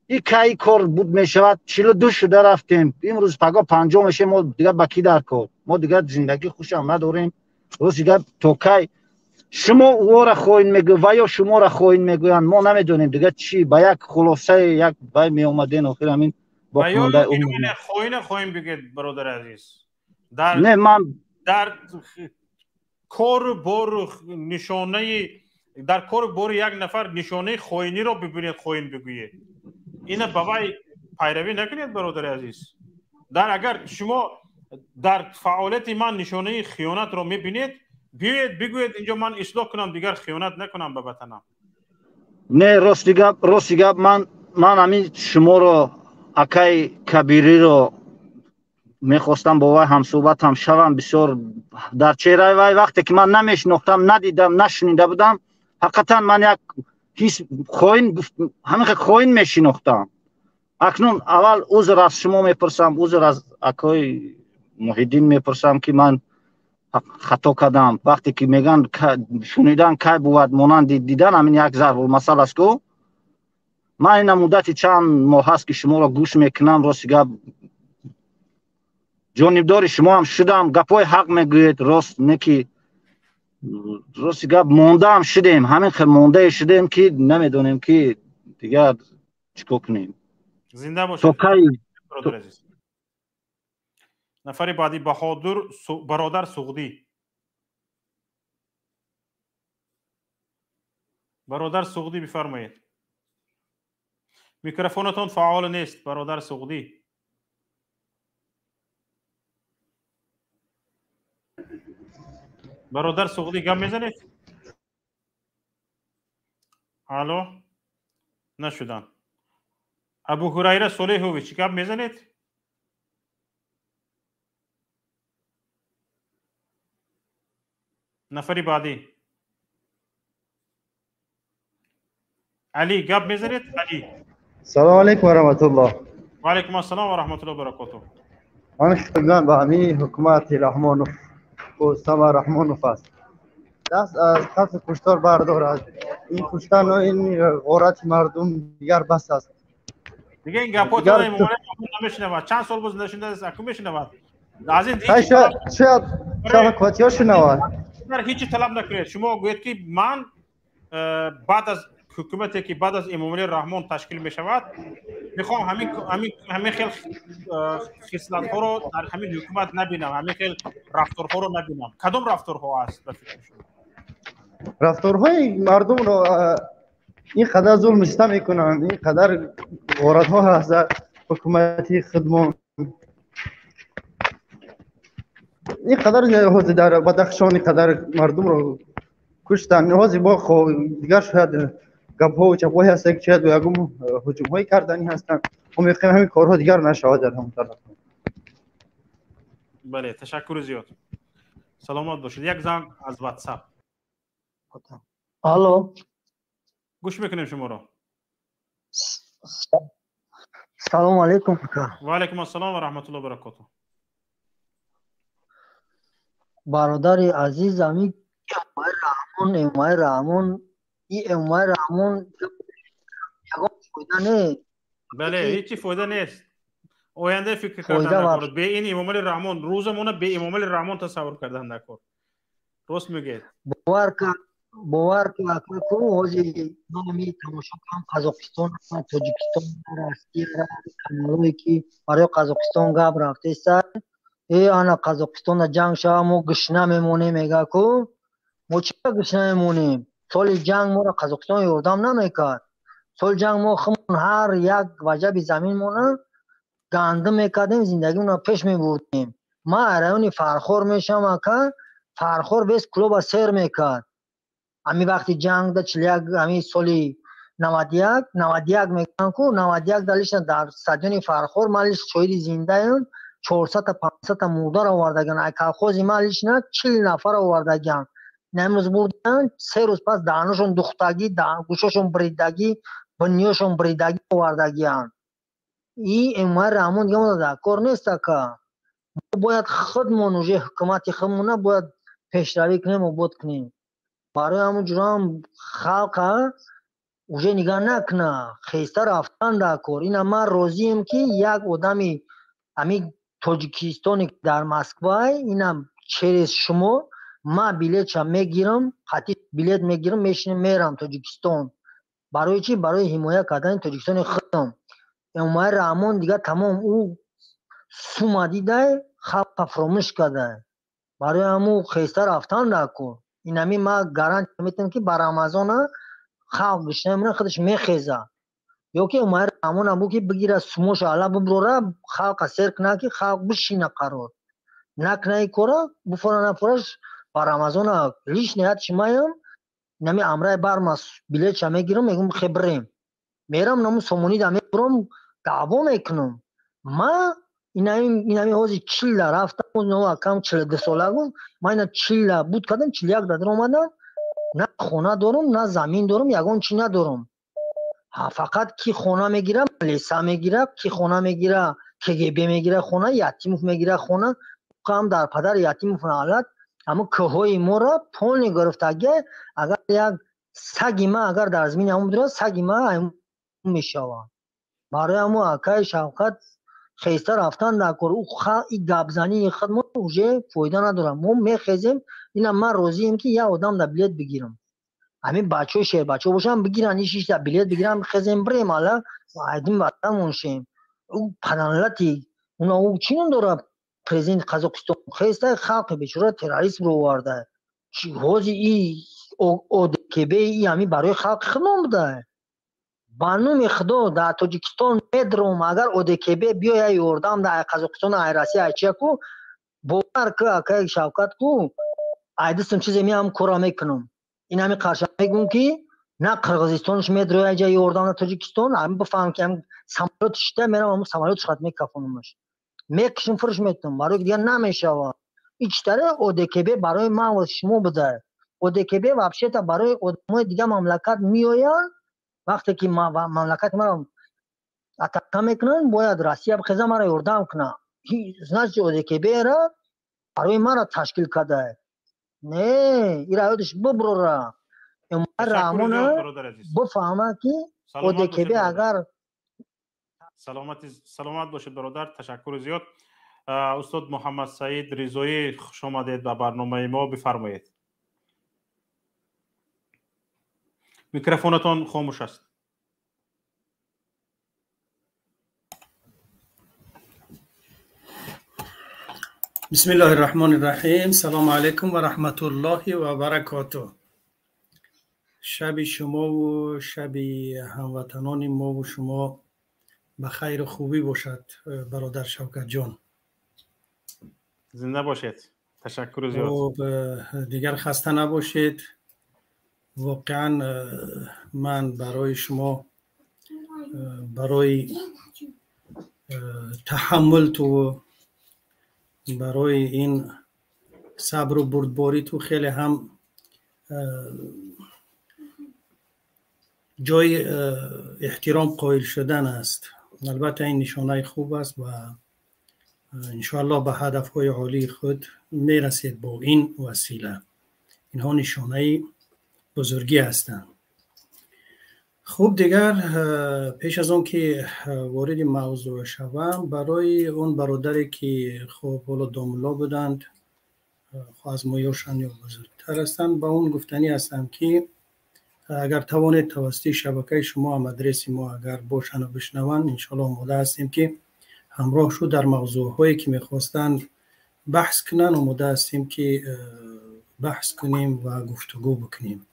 این که کار بود میشود 42 شده رفتیم. امروز پگاه 50 میشه ما دیگه بکی در کار. ما دیگه زندگی خوش هم نداریم. روز دیگه تا کی شما او را خواهید میگوید و یا شما را خواهید میگویند ما نمیدونیم دیگه چی. با یک خلاصه یک بای می اومدین آخر همین با خونده خواهیم بگید برادر عزیز. نه من در کار بار نشانه در کار بار یک نفر نشانه خائنی را ببینید خائن بگویید. اینا بابای پیروی نکنید برادر عزیز. در اگر شما در فعالیت من نشانه خیانت را میبینید بیاید بگویید اینجا من اصلاح کنم دیگر خیانت نکنم به وطنم. نه راستیگه من همین شما رو اکای کبیری رو میخواستم با وای هم صحبت هم شوم. بسیار در چهره وای وقتی که من نمیشناختم ندیدم نشنیده بودم حقیقتا من یک حس خائن همین خائن میشناختم. اکنون اول عذر از شما میپرسم، عذر از اکای محیدین میپرسم که من خطا کردم. وقتی که میگن شنیدن که بود مانند دیدن همین یک ضرب المثل است که من این مدت چند ماه هست که شما را گوش میکنم، راستی گپ جانبدار شما هم شدم، گپای حق میگوید، راست نکی راستی گپ مونده هم شدیم، همین خیلی مونده شدیم که نمیدونیم که دیگر چیکار کنیم. زنده باشید تو کی برادر عزیز. نفر بعدی بهادر برادر سعودی. برادر سعودی بفرمایید. میکروفونتون فعال نیست برادر سعودی. برادر سعودی گپ میزنید؟ الو نشدن. ابو هریره صلیحویچ گپ میزنید؟ نفری بعدی علی گپ میزنید؟ علی. سلام علیکم و رحمت الله. و علیکم السلام و رحمت الله و برکاته. من شتگان به همین حکومت رحمانوف و سما رحمانوف است. دست از کف کشتار بردارد. این کشتن و این غارت مردم دیگر بس است. دیگه این گپاتون ایمونه نمیشنواد. چند سال باز نشونده است اکو میشنواد. از این دیگه شاید شبکاتی ها شنواد. هیچی طلب نکنید. شما گوید که من بعد از حکومتی که بعد از امام علی رحمان تشکیل می شود میخوام همین خیلی خصلت ها رو در همین حکومت نبینم، همین خیلی رفتارها رو نبینم. کدام رفتارها است به فکر شما؟ رفتارهای مردم رو این قدر ظلم ستم میکنن، این قدر غارت ها هست در حکومتی خدمات، این قدر در بدخشان قدر مردم رو کشتن. نیازی با خو دیگر شاید گپ ها و چپ های هست که شاید یکم هجوم های کردنی هستن. میخوایم همین کارها دیگر نشود در همون طرف. بله تشکر زیاد. سلامت باشید. یک زنگ از واتساپ. الو گوش میکنیم شما رو. سلام علیکم. و علیکم السلام و رحمت الله و برکاته. برادر عزیز امی امای رحمان این امای رحمان یگان فایده نیست. بله هیچی فایده نیست. آینده فکر کردن نکنید. به این امام علی رحمان روزمون به امام علی رحمان تصور کردن نکن. درست میگید. باور که اکنون حاضی نامی تماشا کنم قزاقستان و تاجیکستان راستی کانالایی که برای قزاقستان گپ رفته است. ای آنا قزاقستان جنگ شاه ما گشنه میمونیم میگه کو ما چرا گشنه میمونیم؟ سال جنگ ما را قزاقستان یاردم نمیکرد. سال جنگ ما خمون هر یک وجب زمین مونه گندم میکردیم زندگی را پیش میبردیم. ما ارایونی فرخور میشم که فرخور بیس کلوب سیر میکرد. امی وقتی جنگ دا چلیک امی سالی 91 میکنن کو 91 دلیش در سجن فرخور مالیش شهید زنده این 400 تا 500 تا مردار آوردگان. ای کلخوزی مالیش نه 40 نفر آوردگان. نمروز بردن 3 روز پس دهنشون دختگی گوششون بریدگی بنیاشون بریدگی آوردگیان. این امام رحمان دیگه ما دکار نیست که باید خودمون وجه حکومت خودمونه باید پیشروی کنیم و بود کنیم. برای همون جرام خلق وجه نگاه نکنه خیسته رفتن دکار. این ما روزیم که یک آدمی امی تاجیکستانی در مسکو اینم چریز شما ما بلیت چم میگیرم خطی بلیت میگیرم میشینم میرم تاجیکستان. برای چی؟ برای حمایت کردن تاجیکستان خودم. امام رحمان دیگه تمام او سوم دیده خلق فراموش کرده. برای همون خیسته رفتن نکن. اینمی ما گارانتی میتونم که بر رمضان خلق گشنه میمونه خودش میخیزه. یا که امام رحمان هم که بگیره سوموش علا ببروره خلق سرک نکی خلق بشینه قرار نکنه کاره بفرانه فرش بر رمضان لیش نیت شمایم نمی امرای برم بلیت چه میگیرم میگم خبریم میرم نمو سومونی دمی برم دعوا میکنم. ما اینمی حوزی 40 رفتم و کم 42 ساله گم ما اینا 40 بود کردم 41 دادر اومدم. نه خونه دارم نه زمین دارم یگان چی ندارم. فقط کی خونه میگیره لیسا میگیره کی خونه میگیره KGB میگیره خونه یتیم میگیره خونه کام در پدر یتیم فنالات اما که های ما را پول گرفته. اگر یک سگی ما اگر در زمین همون درست سگی ما میشوند. برای همون اکای شوکت خیسته رفتن در کار او این گبزنی خدمت اوجه فایده نداره. ما میخیزیم اینا من روزیم که یه آدم در بلیت بگیرم، همین بچه شهر بچه باشم بگیرن این 6 تا بلیت بگیرن خیزیم بریم حالا عیدیم وطن مونشیم. او پنالتی او چی نداره پرزیدنت قزاقستان خیسته خلق بیچاره تروریسم رو آورده چی حوزی ای اودکبه ای همین برای خلق خدمت بده. بانوم خدا در تاجیکستان میدرم اگر اودکبه بیای یوردم در قزاقستان ایراسی ایچه کو باور که اکای شوکت کو ایدستم چیزی میام کورا میکنم. این همین قرشم میگون که نه قرغیزستانش میدروی ایجا یوردم در تاجیکستان همین بفهم که هم سمالات شده میرم همون سمالات خط میکفونمش میکشم فرش میتونم برای دیگه نمیشه. ایچتره اودکبه برای ما و شما بده. اودکبه وابشه تا برای ادمای دیگه مملکت میآیند. وقتی که مملکت ما رو اتاقه میکنن باید روسیه بخیزه ما رو یوردم کنه. زنش اودکبه را برای ما را تشکیل کرده. نه این رایدش ببروره. اما رحمانه بفهمه که اودکبه اگر سلامت باشید برادر. تشکر زیاد. استاد محمد سعید ریزایی خوش آمدید به برنامه ما. بفرمایید. میکروفونتون خاموش است. بسم الله الرحمن الرحیم. سلام علیکم و رحمت الله و برکاته. شب شما و شب هموطنان ما و شما به خیر و خوبی باشد برادر شوکت جان. زنده باشید. تشکر زیاد. دیگر خسته نباشید. واقعا من برای شما برای تحمل تو برای این صبر و بردباری تو خیلی هم جای احترام قائل شدن است. البته این نشانه خوب است و انشاءالله به هدفهای عالی خود میرسید با این وسیله. اینها نشانه بزرگی هستند. خوب دیگر پیش از اون که وارد موضوع شوم برای اون برادری که خب حالا داملا بودند از مایوشان یا بزرگتر هستند با اون گفتنی هستم که اگر توانید توسط شبکه شما هم آدرس ما اگر باشن و بشنون انشاءالله آماده هستیم که همراه شو در موضوع هایی که میخواستند بحث کنن آماده هستیم که بحث کنیم و گفتگو بکنیم،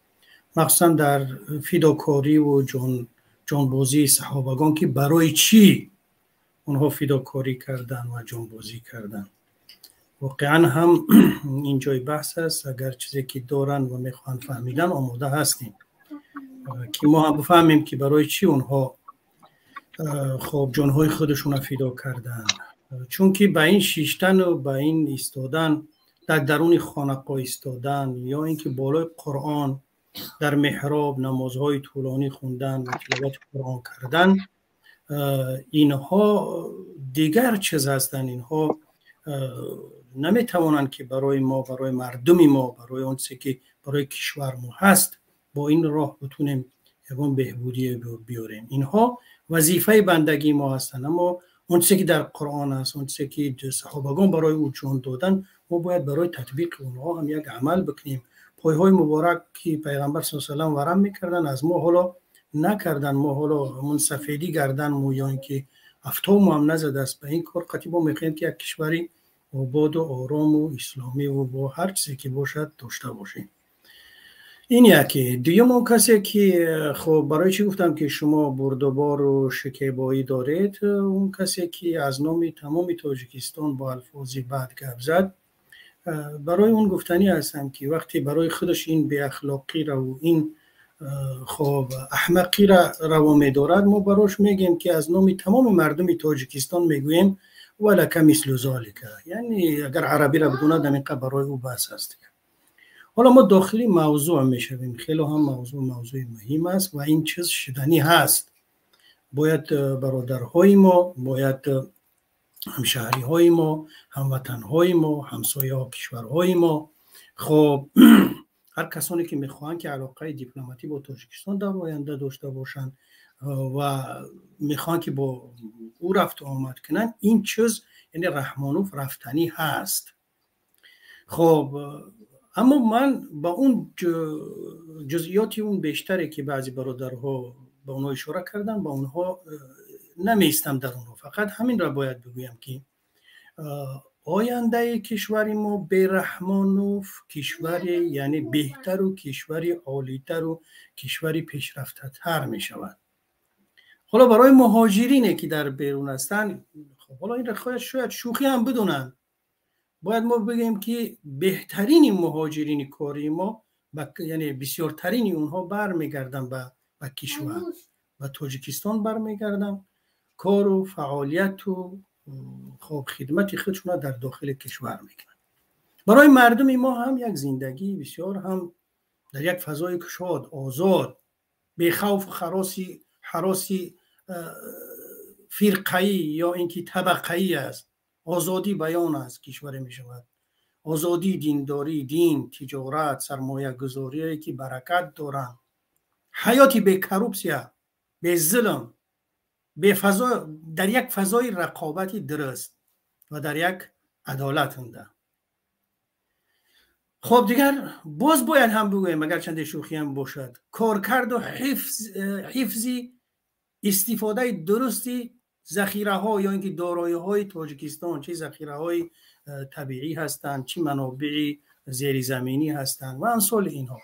مخصوصا در فداکاری و جانبازی صحابگان که برای چی اونها فداکاری کردن و جانبازی کردن. واقعا هم این جای بحث است. اگر چیزی که دارن و میخوان فهمیدن آماده هستیم که ما هم بفهمیم که برای چی اونها خب جانهای خودشون رو فدا کردن. چون که به این شیشتن و به این ایستادن در درون خانقاه ایستادن یا اینکه بالای قرآن در محراب نمازهای طولانی خوندن و تلاوت قرآن کردن، اینها دیگر چیز هستند. اینها نمیتوانند که برای ما، برای مردم ما، برای اون چیزی که برای کشور ما هست با این راه بتونیم یکم بهبودی بیاریم. اینها وظیفه بندگی ما هستند. اما اون چیزی که در قرآن است، اون چیزی که صحابگان برای او جان دادن، ما باید برای تطبیق اونها هم یک عمل بکنیم. پایهای مبارک که پیغمبر صلی الله علیه و آله ورم میکردن از ما حالا نکردن، ما حالا من سفیدی گردن مو یا اینکه افتام هم نزد است به این کار. قطعی ما میخوایم که یک کشوری آباد و آرام و اسلامی و با هر چیزی که باشد داشته باشیم. این یکی. دوم اون کسی که خب برای چی گفتم که شما بردبار و شکیبایی دارید، اون کسی که از نام تمام تاجیکستان با الفاظی بد گپ زد، برای اون گفتنی هستم که وقتی برای خودش این بی اخلاقی را و این خب احمقی را روا می‌دارد، ما براش میگیم که از نام تمام مردم تاجیکستان میگوییم ولک مثل ذالک، یعنی اگر عربی را بدونه دقیقاً برای او بس است. حالا ما داخلی موضوع میشویم. خیلی هم موضوع مهم است و این چیز شدنی هست. باید برادرهای ما، باید همشهری های ما، هموطن های ما، همسایه ها کشورهای ما خب هر کسانی که میخوان که علاقه دیپلماتی با تاجیکستان در آینده داشته باشن و میخوان که با او رفت و آمد کنن، این چیز یعنی رحمانوف رفتنی هست. خب اما من با اون جزئیاتی اون بیشتری که بعضی برادرها به اونها اشاره کردن با اونها نمیستم در اونها. فقط همین را باید بگویم که آینده کشوری ما به رحمانوف کشوری یعنی بهتر و کشوری عالیتر و کشوری پیشرفته تر می شود. حالا برای مهاجرینی که در بیرون هستن، خب حالا این را شاید شوخی هم بدونن، باید ما بگیم که بهترین مهاجرین کاری ما یعنی بسیارترین اونها برمیگردن به کشور و تاجیکستان برمیگردن، کار و فعالیت و خب خدمت خودشون در داخل کشور میکنن. برای مردم ما هم یک زندگی بسیار هم در یک فضای شاد، آزاد، بی خوف و حراسی فرقه‌ای یا اینکه طبقه‌ای است، آزادی بیان است کشور می شود. آزادی دینداری، دین، تجارت، سرمایه گذاری که برکت دارن، حیاتی به کروپسیا، به ظلم، به فضا، در یک فضای رقابتی درست و در یک عدالت هنده. خب دیگر باز باید هم بگویم اگر چند شوخی هم باشد، کارکرد و حفظی استفاده درستی ذخیره ها یا اینکه دارایی های تاجیکستان، چه ذخیره های طبیعی هستند چه منابع زیر زمینی هستند و امثال اینها،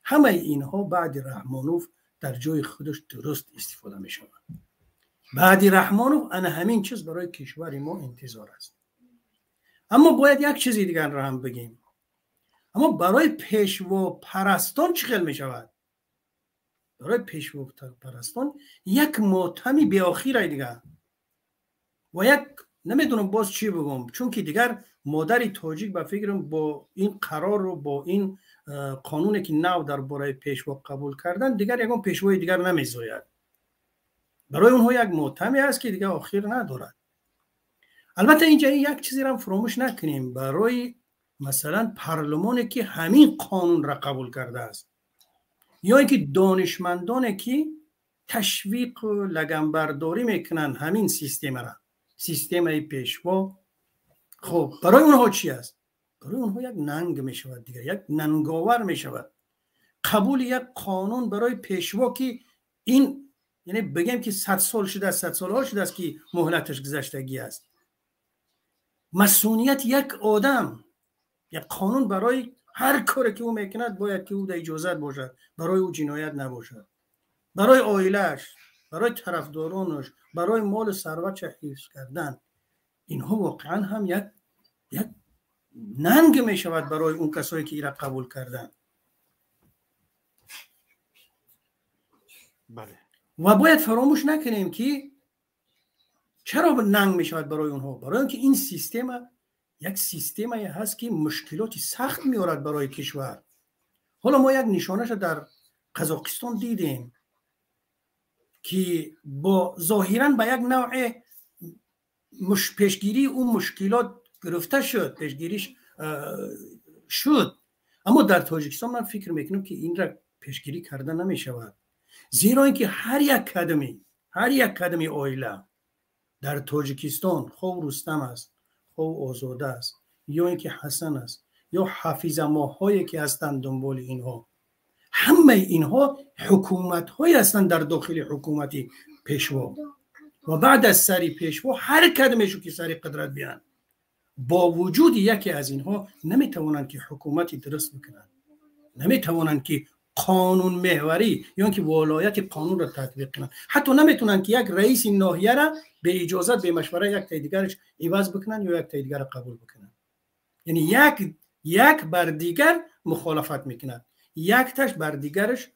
همه اینها بعد رحمانوف در جای خودش درست استفاده می شود. بعد رحمانوف انا همین چیز برای کشور ما انتظار است. اما باید یک چیزی دیگر را هم بگیم، اما برای پیشوا پرستان چه خیلی می شود؟ برای پیشوا پرستان یک ماتمی بی آخیره دیگر و یک نمیدونم باز چی بگم، چون که دیگر مادر تاجیک به فکرم با این قرار رو با این قانونی که نو در برای پیشوا قبول کردن دیگر یکم پیشوای دیگر نمیزاید. برای اونها یک ماتمی است که دیگر آخر ندارد. البته اینجا یک چیزی را فراموش نکنیم، برای مثلا پارلمانی که همین قانون را قبول کرده است یا اینکه دانشمندانی که تشویق و لگنبرداری میکنن همین سیستم را، سیستم پیشوا، خب برای اونها چی است؟ برای اونها یک ننگ می شود دیگر، یک ننگاور می شود. قبول یک قانون برای پیشوا که این یعنی بگیم که 100 سال شده است، 100 سال ها شده است که مهلتش گذشتگی است. مسئولیت یک آدم، یک قانون برای هر کاری که او میکند باید که او در اجازت باشد، برای او جنایت نباشد، برای عائله‌اش، برای طرفدارانش، برای مال ثروتش حفظ کردن. اینها واقعا هم یک ننگ می شود برای اون کسایی که ایرا قبول کردن. بله. و باید فراموش نکنیم که چرا ننگ می شود برای اونها؟ برای اینکه این سیستم یک سیستمی هست که مشکلاتی سخت میارد برای کشور. حالا ما یک نشانش در قزاقستان دیدیم که با ظاهرا به یک نوع پیشگیری اون مشکلات گرفته شد، پیشگیریش شد، اما در تاجیکستان من فکر میکنم که این را پیشگیری کرده نمی شود، زیرا اینکه هر یک قدمی آیله در تاجیکستان، خو رستم است، خو آزاده است، یا اینکه حسن است، یا حفیظ ماهایی که هستند دنبال اینها، همه اینها حکومت هایی هستند در داخل حکومتی پیشوا و بعد از سری پیشوا هر کدومشو که سری قدرت بیان، با وجود یکی از اینها نمیتوانند که حکومتی درست بکنند، نمیتوانند که قانون محوری یا اینکه ولایت قانون را تطبیق کنند، حتی نمیتونند که یک رئیس ناحیه را به اجازت به مشوره یک تا دیگرش عوض بکنن یا یک تا دیگر را قبول بکنن. یعنی یک بر دیگر مخالفت میکنند، یک تاش بر دیگرش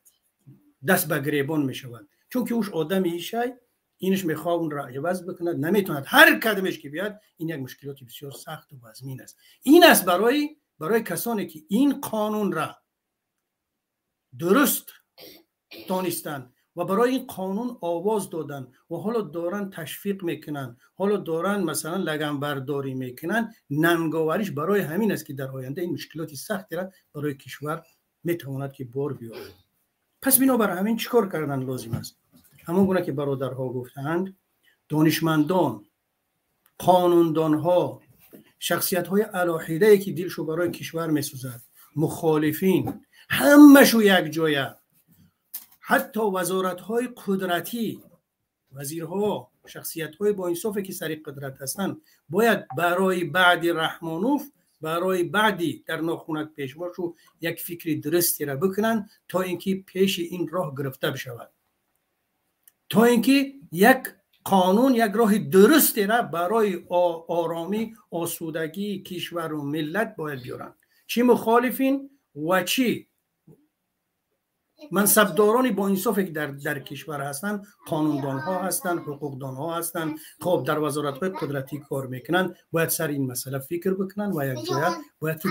دست به گریبان میشوند، چون که اوش آدمی ایشای اینش میخواد اون را عوض بکند، نمیتوند، هر کدومش که بیاد این یک مشکلاتی بسیار سخت و وزمین است. این است برای کسانی که این قانون را درست دانستند و برای این قانون آواز دادن و حالا دارن تشویق میکنن، حالا دارن مثلا لگن برداری میکنن، ننگاوریش برای همین است که در آینده این مشکلاتی سختی را برای کشور میتواند که بار بیاورد. پس بنابر همین چیکار کردن لازم است؟ همون گونه که برادرها گفتند، دانشمندان، قانوندانها، شخصیت‌های الهیده‌ای که دلشو برای کشور می‌سوزد، مخالفین، همه‌شو یک جایه، حتی وزارت‌های قدرتی، وزیرها، شخصیت‌های با انصافی که سر قدرت هستند، باید برای بعد رحمانوف، برای بعدی در ناخونک پیشواشو یک فکری درستی را بکنن تا اینکه پیش این راه گرفته بشود، تا اینکه یک قانون، یک راه درستی را برای آرامی، آسودگی کشور و ملت باید بیارن. چی مخالفین و چی منصبدارانی با انصافی که در کشور هستن، قانوندان ها هستن، حقوقدان ها هستن، خب در وزارت های قدرتی کار میکنن، باید سر این مسئله فکر بکنن و یک جایه باید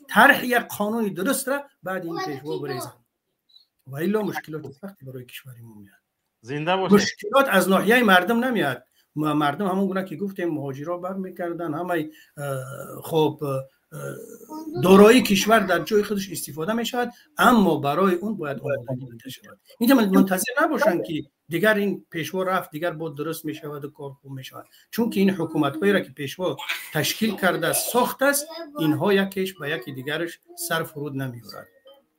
طرح یک قانونی درست را بعد این پیشوا بریزن و الا مشکلات سختی برای کشورمون میاد. زنده باشید. مشکلات از ناحیه مردم نمیاد. مردم همون گونه که گفتیم مهاجرا برمیکردن، همه خب دارایی کشور در جای خودش استفاده میشود، اما برای اون باید آمادگی داده شود. اینجا منتظر نباشن که دیگر این پیشوا رفت دیگر بود درست میشود و کار خوب میشود، چون که این حکومت هایی را که پیشوا تشکیل کرده ساخت است، اینها یکیش به یکی دیگرش سر فرود نمیورد.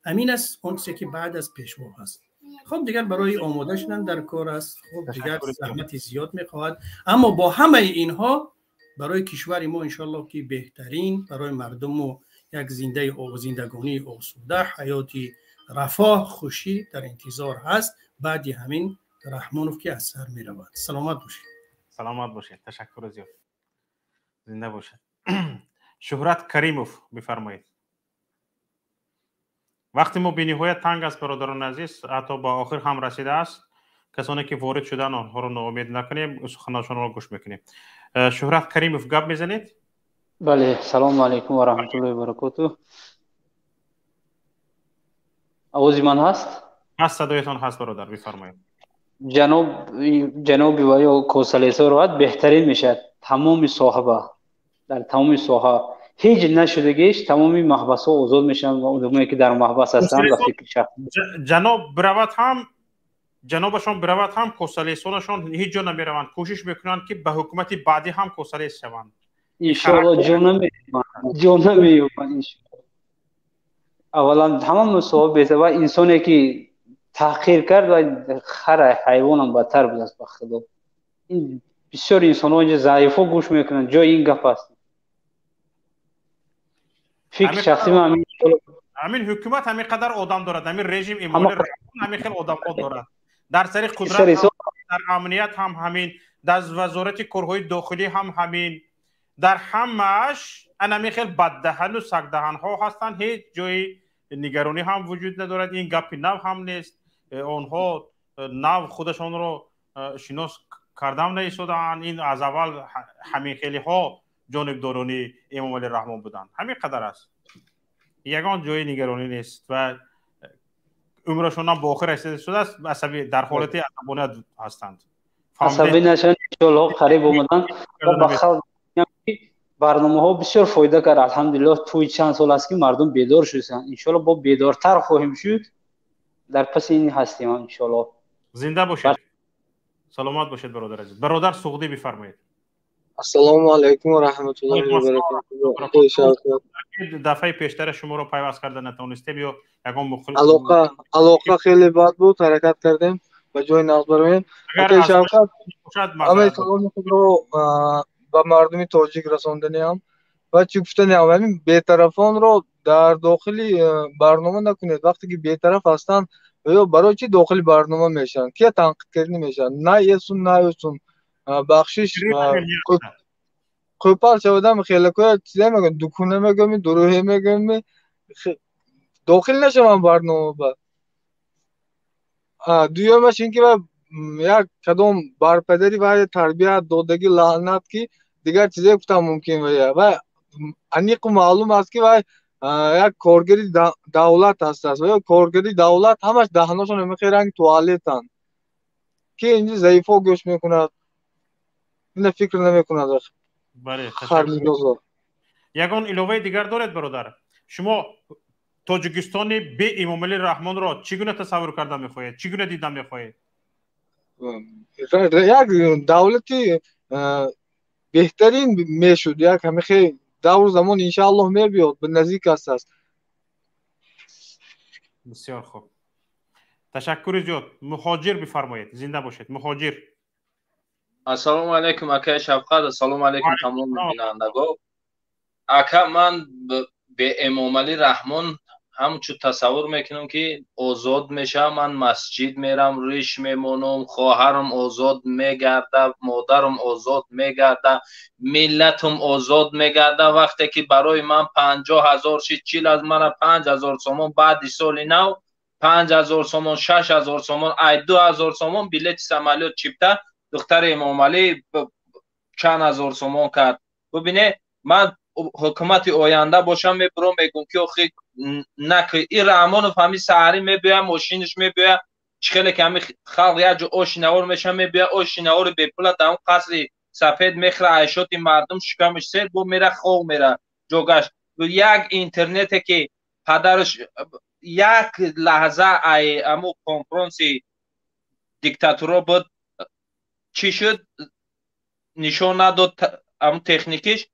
امین است اون چیزی که بعد از پیشوا هست. خب دیگر برای آماده شدن در کار است، خب دیگر زحمت زیاد میخواهد، اما با همه اینها برای کشور ما انشالله که بهترین، برای مردم و یک زندگانی آسوده، حیاتی رفاه، خوشی در انتظار هست. بعد همین رحمانوف که از سر می رود. سلامت باشید. سلامت باشید. تشکر زیاد. زنده باشید. شهرت کریموف بفرمایید. وقتی ما به نهایت تنگ است برادران عزیز، حتی با آخر هم رسیده است، کسانی که وارد شدن آنها رو ناامید نکنیم، سخنانشان رو گوش میکنیم. شهرت کریموف گپ میزنید؟ بله، سلام علیکم و رحمت الله و برکاته. آوازی من هست؟ هست، صدایتان هست برادر، بفرمایید. جناب ویا کوسلیسا رو بهترین میشه تمام صاحبه در تمام ساحه هیچ نشدگیش تمامی محبس ها آزاد میشن و اونایی که در محبس هستن و فکر شخصی جناب بروت هم جنابشان بروت هم کوسلیسونشان هیچ جا نمیروند، کوشش میکنند که به حکومت بعدی هم کوسلیس شوند. انشاءالله جا نمیومد. اولا تمام مصاحبه و انسانی که تحقیر کرد و خر حیوان هم بدتر بود از خدا. این بسیار انسان ها اینجا ضعیفا گوش میکنن، جای این گپ است. فکر شخصی من همین حکومت همین قدر آدم دارد، همین رژیم امامالی همین خیلی آدم دارد، در سر قدرت هم، در امنیت هم همین، در وزارت کارهای داخلی هم همین، در همش همین خیلی بددهن و سگدهن ها هستند. هیچ جای نگرانی هم وجود ندارد. این گپی نو هم نیست. آنها نو خودشان رو شناس کردم نیستودن. این از اول همین خیلی ها جانبدارانی امامالی رحمان بودن. همین قدر است. یگان جای نگرانی نیست و عمرشون هم با آخر رسیده شده است. عصبی در حالت عصبانیت هستند. عصبی نشن انشاءالله قریب اومدن و با خلق برنامه ها بسیار فایده کرد. الحمدلله توی چند سال است که مردم بیدار شدن. انشاءالله با بیدارتر خواهیم شد. در پس این هستیم انشاءالله. زنده باشید. سلامت باشید برادر عزیز. برادر سعودی بفرمایید. السلام علیکم و رحمت الله و برکاته. دفعه پیشتر شما رو پیوست کرده نتونستیم یا یکم مخالف علاقه خیلی بد بود، حرکت کردیم به جای نقد برمیم. اوکی شوکت، همه سلام خود رو به مردم تاجیک رساندنیم و چی گفتنیم، همین بی‌طرفان رو در داخلی برنامه نکنید. وقتی که بی‌طرف هستن برای چی داخلی برنامه میشن؟ کیا تنقید کردنی میشن؟ نه یسون نه یسون بخشش کوپال شدم خیلی کوی چیزی میگن، دکونه میگم، دروهی میگم، داخل نشم برنامه با دویمش این که یک کدام برپدری و تربیت دادگی لعنت کی دیگر چیزی گفتم ممکن و انیق معلوم است که یک کارگری دولت هست و کارگری دولت همش دهناشون میخیرن توالتن که اینجا ضعیفا گوش میکند، این فکر نمیکند. بله، یگان علاوه دیگر دارد برادر. شما تاجیکستان به امامعلی رحمان را چگونه تصور کرده میخواهید؟ چگونه دیده میخواهید؟ یک دولتی بهترین میشد، یک همیشه دور زمان انشاءالله میبیاد، به نزدیک است. بسیار خوب، تشکر زیاد. مهاجر بفرمایید، زنده باشید. مهاجر. السلام علیکم اکا شفقت. السلام علیکم تمام بینندگان. اکا من به امامعلی رحمان همچون تصور میکنم که آزاد میشه، من مسجد میرم، ریش میمونم، خواهرم آزاد میگرده، مادرم آزاد میگرده، ملتم آزاد میگرده. وقتی که برای من 50,000 شد، چیل از من 5,000 سومون، بعد سال نو 5,000 سومون، 6,000 سومون، 2,000 سومون بلیت سمالیات چیپته دختر امامعلی چند هزار سومون کرد. ببینه من حکومت آینده باشم میبرم میگم که آخی نکه این رحمان فهمی سهری میبویم، ماشینش میبویم، چخیلی که همی خلق یک جو آشناور میشم میبویم، آشناور بیپوله در اون قصر سفید میخره، عیشات مردم شکمش سیر بو میره خواه میره جوگش. یک اینترنت که پدرش یک لحظه امو کنفرانسی دیکتاتورا بود چی شد نشون نداد امو تکنیکش،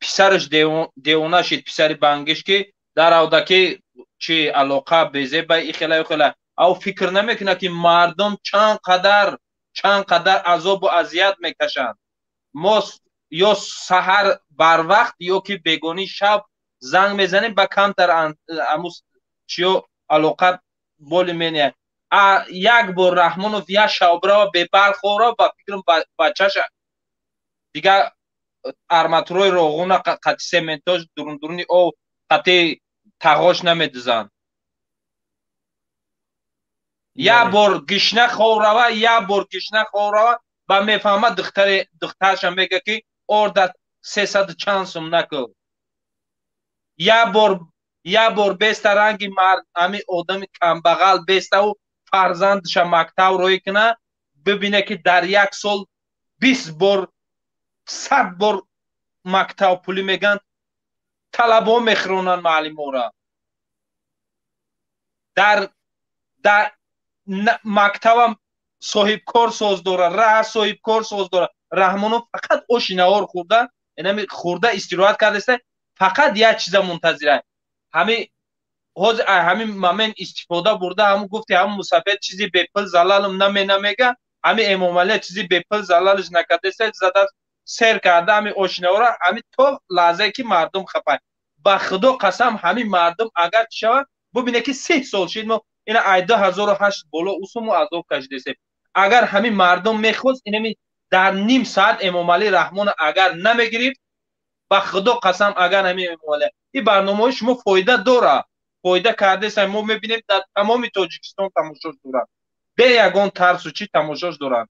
پسرش دیوانه شد، پسر بنگش که در اودکی چی علاقه بیزه به ای خیلی او فکر نمیکنه که مردم چند قدر عذاب و اذیت میکشند. ما یا سحر بر وقت یا که بیگانی شب زنگ میزنیم به کمتر امو چیو علاقه بولی مینه. یک بار رحمانوف یک شابرا به برخورا با فکرم بچهش دیگه ارماتوروی روغون قطع سمنتاش درونی او قطع تغاش نمیدزن. یا بار گشنه خوروا با میفهمه دخترش میگه که اردت 300 چند سوم نکن. یا بار بیست رنگی مرد امی آدم کمبغل بیسته و فرزندش مکتب روی کنه، ببینه که در یک سال 20 بار 100 بار مکتب پولی میگن، طلبا میخرونن معلم را. در مکتبم صاحب کار ساز داره، راه صاحب کار ساز داره. رحمانو فقط آشناور خورده، یعنی خورده استراحت کرده، فقط یک چیز منتظره. همین مامن استفاده برده، همون گفتی همون مسافر چیزی به پل زلالم نمیگه، همین امامعلی چیزی به پل زلالش نکرده، زده سیر کرده همین آشناورا، همین تو لحظه که مردم خفه. با خدا قسم همین مردم اگر شود ببینه که 3 سال شد ما این 2008 بالا اوسمو عذاب کشیده. اگر همین مردم میخواست اینمی در نیم ساعت امامعلی رحمان اگر نمیگرفت، با خدا قسم اگر همین امامعلی این برنامه شما فایده داره، فایده کرده. ما میبینیم در تمام تاجیکستان تماشاش دارن، به یگان ترس و چی تماشاش دارن،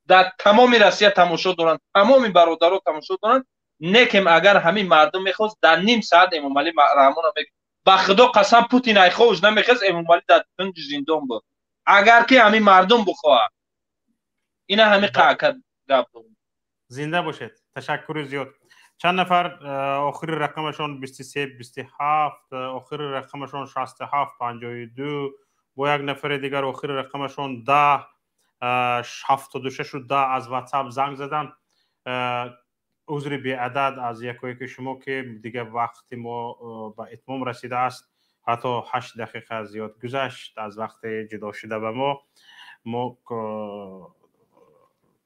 در تمام روسیه تماشا دارن، تمام برادرها تماشا دارن. نکم اگر همین مردم میخواست در نیم ساعت امامعلی رحمان میگه، با خدا قسم پوتین ای خوش نمیخواست امامعلی در تنج زندان بود. اگر که همین مردم بخواه اینا همین قاعده گپ. زنده باشید. تشکر زیاد. چند نفر آخری رقمشون 23 27، آخری رقمشون 67 52، با یک نفر دیگر آخری رقمشون 10 76 و 10 از واتساپ زنگ زدن. عذر بی عدد از یکی که شما که دیگه وقت ما به اتمام رسیده است، حتی 8 دقیقه زیاد گذشت از وقت جدا شده به ما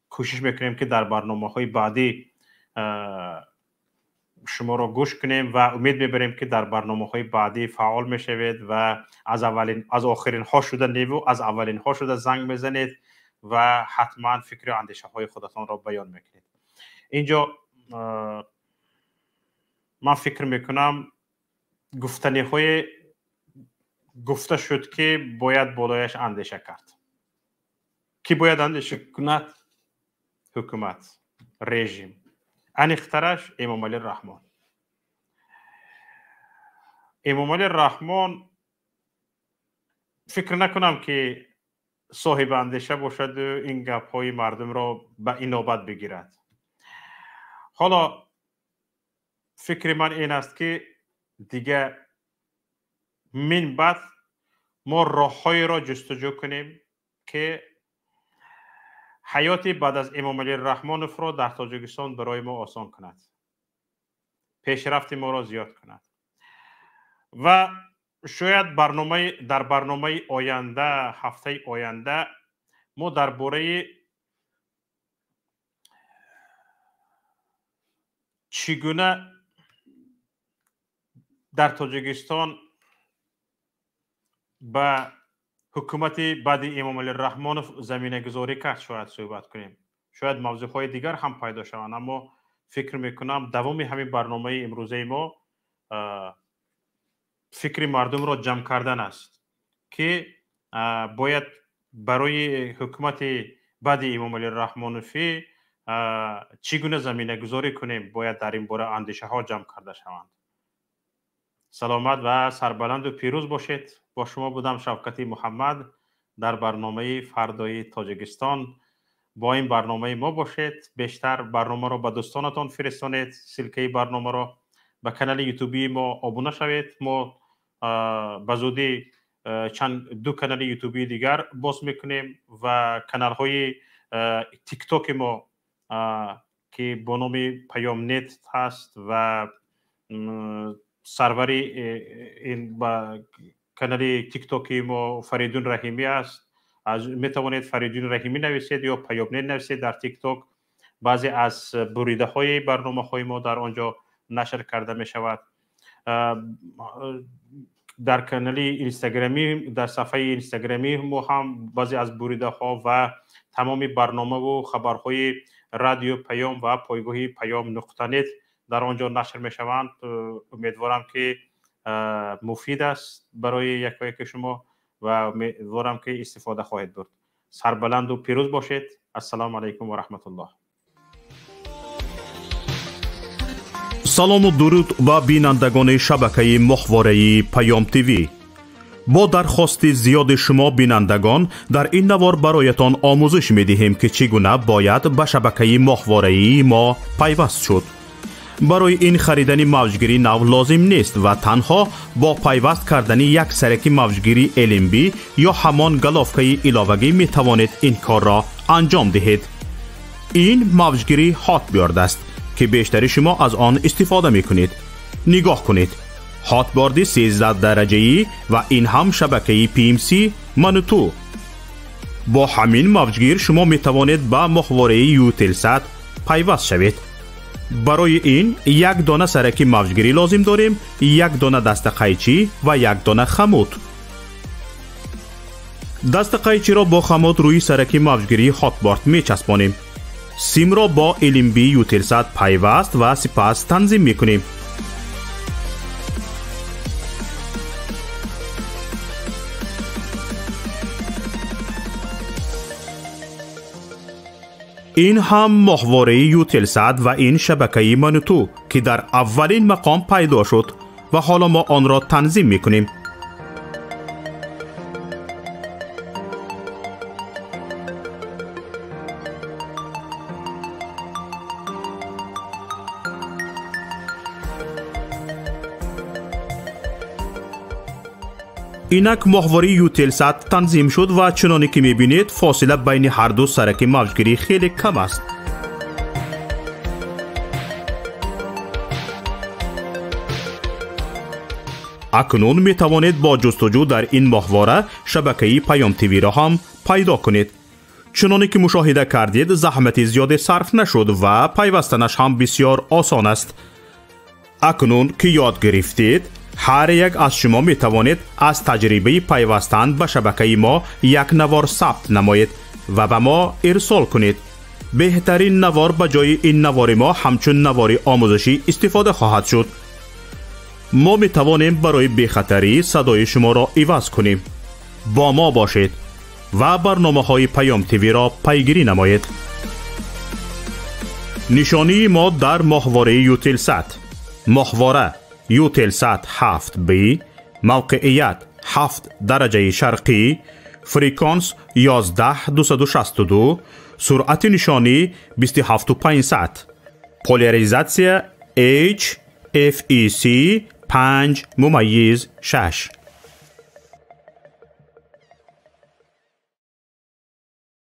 کوشش میکنیم که در برنامه‌های بعدی شما را گوش کنیم و امید میبریم که در برنامه‌های بعدی فعال میشوید و از آخرین ها شده نیو از اولین ها شده زنگ میزنید و حتما فکر و اندیشه های خودتان را بیان میکنید. اینجا من فکر میکنم گفتنی های گفته شد که باید بالایش اندیشه کرد. کی باید اندیشه کند؟ حکومت، رژیم، انیخترش امامعلی رحمان. امامعلی رحمان فکر نکنم که صاحب اندیشه باشد و این گپ های مردم را به این نوبت بگیرد. حالا فکر من این است که دیگه من بعد ما راه‌هایی را جستجو کنیم که حیات بعد از امام علی رحمانوف را در تاجیکستان برای ما آسان کند، پیشرفت ما را زیاد کند و شاید در برنامه آینده، هفته آینده، ما درباره چگونه در تاجیکستان به حکومت بعد امام علی رحمانوف زمینه گذاری کرد شاید صحبت کنیم. شاید موضوعهای دیگر هم پیدا شوند، اما فکر میکنم دوام همین برنامه امروزه ما فکر مردم را جمع کردن است که باید برای حکومت بعد امام علی رحمانوفی چگونه زمینه گذاری کنیم، باید در این باره اندیشه ها جمع کرده شوند. سلامت و سربلند و پیروز باشید. با شما بودم شوکتی محمد در برنامه فردای تاجیکستان. با این برنامه ما باشید. بیشتر برنامه را به دوستانتان فرستانید. سلکه برنامه را به کانال یوتیوبی ما آبونه شوید. ما به زودی دو کانال یوتیوبی دیگر باز میکنیم و کانال های تیک توک ما که با نام پیام نت هست و سروری این با کانال تیک توکی ما فریدون رحیمی است. می توانید فریدون رحیمی نویسید یا پیام نت نویسید در تیک توک. بعضی از بریده های برنامه های ما در آنجا نشر کرده می شود. در کانال اینستاگرامی، در صفحه اینستاگرامی ما هم بعضی از بریده ها و تمام برنامه و خبرهای رادیو پیام و پایگاه پیام نقطه نت در آنجا نشر می شوند. امیدوارم که مفید است برای یک شما و امیدوارم که استفاده خواهید برد. سربلند و پیروز باشید. السلام علیکم و رحمت الله. سلام و درود به بینندگان شبکه ماهواره پیام تیوی. با درخواست زیاد شما بینندگان در این نوار برایتان آموزش می دهیم که چگونه باید به شبکه ماهواره ما پیوست شد. برای این خریدن موجگیری نو لازم نیست و تنها با پیوست کردن یک سرک موجگیری LMB یا همان گلافکه علاوگی می توانید این کار را انجام دهید. این موجگیری هاتبیارد است که بیشتر شما از آن استفاده می کنید. نگاه کنید. هاتبارد 13 درجه‌ای و این هم شبکه PMC منوتو. با همین موجگیر شما می توانید به ماهواره یوتلسات پیوست شوید. برای این یک دانه سرک موجگیری لازم داریم، یک دانه دست قیچی و یک دانه خمود. دست قیچی را با خمود روی سرک موجگیری هاتبارد می چسبانیم. سیم را با LMB یوتلسات پیوست و سپس تنظیم می کنیم. این هم ماهواره یوتلسات و این شبکه منوتو که در اولین مقام پیدا شد و حالا ما آن را تنظیم می کنیم. اینک ماهواره یوتلسات تنظیم شد و چنانی که میبینید فاصله بین هر دو سرک موجگیری خیلی کم است. اکنون میتوانید با جستجو در این ماهواره شبکه پیام تیوی را هم پیدا کنید. چنانی که مشاهده کردید زحمت زیاد صرف نشد و پیوستنش هم بسیار آسان است. اکنون که یاد گرفتید هر یک از شما می توانید از تجربه پیوستن به شبکه ما یک نوار ثبت نمایید و به ما ارسال کنید. بهترین نوار به جای این نوار ما همچون نوار آموزشی استفاده خواهد شد. ما می توانیم برای بی‌خطری صدای شما را عوض کنیم. با ما باشید و برنامه های پیام تیوی را پیگیری نمایید. نشانی ما در ماهواره یوتلسات. ماهواره یوتلسات 7B، موقعیت 7 درجه شرقی، فریکانس 11262، سرعت نشانی 27500، پولاریزاسیا HFEC 5:6.